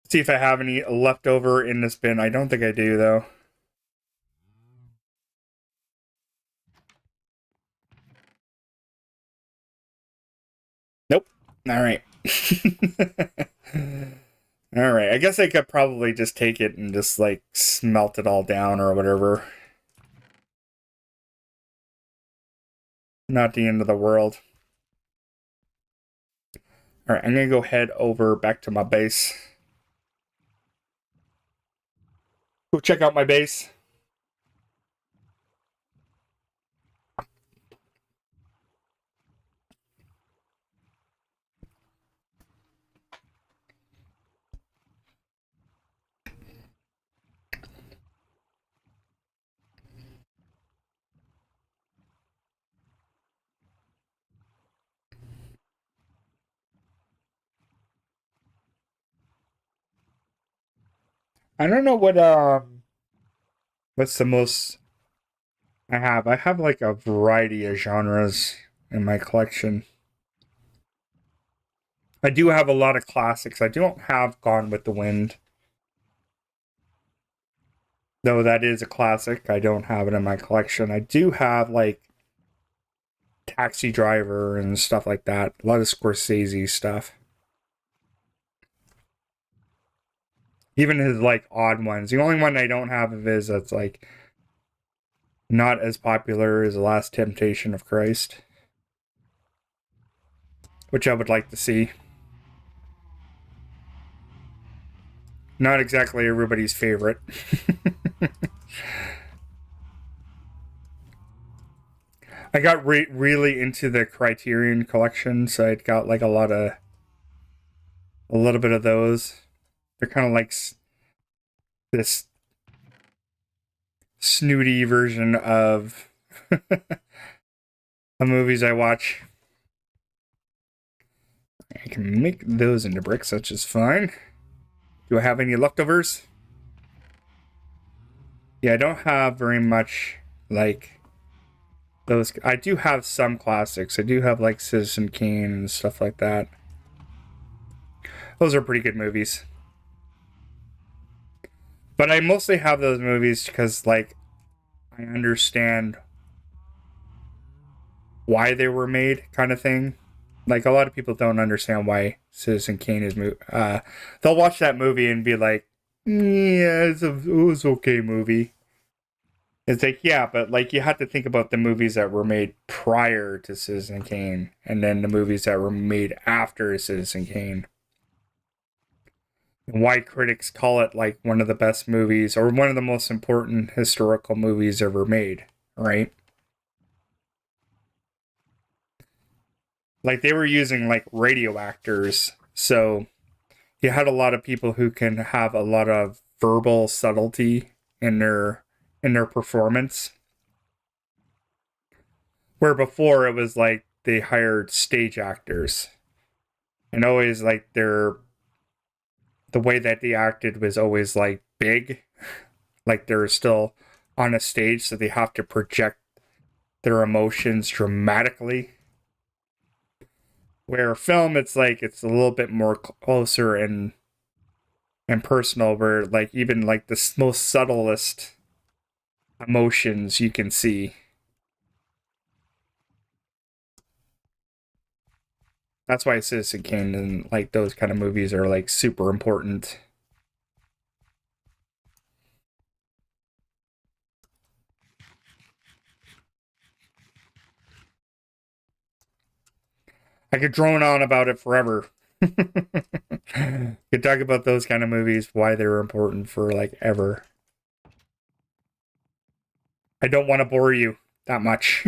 See if I have any left over in this bin. I don't think I do, though. Nope. All right. All right. I guess I could probably just take it and just, like, smelt it all down or whatever. Not the end of the world. All right. I'm going to go head over back to my base. Go check out my base. I don't know what's the most I have. I have like a variety of genres in my collection. I do have a lot of classics. I don't have Gone with the Wind. Though that is a classic. I don't have it in my collection. I do have like Taxi Driver and stuff like that. A lot of Scorsese stuff. Even his like odd ones. The only one I don't have of his that's like not as popular as The Last Temptation of Christ, which I would like to see. Not exactly everybody's favorite. I got really into the Criterion collection, so I got like a little bit of those. They're kind of like this snooty version of the movies I watch. I can make those into bricks, which is fine. Do I have any leftovers? Yeah, I don't have very much like those. I do have some classics. I do have like Citizen Kane and stuff like that. Those are pretty good movies. But I mostly have those movies because like I understand why they were made, kind of thing. Like a lot of people don't understand why Citizen Kane is they'll watch that movie and be like, yeah, it was okay movie. It's like, yeah, but like you have to think about the movies that were made prior to Citizen Kane and then the movies that were made after Citizen Kane. And why critics call it like one of the best movies or one of the most important historical movies ever made, right? Like they were using like radio actors, so you had a lot of people who can have a lot of verbal subtlety in their performance. Where before it was like they hired stage actors. And always like the way that they acted was always like big. Like they're still on a stage, so they have to project their emotions dramatically. Where film, it's like it's a little bit more closer and personal. Where like even like the most subtlest emotions you can see. That's why Citizen Kane and like those kind of movies are like super important. I could drone on about it forever. Could talk about those kind of movies, why they're important for like ever. I don't want to bore you that much.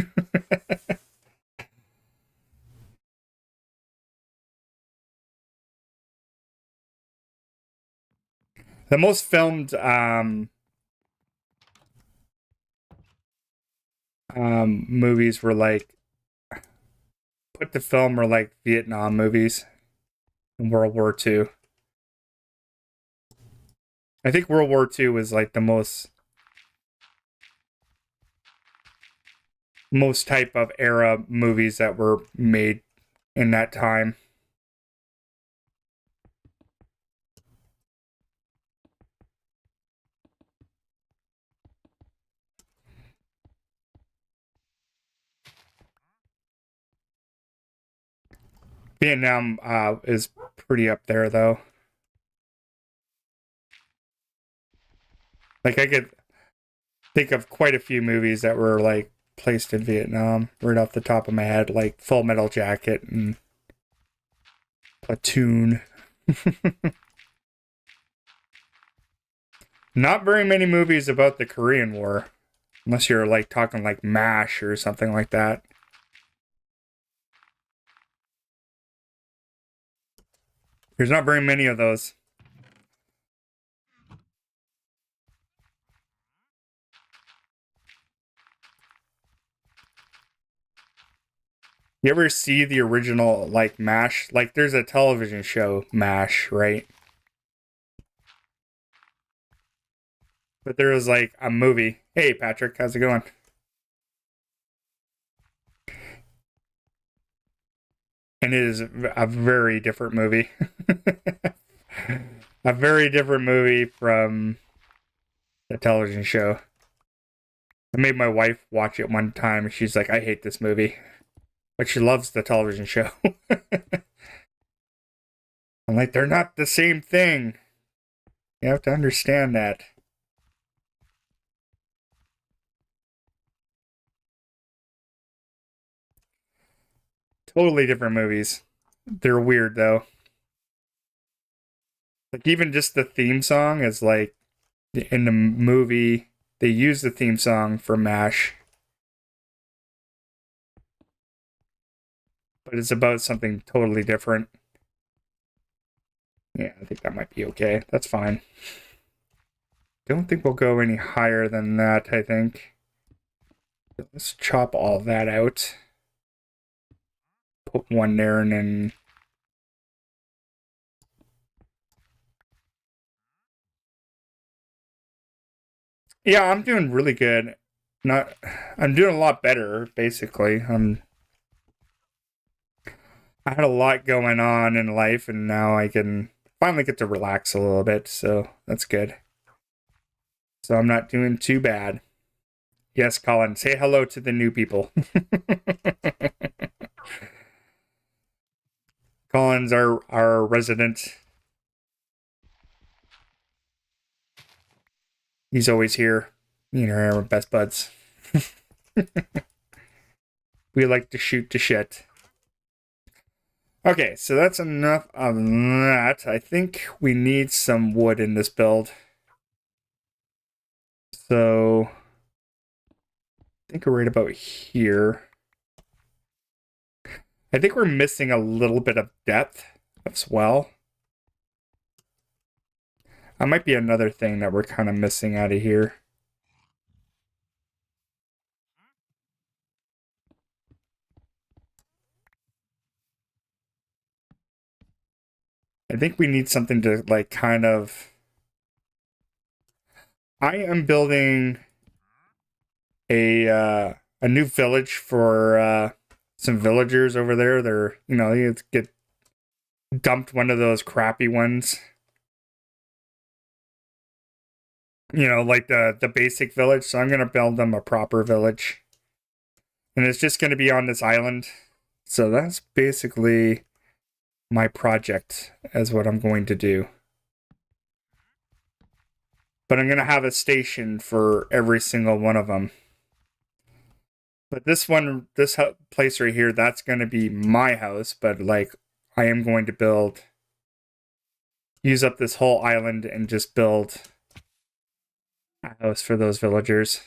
The most filmed movies were like put to film were like Vietnam movies in World War II. I think World War II was like the most type of era movies that were made in that time. Vietnam is pretty up there though. Like I could think of quite a few movies that were like placed in Vietnam right off the top of my head, like Full Metal Jacket and Platoon. Not very many movies about the Korean War, unless you're like talking like MASH or something like that. There's not very many of those. You ever see the original like MASH? Like there's a television show MASH, right? But there was like a movie. Hey Patrick, how's it going? And it is a very different movie. A very different movie from the television show. I made my wife watch it one time and she's like, I hate this movie. But she loves the television show. I'm like, they're not the same thing. You have to understand that. Totally different movies. They're weird though. Like even just the theme song is like in the movie they use the theme song for MASH, but it's about something totally different. Yeah, I think that might be okay. That's fine. Don't think we'll go any higher than that, I think. Let's chop all that out. Put one there and then yeah, I'm doing really good. Not I'm doing a lot better, basically. I had a lot going on in life and now I can finally get to relax a little bit, so that's good. So I'm not doing too bad. Yes, Colin, say hello to the new people. Colin's our resident. He's always here. Me and her are best buds. We like to shoot the shit. Okay, so that's enough of that. I think we need some wood in this build. So I think we're right about here. I think we're missing a little bit of depth as well. That might be another thing that we're kind of missing out of here. I think we need something to like kind of... I am building a new village for some villagers over there. They're, you know, they get dumped one of those crappy ones. You know, like the basic village. So I'm gonna build them a proper village. And it's just gonna be on this island. So that's basically my project as what I'm going to do. But I'm gonna have a station for every single one of them. But this one, this place right here, that's going to be my house. But like, I am going to use up this whole island and just build a house for those villagers.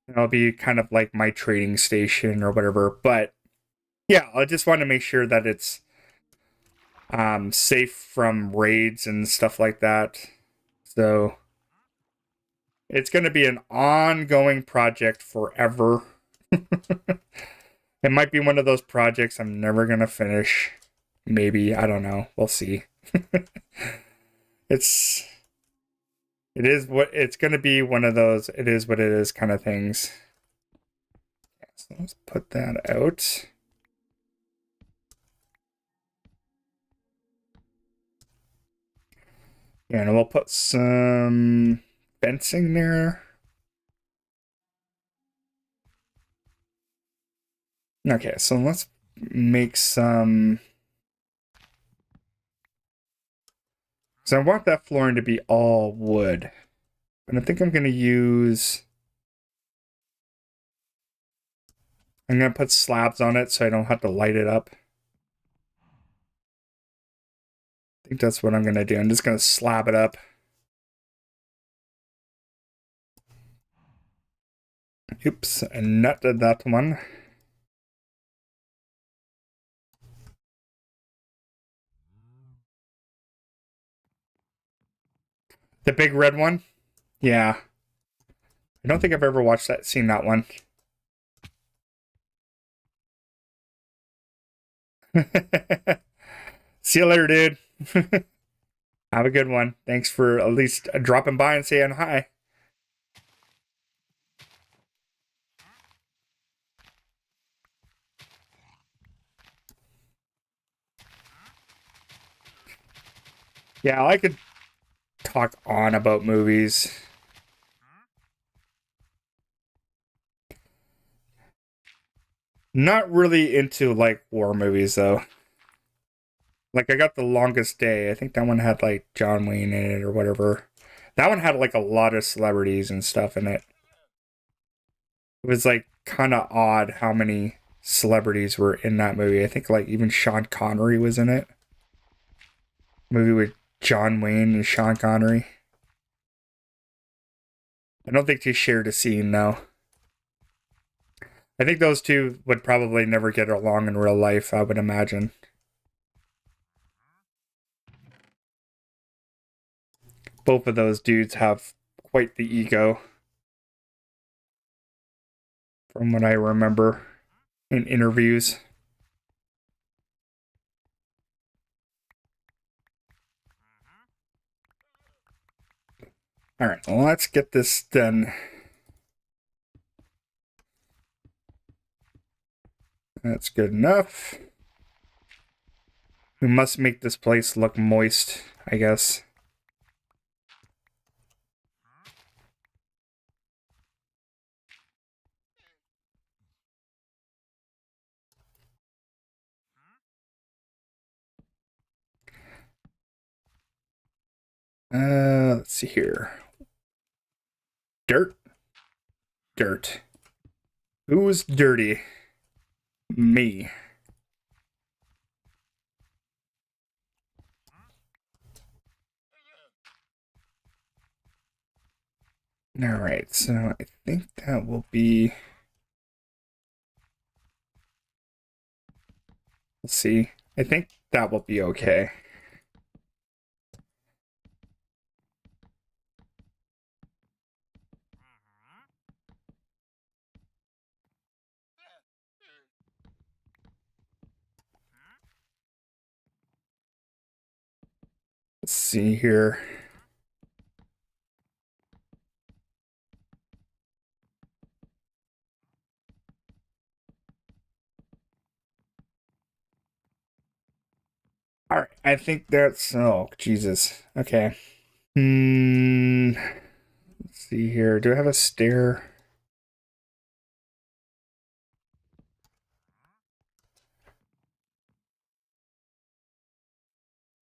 And it'll be kind of like my trading station or whatever. But yeah, I just want to make sure that it's safe from raids and stuff like that. So it's going to be an ongoing project forever. It might be one of those projects I'm never going to finish. Maybe, I don't know. We'll see. It's going to be one of those it is what it is kind of things. So let's put that out. Yeah, and we'll put some fencing there. Okay, so let's make some... So I want that flooring to be all wood. And I think I'm going to use... I'm going to put slabs on it so I don't have to light it up. I think that's what I'm going to do. I'm just going to slab it up. Oops, I nutted that one. The big red one? Yeah. I don't think I've ever seen that one. See you later, dude. Have a good one. Thanks for at least dropping by and saying hi. Yeah, I could talk on about movies. Not really into like war movies though. Like I got The Longest Day. I think that one had like John Wayne in it or whatever. That one had like a lot of celebrities and stuff in it. It was like kind of odd how many celebrities were in that movie. I think like even Sean Connery was in it. Movie with John Wayne and Sean Connery. I don't think they shared a scene though. I think those two would probably never get along in real life, I would imagine. Both of those dudes have quite the ego, from what I remember in interviews. All right, well, let's get this done. That's good enough. We must make this place look moist, I guess. Let's see here. Dirt. Dirt. Who's dirty? Me. Alright, so I think that will be... Let's see. I think that will be okay. Let's see here. All right, I think that's... Oh, Jesus. Okay. Let's see here. Do I have a stair?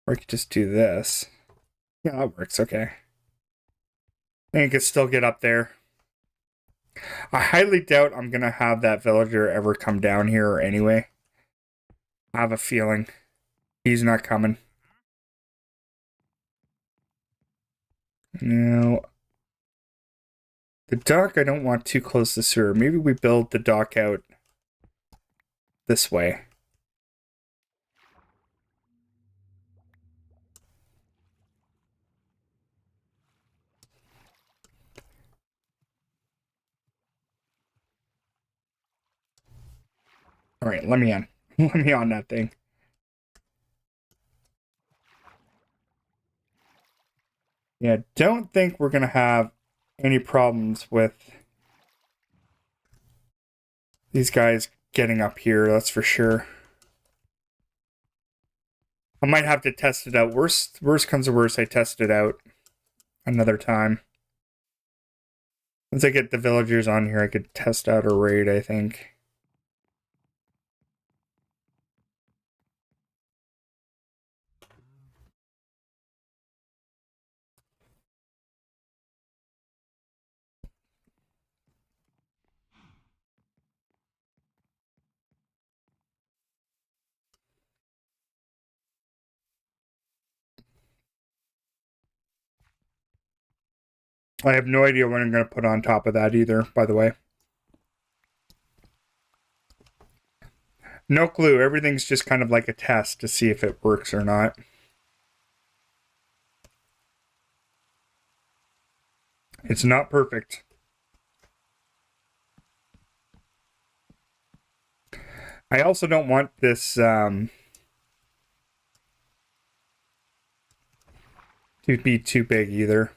Or I could just do this. Yeah, that works. Okay. I think I could still get up there. I highly doubt I'm going to have that villager ever come down here anyway. I have a feeling he's not coming. No. The dock, I don't want too close to sewer. Maybe we build the dock out this way. All right, let me in. Let me on that thing. Yeah, don't think we're going to have any problems with these guys getting up here, that's for sure. I might have to test it out. Worst comes to worst, I test it out another time. Once I get the villagers on here, I could test out a raid, I think. I have no idea what I'm going to put on top of that either, by the way. No clue. Everything's just kind of like a test to see if it works or not. It's not perfect. I also don't want this to be too big either.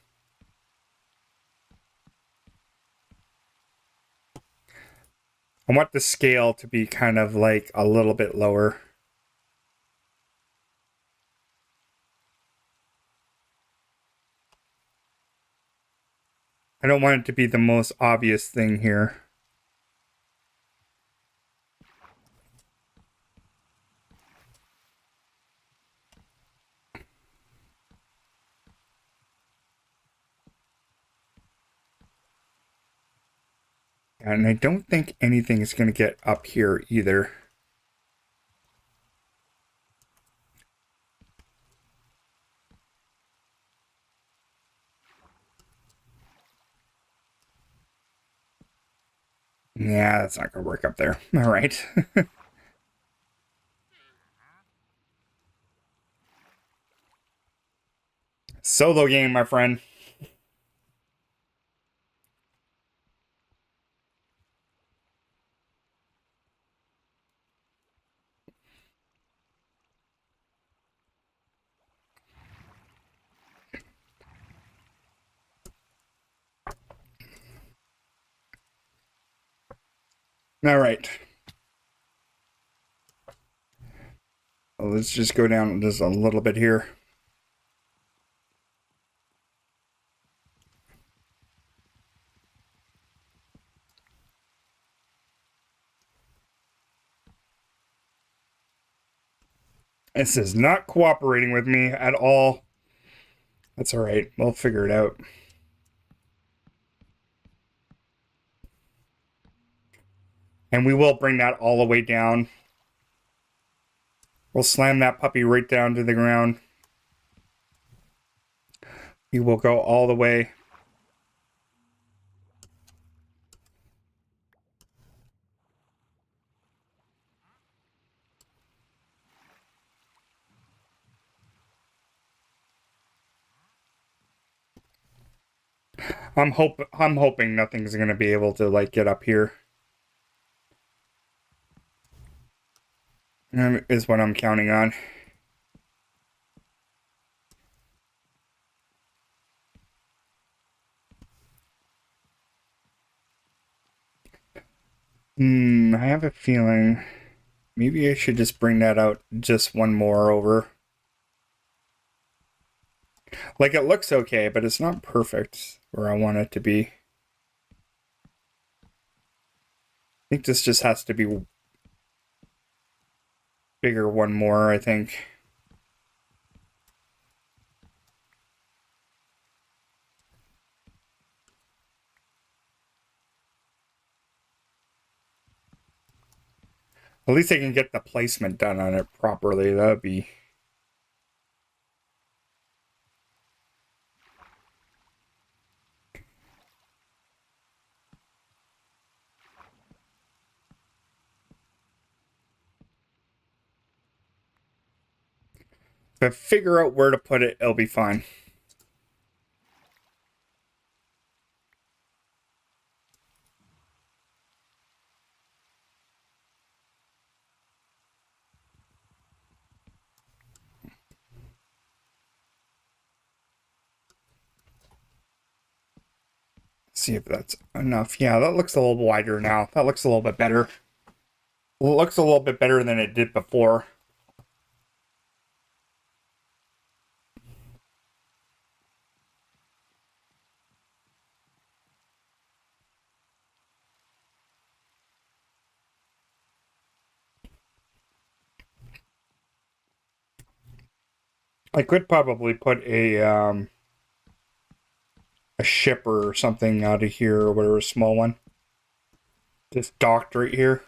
I want the scale to be kind of like a little bit lower. I don't want it to be the most obvious thing here. And I don't think anything is going to get up here either. Yeah, that's not going to work up there. All right. Solo game, my friend. All right. Well, let's just go down just a little bit here. This is not cooperating with me at all. That's all right. We'll figure it out. And we will bring that all the way down. We'll slam that puppy right down to the ground. We will go all the way. I'm hoping nothing's gonna be able to like get up here. Is what I'm counting on. I have a feeling maybe I should just bring that out just one more over. Like, it looks okay, but it's not perfect where I want it to be. I think this just has to be bigger one more, I think. At least I can get the placement done on it properly. That would be... If I figure out where to put it, it'll be fine. See if that's enough. Yeah, that looks a little wider now. That looks a little bit better. It looks a little bit better than it did before. I could probably put a shipper or something out of here, or whatever, a small one. Just docked right here.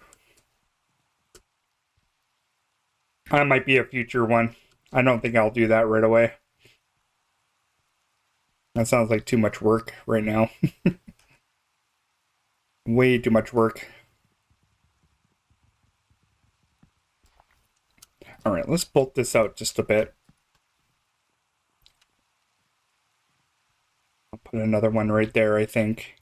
That might be a future one. I don't think I'll do that right away. That sounds like too much work right now. Way too much work. Alright, let's bolt this out just a bit. I'll put another one right there, I think.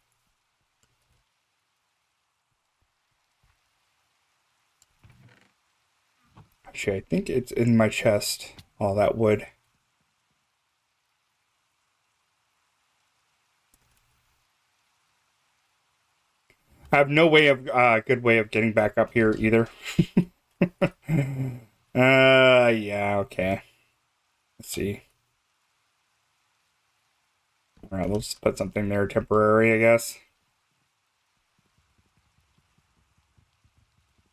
Actually, I think it's in my chest, all that wood. I have no way of, good way of getting back up here either. Yeah, okay. Let's see. Alright, we'll just put something there temporary, I guess.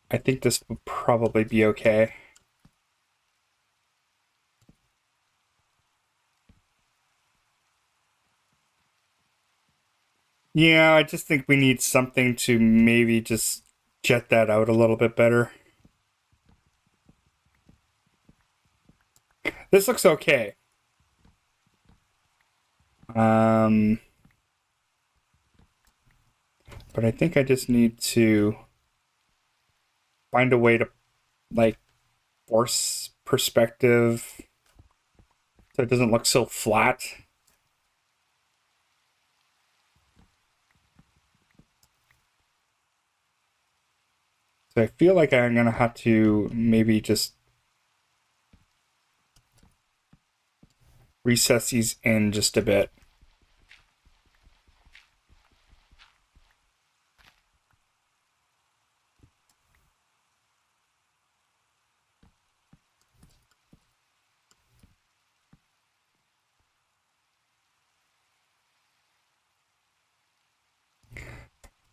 I think this would probably be okay. Yeah, I just think we need something to maybe just jet that out a little bit better. This looks okay. But I think I just need to find a way to, like, force perspective so it doesn't look so flat. So I feel like I'm gonna have to maybe just recess these in just a bit.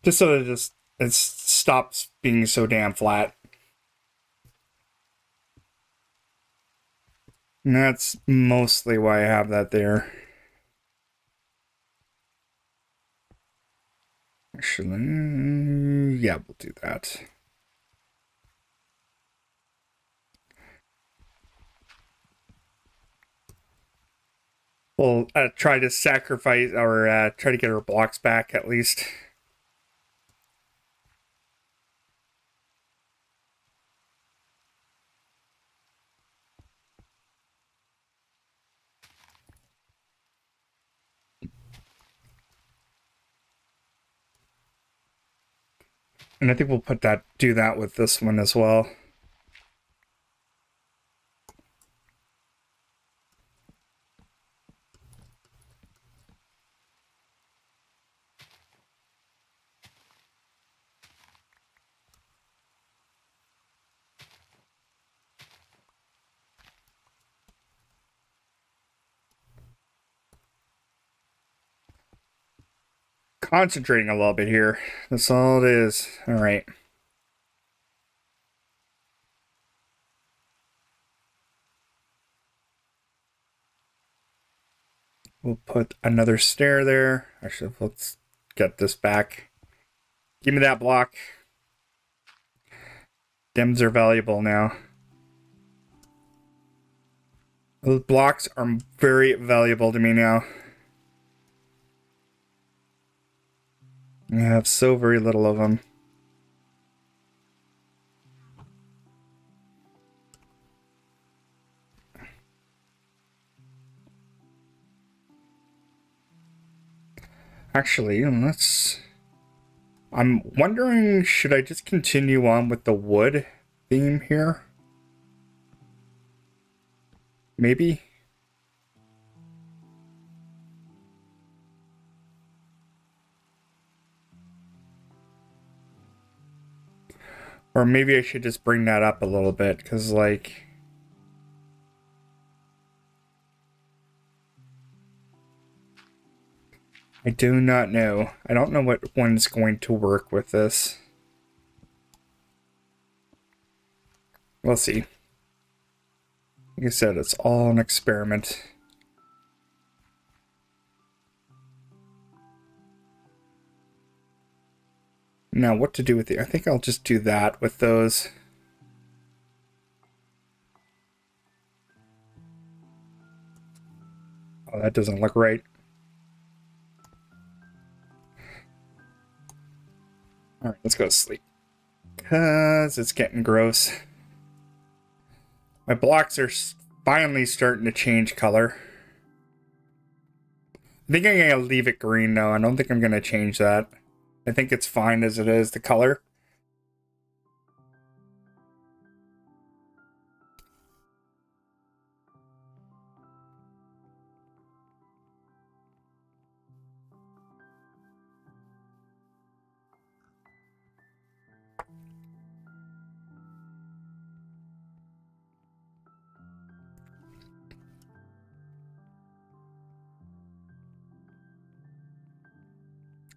Just so that it stops being so damn flat. And that's mostly why I have that there. Actually, yeah, we'll do that. We'll try to sacrifice or try to get our blocks back at least. And I think we'll do that with this one as well. Concentrating a little bit here. That's all it is. All right. We'll put another stair there. Actually, let's get this back. Give me that block. Dems are valuable now. Those blocks are very valuable to me now. I have so very little of them. Actually, I'm wondering, should I just continue on with the wood theme here? Maybe? Or maybe I should just bring that up a little bit, because, like... I do not know. I don't know what one's going to work with this. We'll see. Like I said, it's all an experiment. Now, what to do with I think I'll just do that with those. Oh, that doesn't look right. Alright, let's go to sleep. Because it's getting gross. My blocks are finally starting to change color. I think I'm going to leave it green, though. I don't think I'm going to change that. I think it's fine as it is, the color.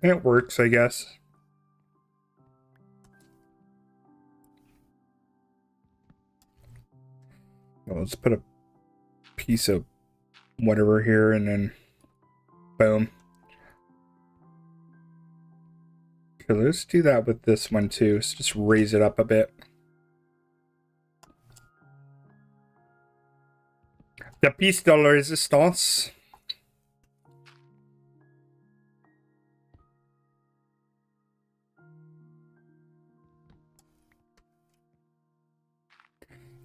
It works, I guess. Well, let's put a piece of whatever here and then boom. Okay, let's do that with this one too. So just raise it up a bit. The piece de resistance.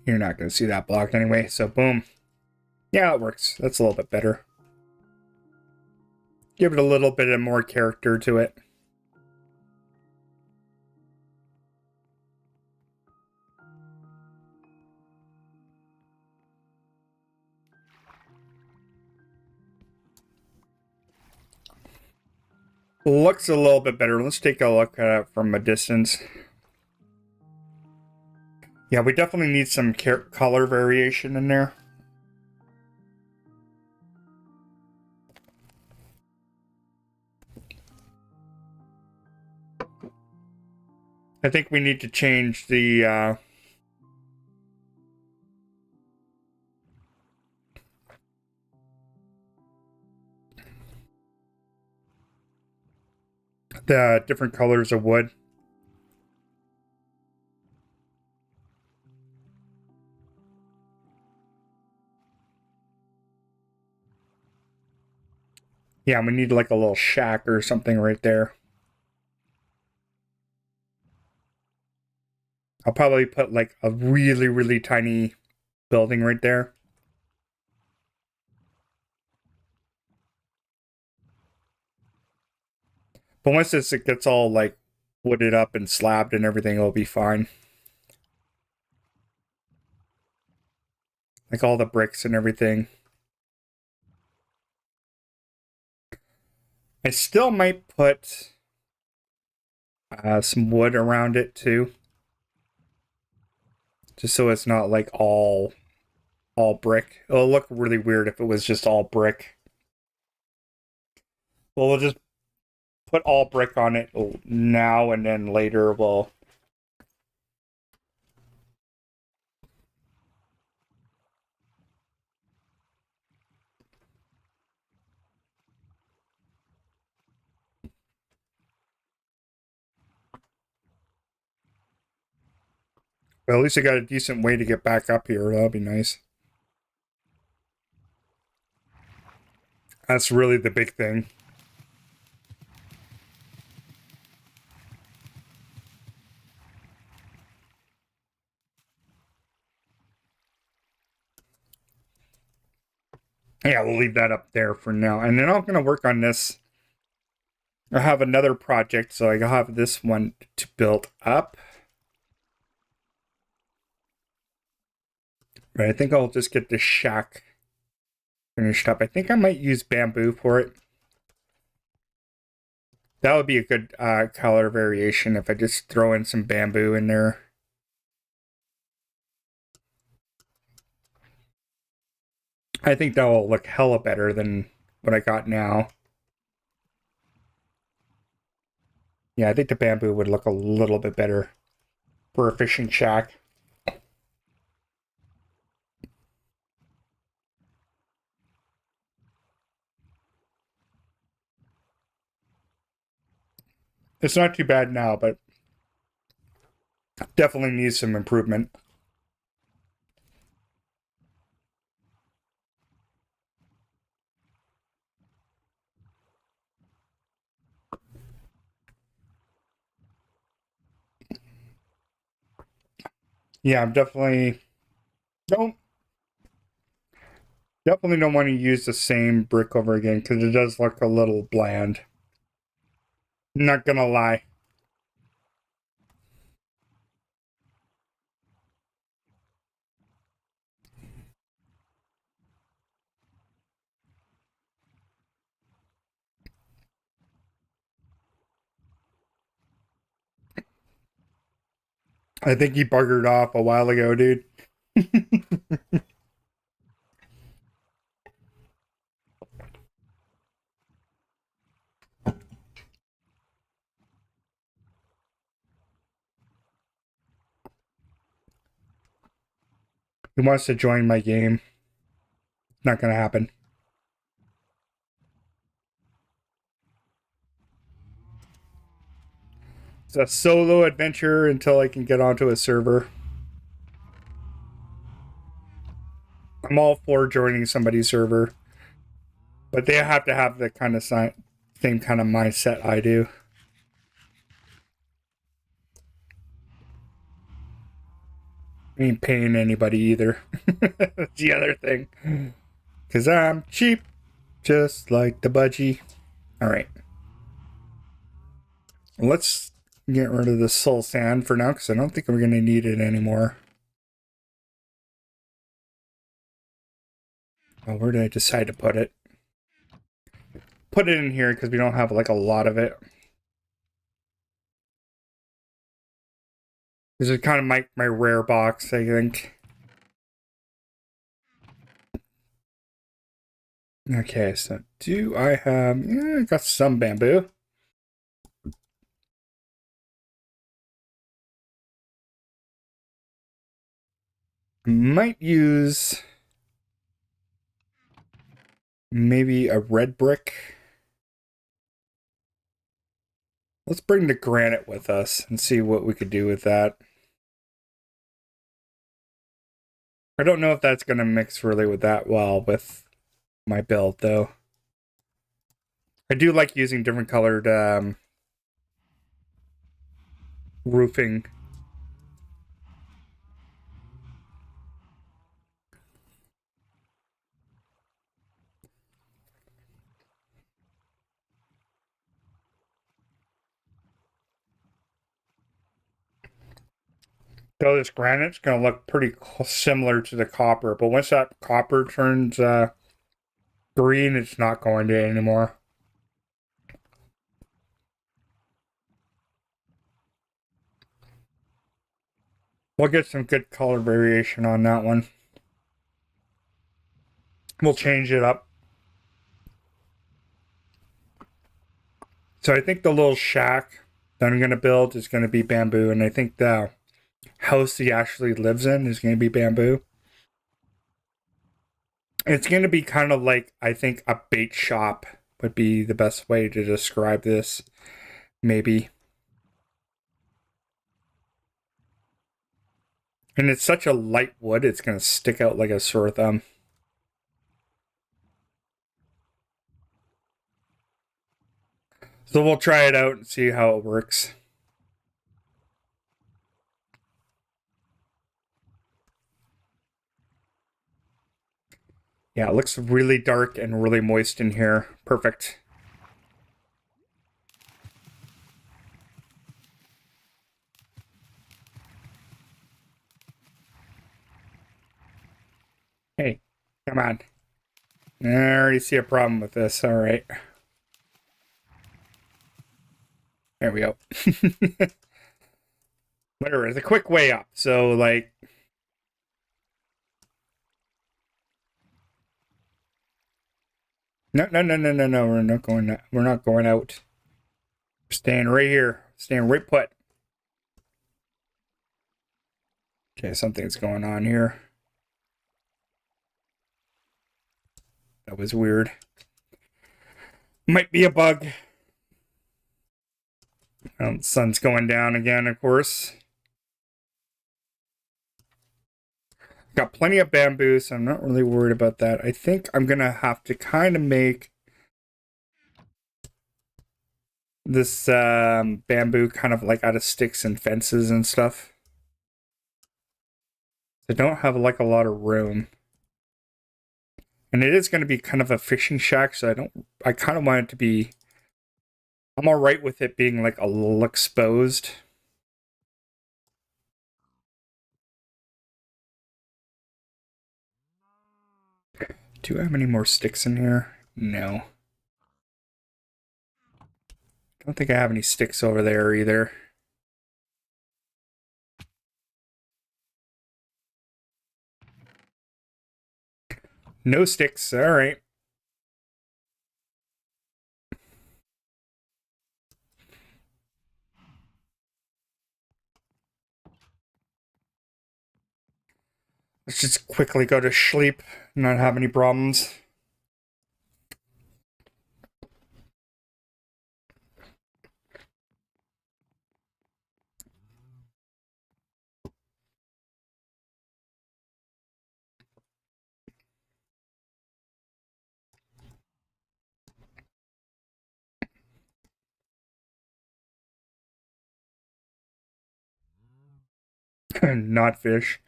You're not going to see that blocked anyway, so boom. Yeah, it works. That's a little bit better. Give it a little bit of more character to it. Looks a little bit better. Let's take a look at it from a distance. Yeah, we definitely need some color variation in there. I think we need to change the the different colors of wood. Yeah, we need like a little shack or something right there. I'll probably put like a really, really tiny building right there. But once it gets all like wooded up and slabbed and everything, it'll be fine. Like all the bricks and everything. I still might put some wood around it too. Just so it's not like all brick. It'll look really weird if it was just all brick. Well, we'll just put all brick on it now, and then later we'll... Well, at least I got a decent way to get back up here. That'll be nice. That's really the big thing. Yeah, we'll leave that up there for now. And then I'm going to work on this. I have another project, so I have this one to build up. But I think I'll just get this shack finished up. I think I might use bamboo for it. That would be a good color variation if I just throw in some bamboo in there. I think that will look hella better than what I got now. Yeah, I think the bamboo would look a little bit better for a fishing shack. It's not too bad now, but definitely needs some improvement. Yeah, I'm definitely don't want to use the same brick over again because it does look a little bland. Not gonna lie. I think he buggered off a while ago, dude. He wants to join my game. Not gonna happen. It's a solo adventure until I can get onto a server. I'm all for joining somebody's server, but they have to have the kind of same kind of mindset I do. I ain't paying anybody either. That's the other thing. Because I'm cheap, just like the budgie. All right. Let's get rid of the soul sand for now, because I don't think we're going to need it anymore. Oh, where did I decide to put it? Put it in here because we don't have like a lot of it. This is kind of my rare box, I think. Okay, so do I have... Yeah, I got some bamboo. Might use... maybe a red brick. Let's bring the granite with us and see what we could do with that. I don't know if that's going to mix really with that well with my build, though. I do like using different colored roofing. So this granite's going to look pretty similar to the copper, but once that copper turns green, it's not going to anymore. We'll get some good color variation on that one. We'll change it up. So I think the little shack that I'm going to build is going to be bamboo, and I think the house he actually lives in is going to be bamboo. It's going to be kind of like, I think, a bait shop would be the best way to describe this, maybe. And it's such a light wood, it's going to stick out like a sore thumb. So we'll try it out and see how it works. Yeah, it looks really dark and really moist in here. Perfect. Hey, come on. I already see a problem with this. All right. There we go. Whatever, it's a quick way up. So, like, no. We're not going. We're not going out. We're staying right here. Staying right put. Okay, something's going on here. That was weird. Might be a bug. The sun's going down again, of course. Got plenty of bamboo, so I'm not really worried about that. I think I'm gonna have to kind of make this bamboo kind of like out of sticks and fences and stuff. I don't have like a lot of room. And it is going to be kind of a fishing shack, so I kind of want it to be, I'm all right with it being like a little exposed. Do I have any more sticks in here? No. I don't think I have any sticks over there either. No sticks, all right. Let's just quickly go to sleep, not have any problems. Not fish.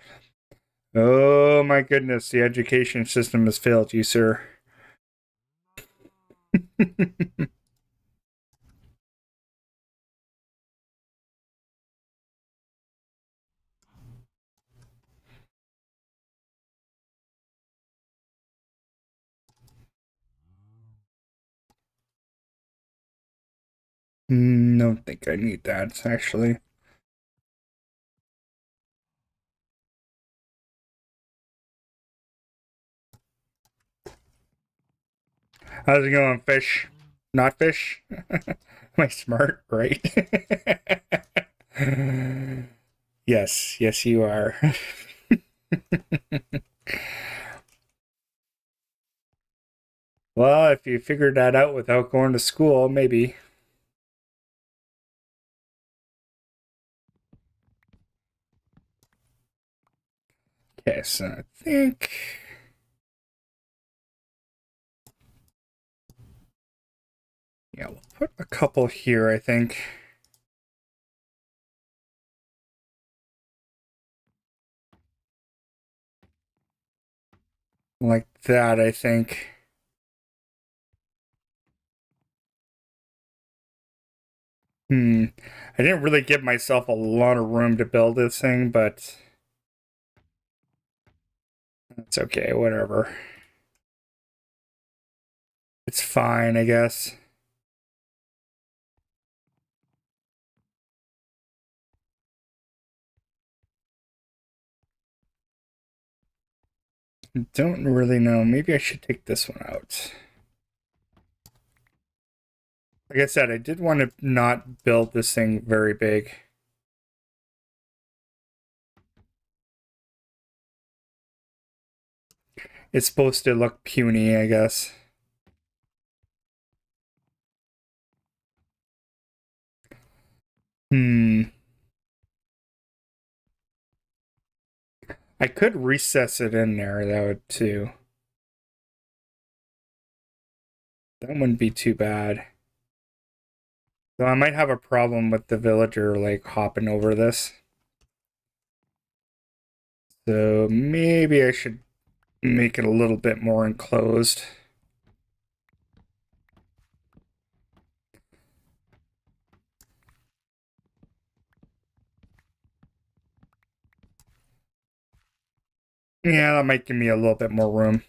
Oh my goodness, the education system has failed you, sir. Don't think I need that, actually. How's it going, fish? Not fish? Am I smart? Right? Yes, you are. Well, if you figured that out without going to school, maybe. Okay, so I think... Yeah, we'll put a couple here, I think. Like that, I think. I didn't really give myself a lot of room to build this thing, but it's okay, whatever. It's fine, I guess. Don't really know. Maybe I should take this one out. Like I said, I did want to not build this thing very big. It's supposed to look puny, I guess. I could recess it in there, that would too. That wouldn't be too bad. So I might have a problem with the villager, like, hopping over this. So maybe I should make it a little bit more enclosed. Yeah, that might give me a little bit more room.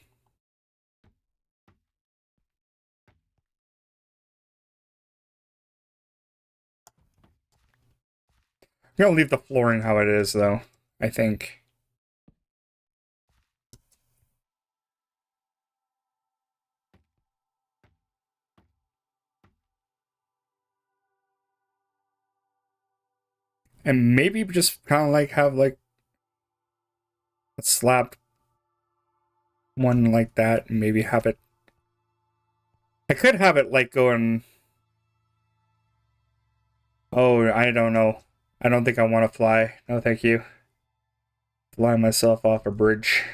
I'm gonna leave the flooring how it is, though, I think. And maybe just kind of like have like a slab one like that, and maybe have it. I could have it like going. Oh, I don't know. I don't think I want to fly. No, thank you. Fly myself off a bridge.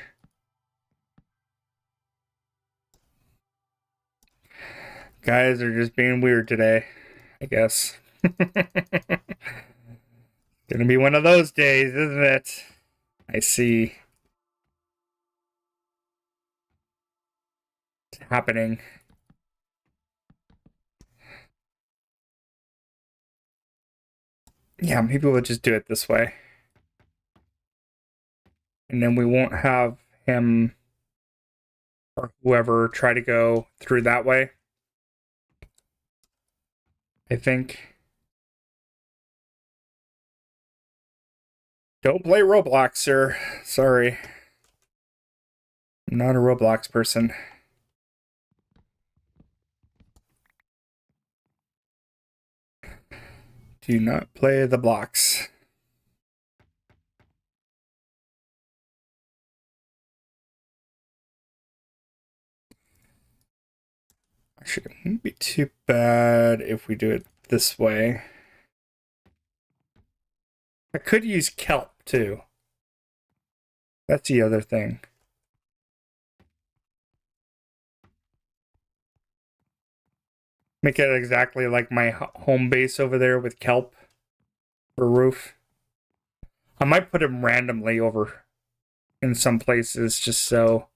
Guys are just being weird today, I guess. Gonna be one of those days, isn't it? I see. It's happening. Yeah, maybe we'll just do it this way. And then we won't have him or whoever try to go through that way. I think. Don't play Roblox, sir. Sorry. I'm not a Roblox person. Do not play the blocks. Actually, it wouldn't be too bad if we do it this way. I could use kelp too. That's the other thing. Make it exactly like my home base over there with kelp for roof. I might put them randomly over in some places just so.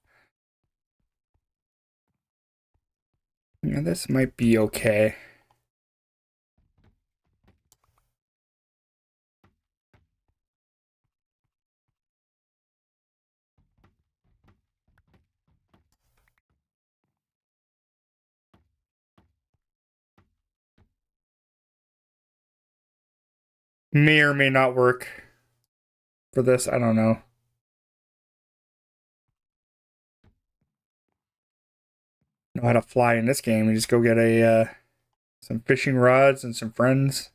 Yeah, this might be okay. May or may not work for this. I don't know. Know how to fly in this game. You just go get a some fishing rods and some friends.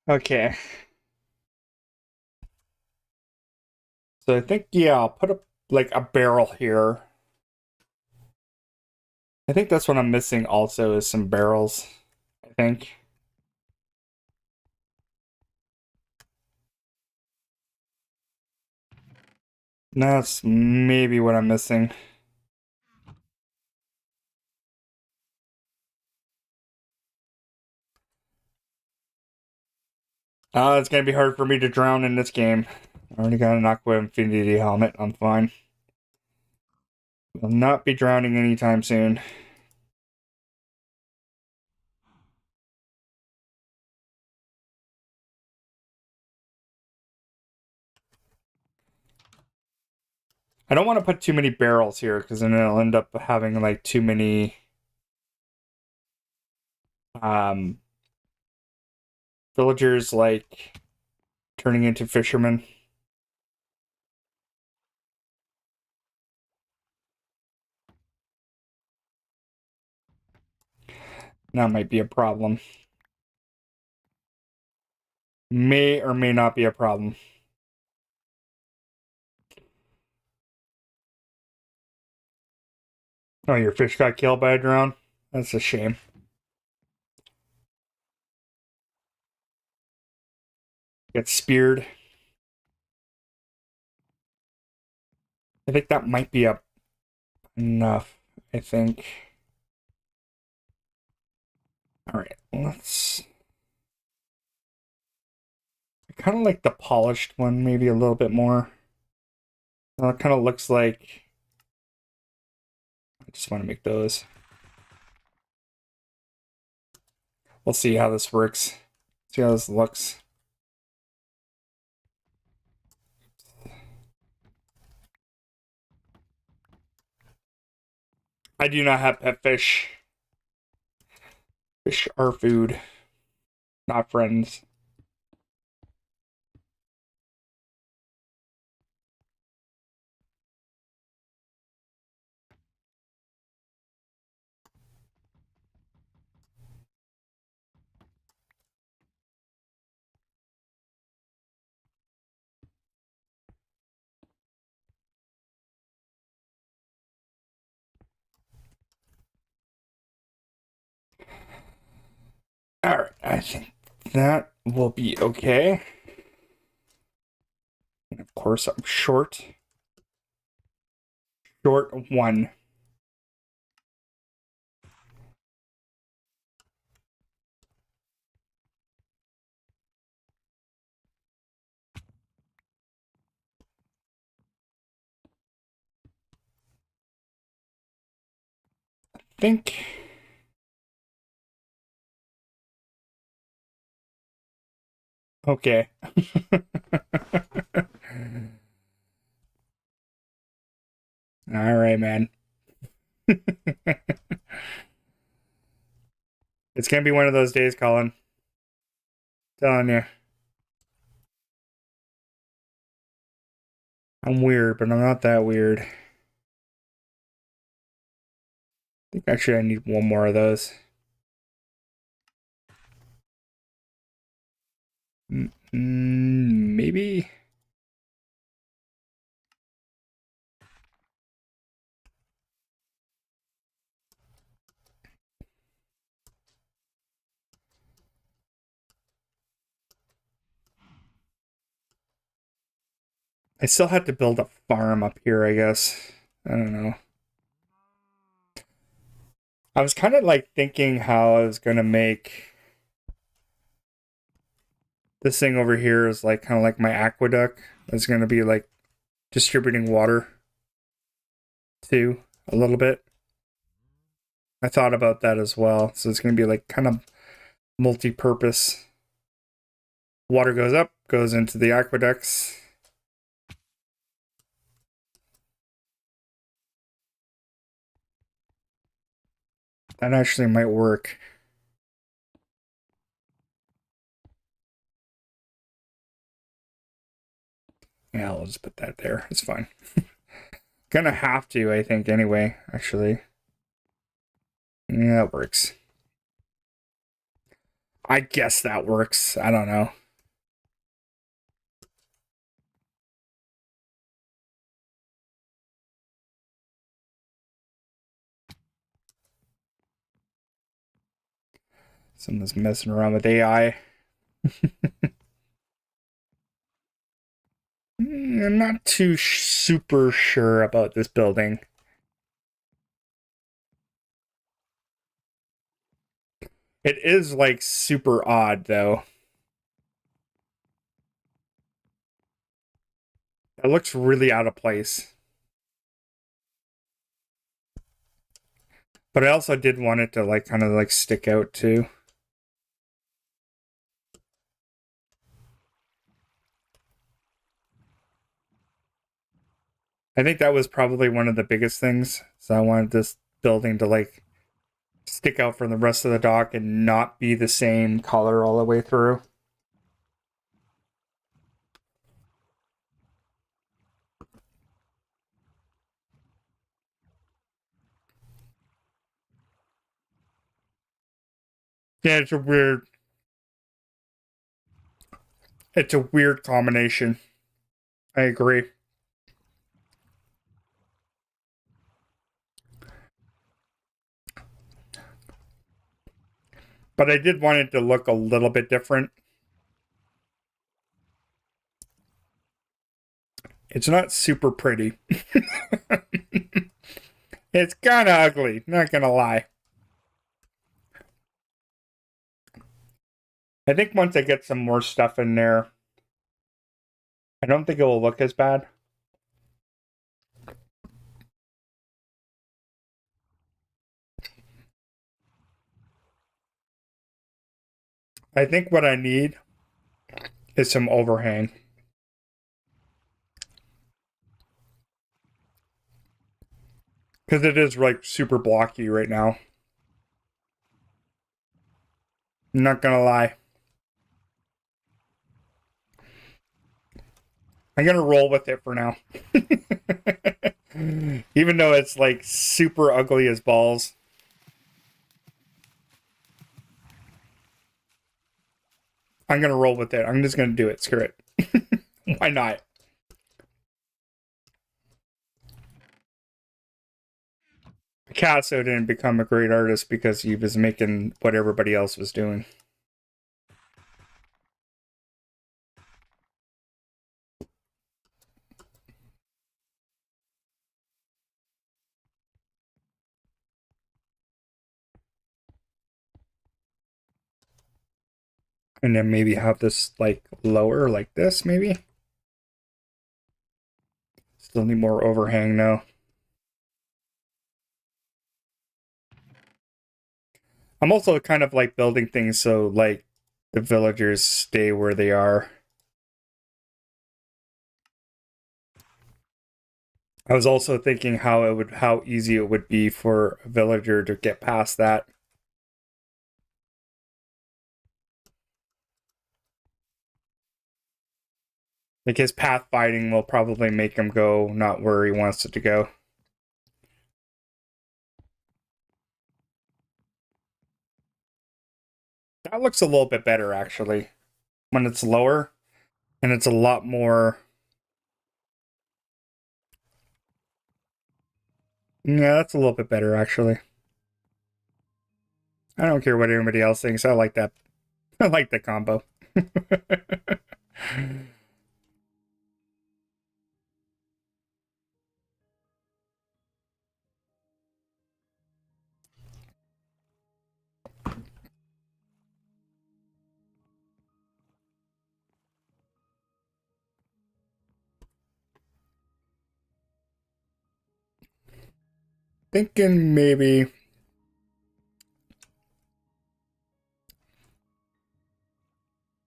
Okay. So I think, yeah, I'll put a barrel here. I think that's what I'm missing also is some barrels, I think. That's maybe what I'm missing. It's gonna be hard for me to drown in this game. I already got an Aqua Infinity helmet. I'm fine. Will not be drowning anytime soon. I don't want to put too many barrels here because then it'll end up having like too many villagers like turning into fishermen. That might be a problem. May or may not be a problem. Oh, your fish got killed by a drone? That's a shame. Get speared. I think that might be enough. I think. All right, let's. I kind of like the polished one, maybe a little bit more. It kind of looks like. I just want to make those. We'll see how this works. See how this looks. I do not have pet fish. Fish are food, not friends. Alright, I think that will be okay. And of course, I'm short. Short one. I think. Okay. All right, man. It's gonna be one of those days, Colin. Telling you. I'm weird, but I'm not that weird. I think actually I need one more of those. Maybe. I still had to build a farm up here, I guess. I don't know. I was kind of like thinking how I was gonna make this thing over here is like kind of like my aqueduct. It's gonna be like distributing water too a little bit. I thought about that as well. So it's gonna be like kind of multi-purpose. Water goes up, goes into the aqueducts. That actually might work. Yeah, I'll just put that there. It's fine. Gonna have to, I think, anyway, actually. Yeah, it works. I guess that works. I don't know. Someone's messing around with AI. I'm not too super sure about this building. It is like super odd though. It looks really out of place. But I also did want it to like kind of like stick out too. I think that was probably one of the biggest things. So I wanted this building to like stick out from the rest of the dock and not be the same color all the way through. Yeah, it's a weird combination. I agree. But I did want it to look a little bit different. It's not super pretty. It's kind of ugly, not gonna lie. I think once I get some more stuff in there, I don't think it will look as bad. I think what I need is some overhang. Because it is like super blocky right now. I'm not gonna lie. I'm gonna roll with it for now. Even though it's like super ugly as balls. I'm gonna roll with it. I'm just gonna do it. Screw it. Why not? Picasso didn't become a great artist because he was making what everybody else was doing. And then maybe have this like lower like this, maybe. Still need more overhang though. I'm also kind of like building things so like the villagers stay where they are. I was also thinking how easy it would be for a villager to get past that. Like his path fighting will probably make him go not where he wants it to go. That looks a little bit better actually. When it's lower and it's a lot more. Yeah, that's a little bit better actually. I don't care what anybody else thinks. I like that. I like the combo. Thinking maybe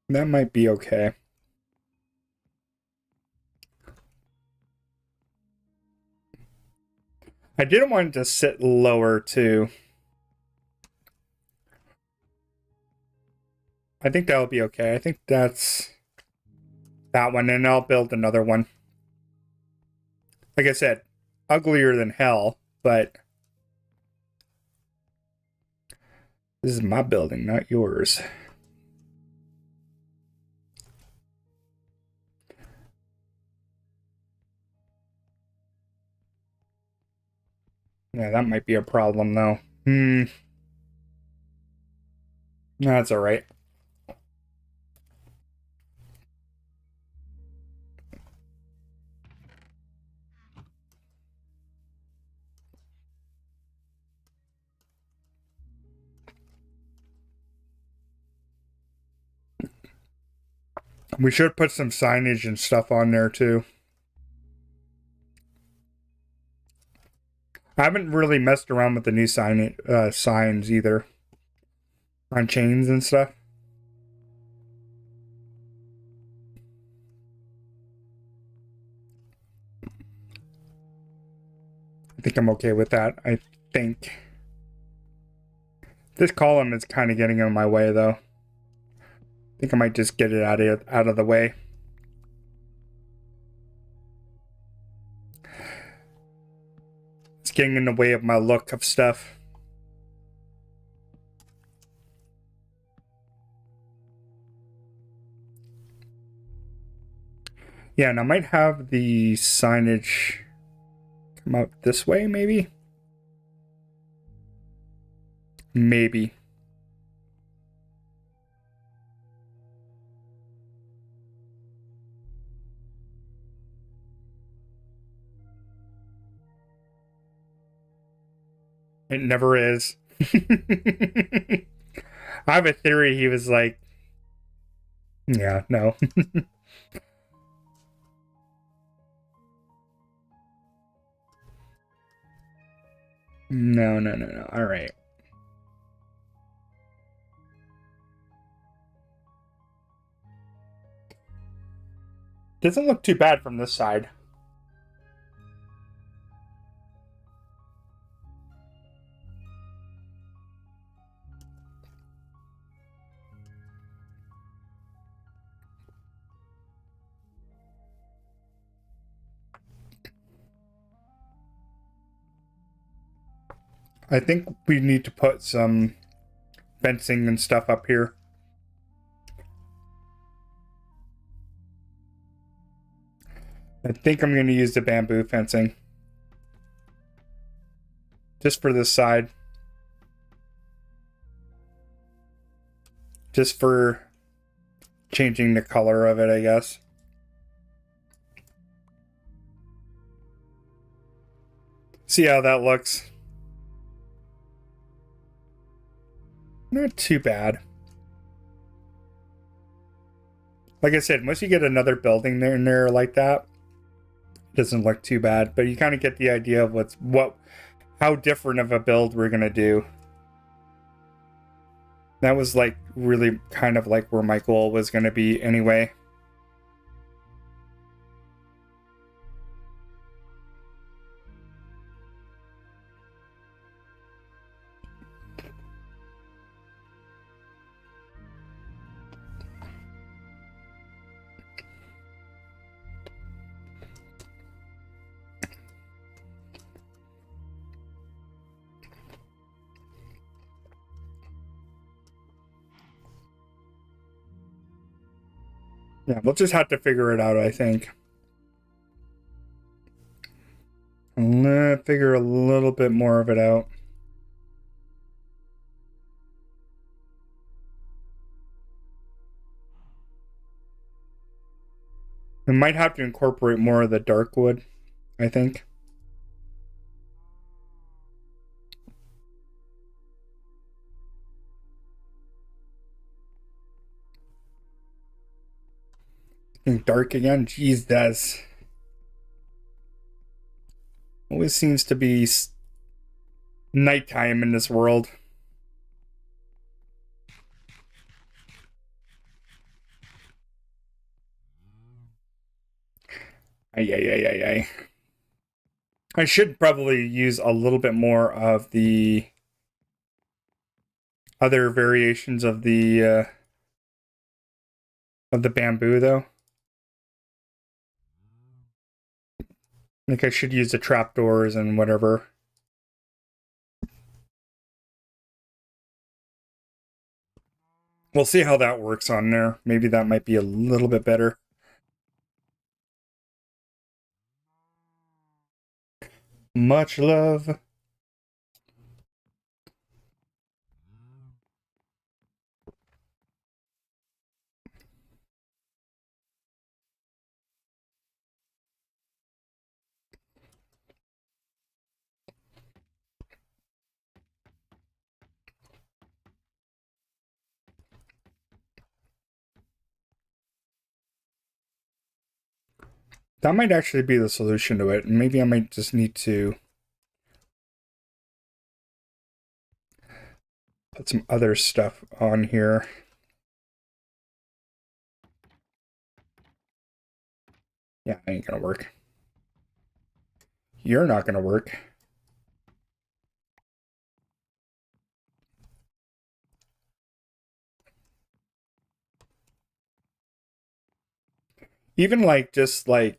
that might be okay. I didn't want it to sit lower too. I think that'll be okay. I think that's that one, and I'll build another one. Like I said, uglier than hell, but this is my building, not yours. Yeah, that might be a problem though. That's all right. We should put some signage and stuff on there too. I haven't really messed around with the new signs either on chains and stuff. I think I'm okay with that. I think this column is kind of getting in my way though. I think I might just get it out of the way. It's getting in the way of my look of stuff. Yeah, and I might have the signage come out this way, maybe? Maybe. It never is. I have a theory he was like, yeah, no. No. All right. Doesn't look too bad from this side. I think we need to put some fencing and stuff up here. I think I'm going to use the bamboo fencing. Just for this side. Just for changing the color of it, I guess. See how that looks. Not too bad. Like I said, once you get another building there in there like that, it doesn't look too bad. But you kind of get the idea of how different of a build we're gonna do. That was like really kind of like where my goal was gonna be anyway. Yeah, we'll just have to figure it out, I think. Let's figure a little bit more of it out. We might have to incorporate more of the dark wood, I think. Dark again? Jeez, that's... Always seems to be nighttime in this world. Ay. I should probably use a little bit more of the other variations of the bamboo, though. Like I should use the trapdoors and whatever. We'll see how that works on there. Maybe that might be a little bit better. Much love. That might actually be the solution to it. Maybe I might just need to put some other stuff on here. Yeah, ain't gonna work. You're not gonna work. Even like just like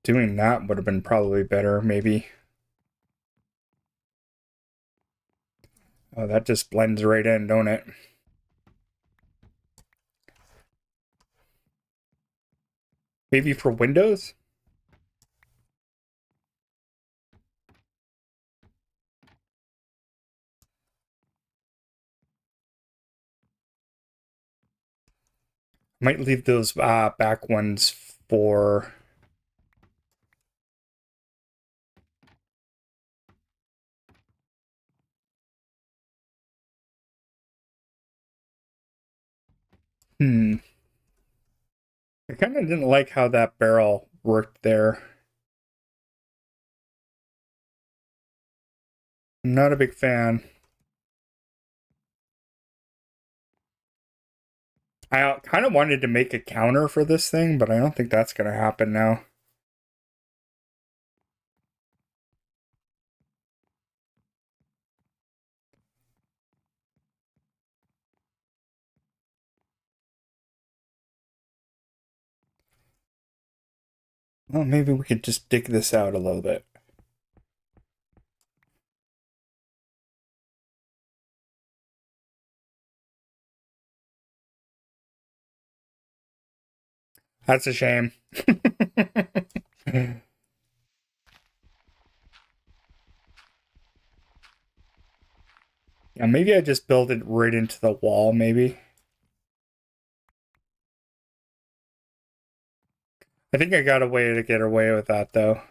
doing that would have been probably better, maybe. Oh, that just blends right in, don't it? Maybe for Windows? Might leave those back ones for... I kind of didn't like how that barrel worked there. I'm not a big fan. I kind of wanted to make a counter for this thing, but I don't think that's going to happen now. Well, maybe we could just dig this out a little bit. That's a shame. Yeah, maybe I just build it right into the wall, maybe. I think I got a way to get away with that, though.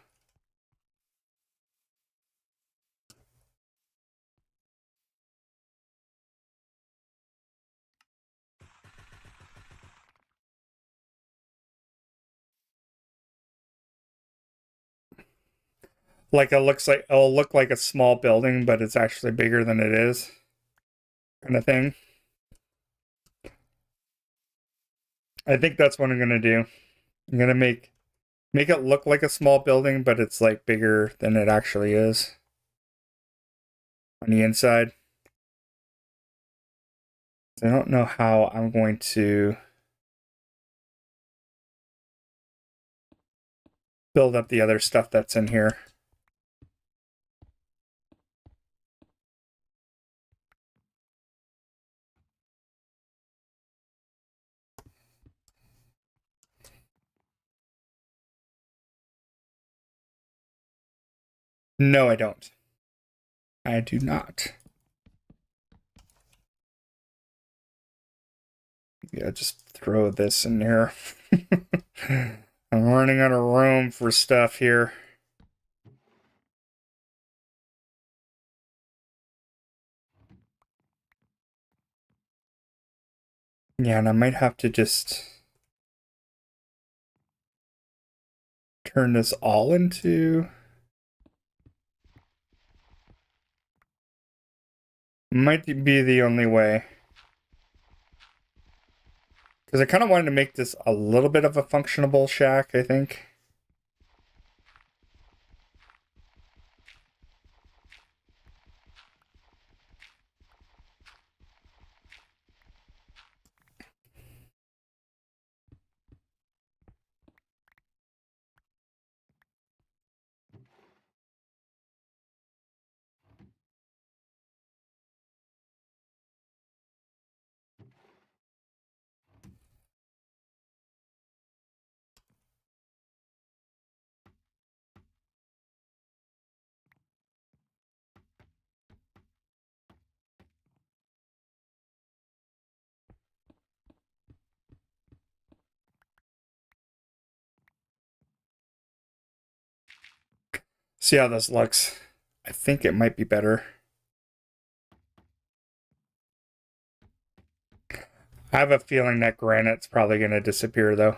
Like it'll look like a small building, but it's actually bigger than it is, kind of thing. I think that's what I'm gonna do. I'm gonna make it look like a small building, but it's like bigger than it actually is on the inside. I don't know how I'm going to build up the other stuff that's in here. No, I don't. I do not. Yeah, just throw this in here. I'm running out of room for stuff here. Yeah, and I might have to just turn this all into... Might be the only way. Because I kind of wanted to make this a little bit of a functionable shack, I think. See how this looks. I think it might be better. I have a feeling that granite's probably going to disappear, though.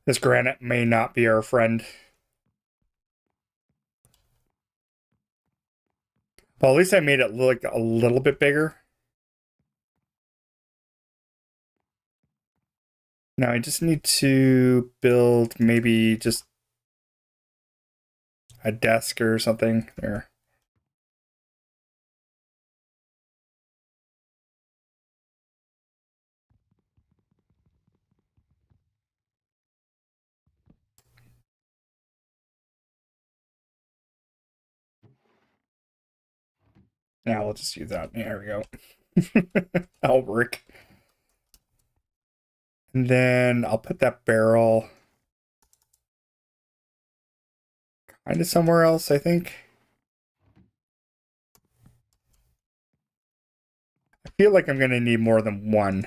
This granite may not be our friend. Well, at least I made it look a little bit bigger. Now I just need to build maybe just a desk or something there. Now we'll just use that. There we go. That'll work. And then I'll put that barrel kind of somewhere else, I think. I feel like I'm going to need more than one.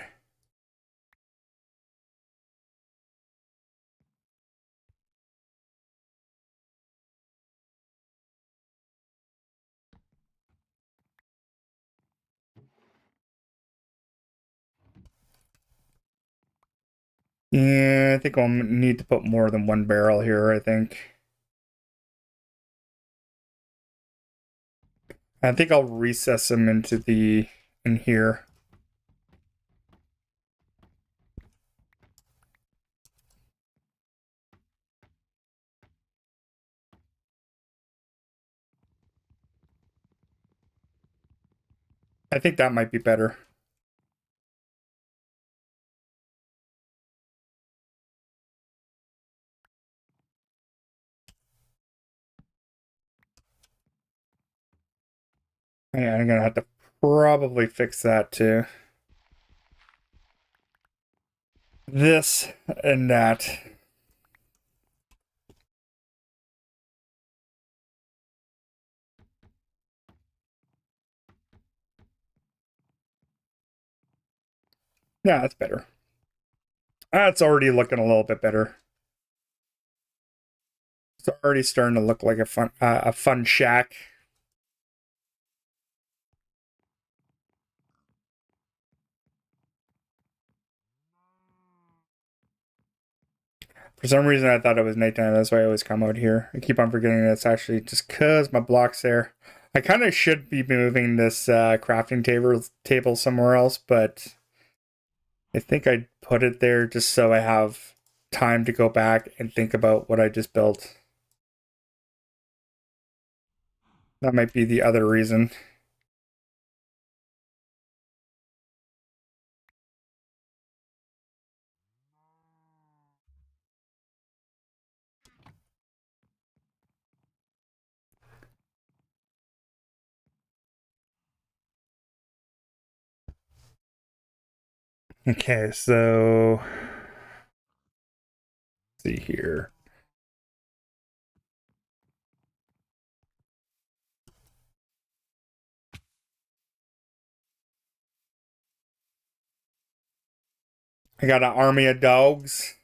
Yeah, I think I'll need to put more than one barrel here, I think. I think I'll recess them into in here. I think that might be better. Yeah, I'm gonna have to probably fix that too. This and that. Yeah, that's better. That's already looking a little bit better. It's already starting to look like a fun shack. For some reason, I thought it was nighttime. That's why I always come out here. I keep on forgetting that's actually just because my block's there. I kind of should be moving this crafting table somewhere else, but I think I'd put it there just so I have time to go back and think about what I just built. That might be the other reason. Okay, so let's see here. I got an army of dogs.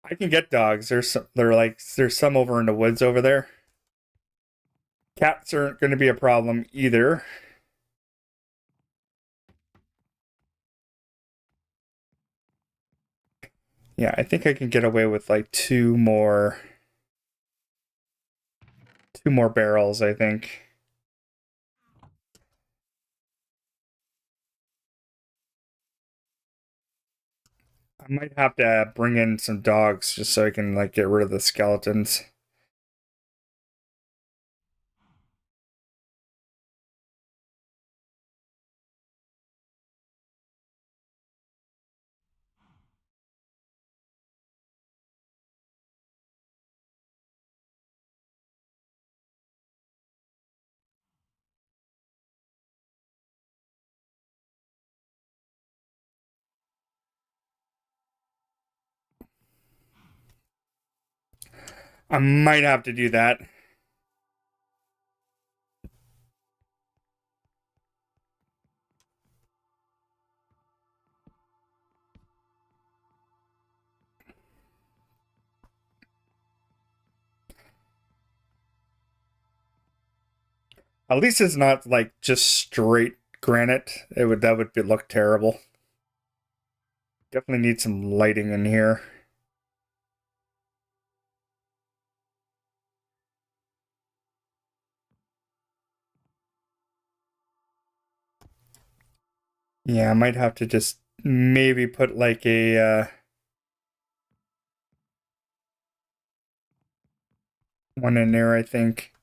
I can get dogs. There's some over in the woods over there. Cats aren't going to be a problem either. Yeah, I think I can get away with like two more barrels, I think. I might have to bring in some dogs just so I can like get rid of the skeletons. I might have to do that. At least it's not like just straight granite. That would look terrible. Definitely need some lighting in here. Yeah, I might have to just maybe put like a one in there, I think.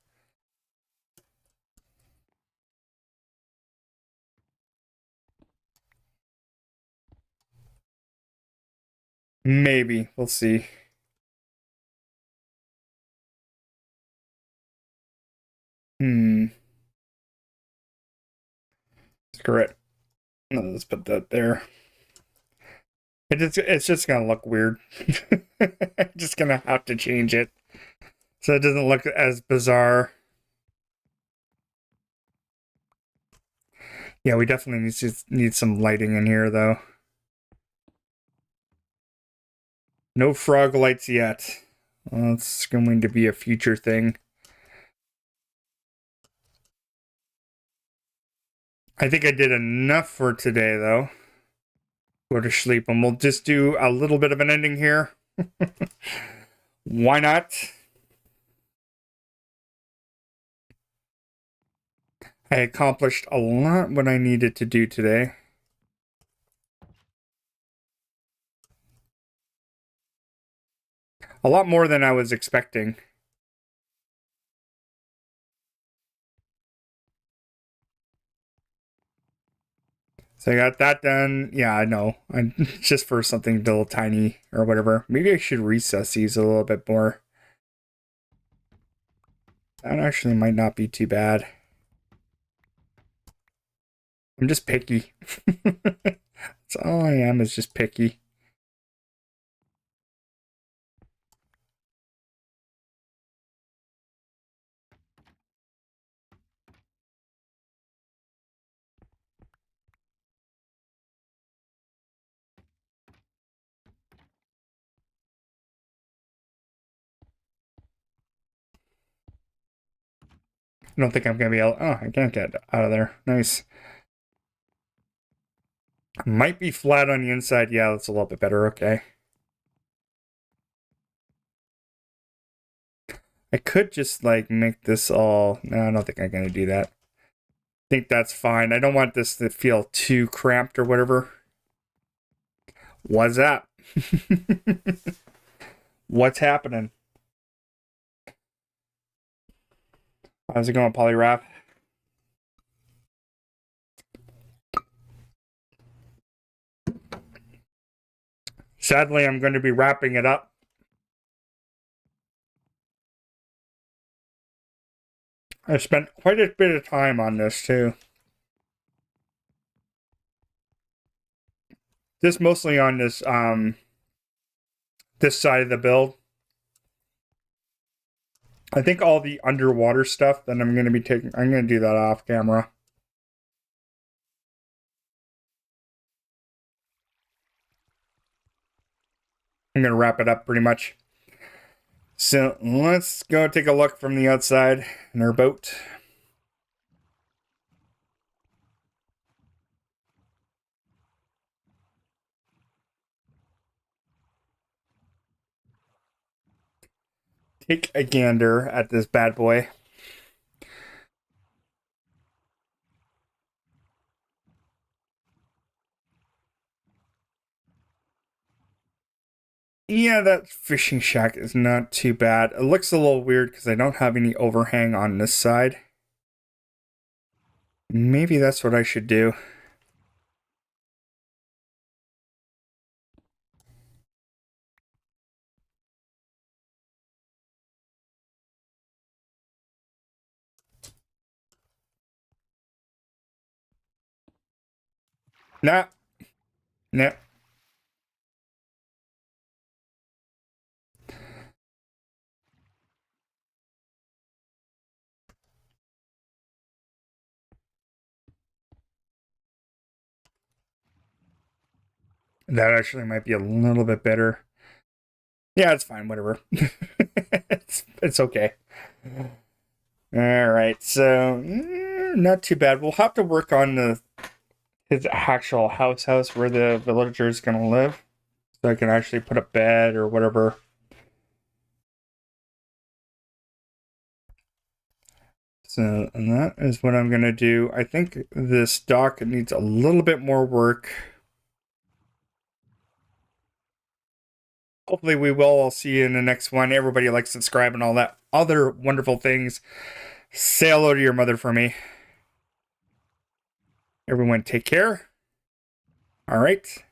Maybe. We'll see. Screw it. Let's put that there. It's just gonna look weird. I'm just gonna have to change it so it doesn't look as bizarre. Yeah, we definitely need some lighting in here, though. No frog lights yet. Well, it's going to be a future thing. I think I did enough for today, though. Go to sleep, and we'll just do a little bit of an ending here. Why not? I accomplished a lot what I needed to do today. A lot more than I was expecting. So I got that done. Yeah, I know. Just for something a little tiny or whatever. Maybe I should recess these a little bit more. That actually might not be too bad. I'm just picky. That's all I am, is just picky. I don't think I'm gonna be able. Oh, I can't get out of there. Nice. Might be flat on the inside. Yeah, that's a little bit better. Okay. I could just like make this all. No, I don't think I'm gonna do that. I think that's fine. I don't want this to feel too cramped or whatever. What's up? What's happening? How's it going, Polyrap? Sadly, I'm going to be wrapping it up. I spent quite a bit of time on this too. This mostly on this this side of the build. I think all the underwater stuff that I'm going to be taking, I'm going to do that off camera. I'm going to wrap it up pretty much. So let's go take a look from the outside in our boat. Take a gander at this bad boy. Yeah, that fishing shack is not too bad. It looks a little weird because I don't have any overhang on this side. Maybe that's what I should do. Nah. Nah. That actually might be a little bit better. Yeah, it's fine, whatever. It's okay. Alright, so not too bad. We'll have to work on his actual house where the villager is gonna live. So I can actually put a bed or whatever. So that is what I'm going to do. I think this dock needs a little bit more work. Hopefully we will. I'll see you in the next one. Everybody like, subscribe, and all that other wonderful things. Say hello to your mother for me. Everyone take care. All right.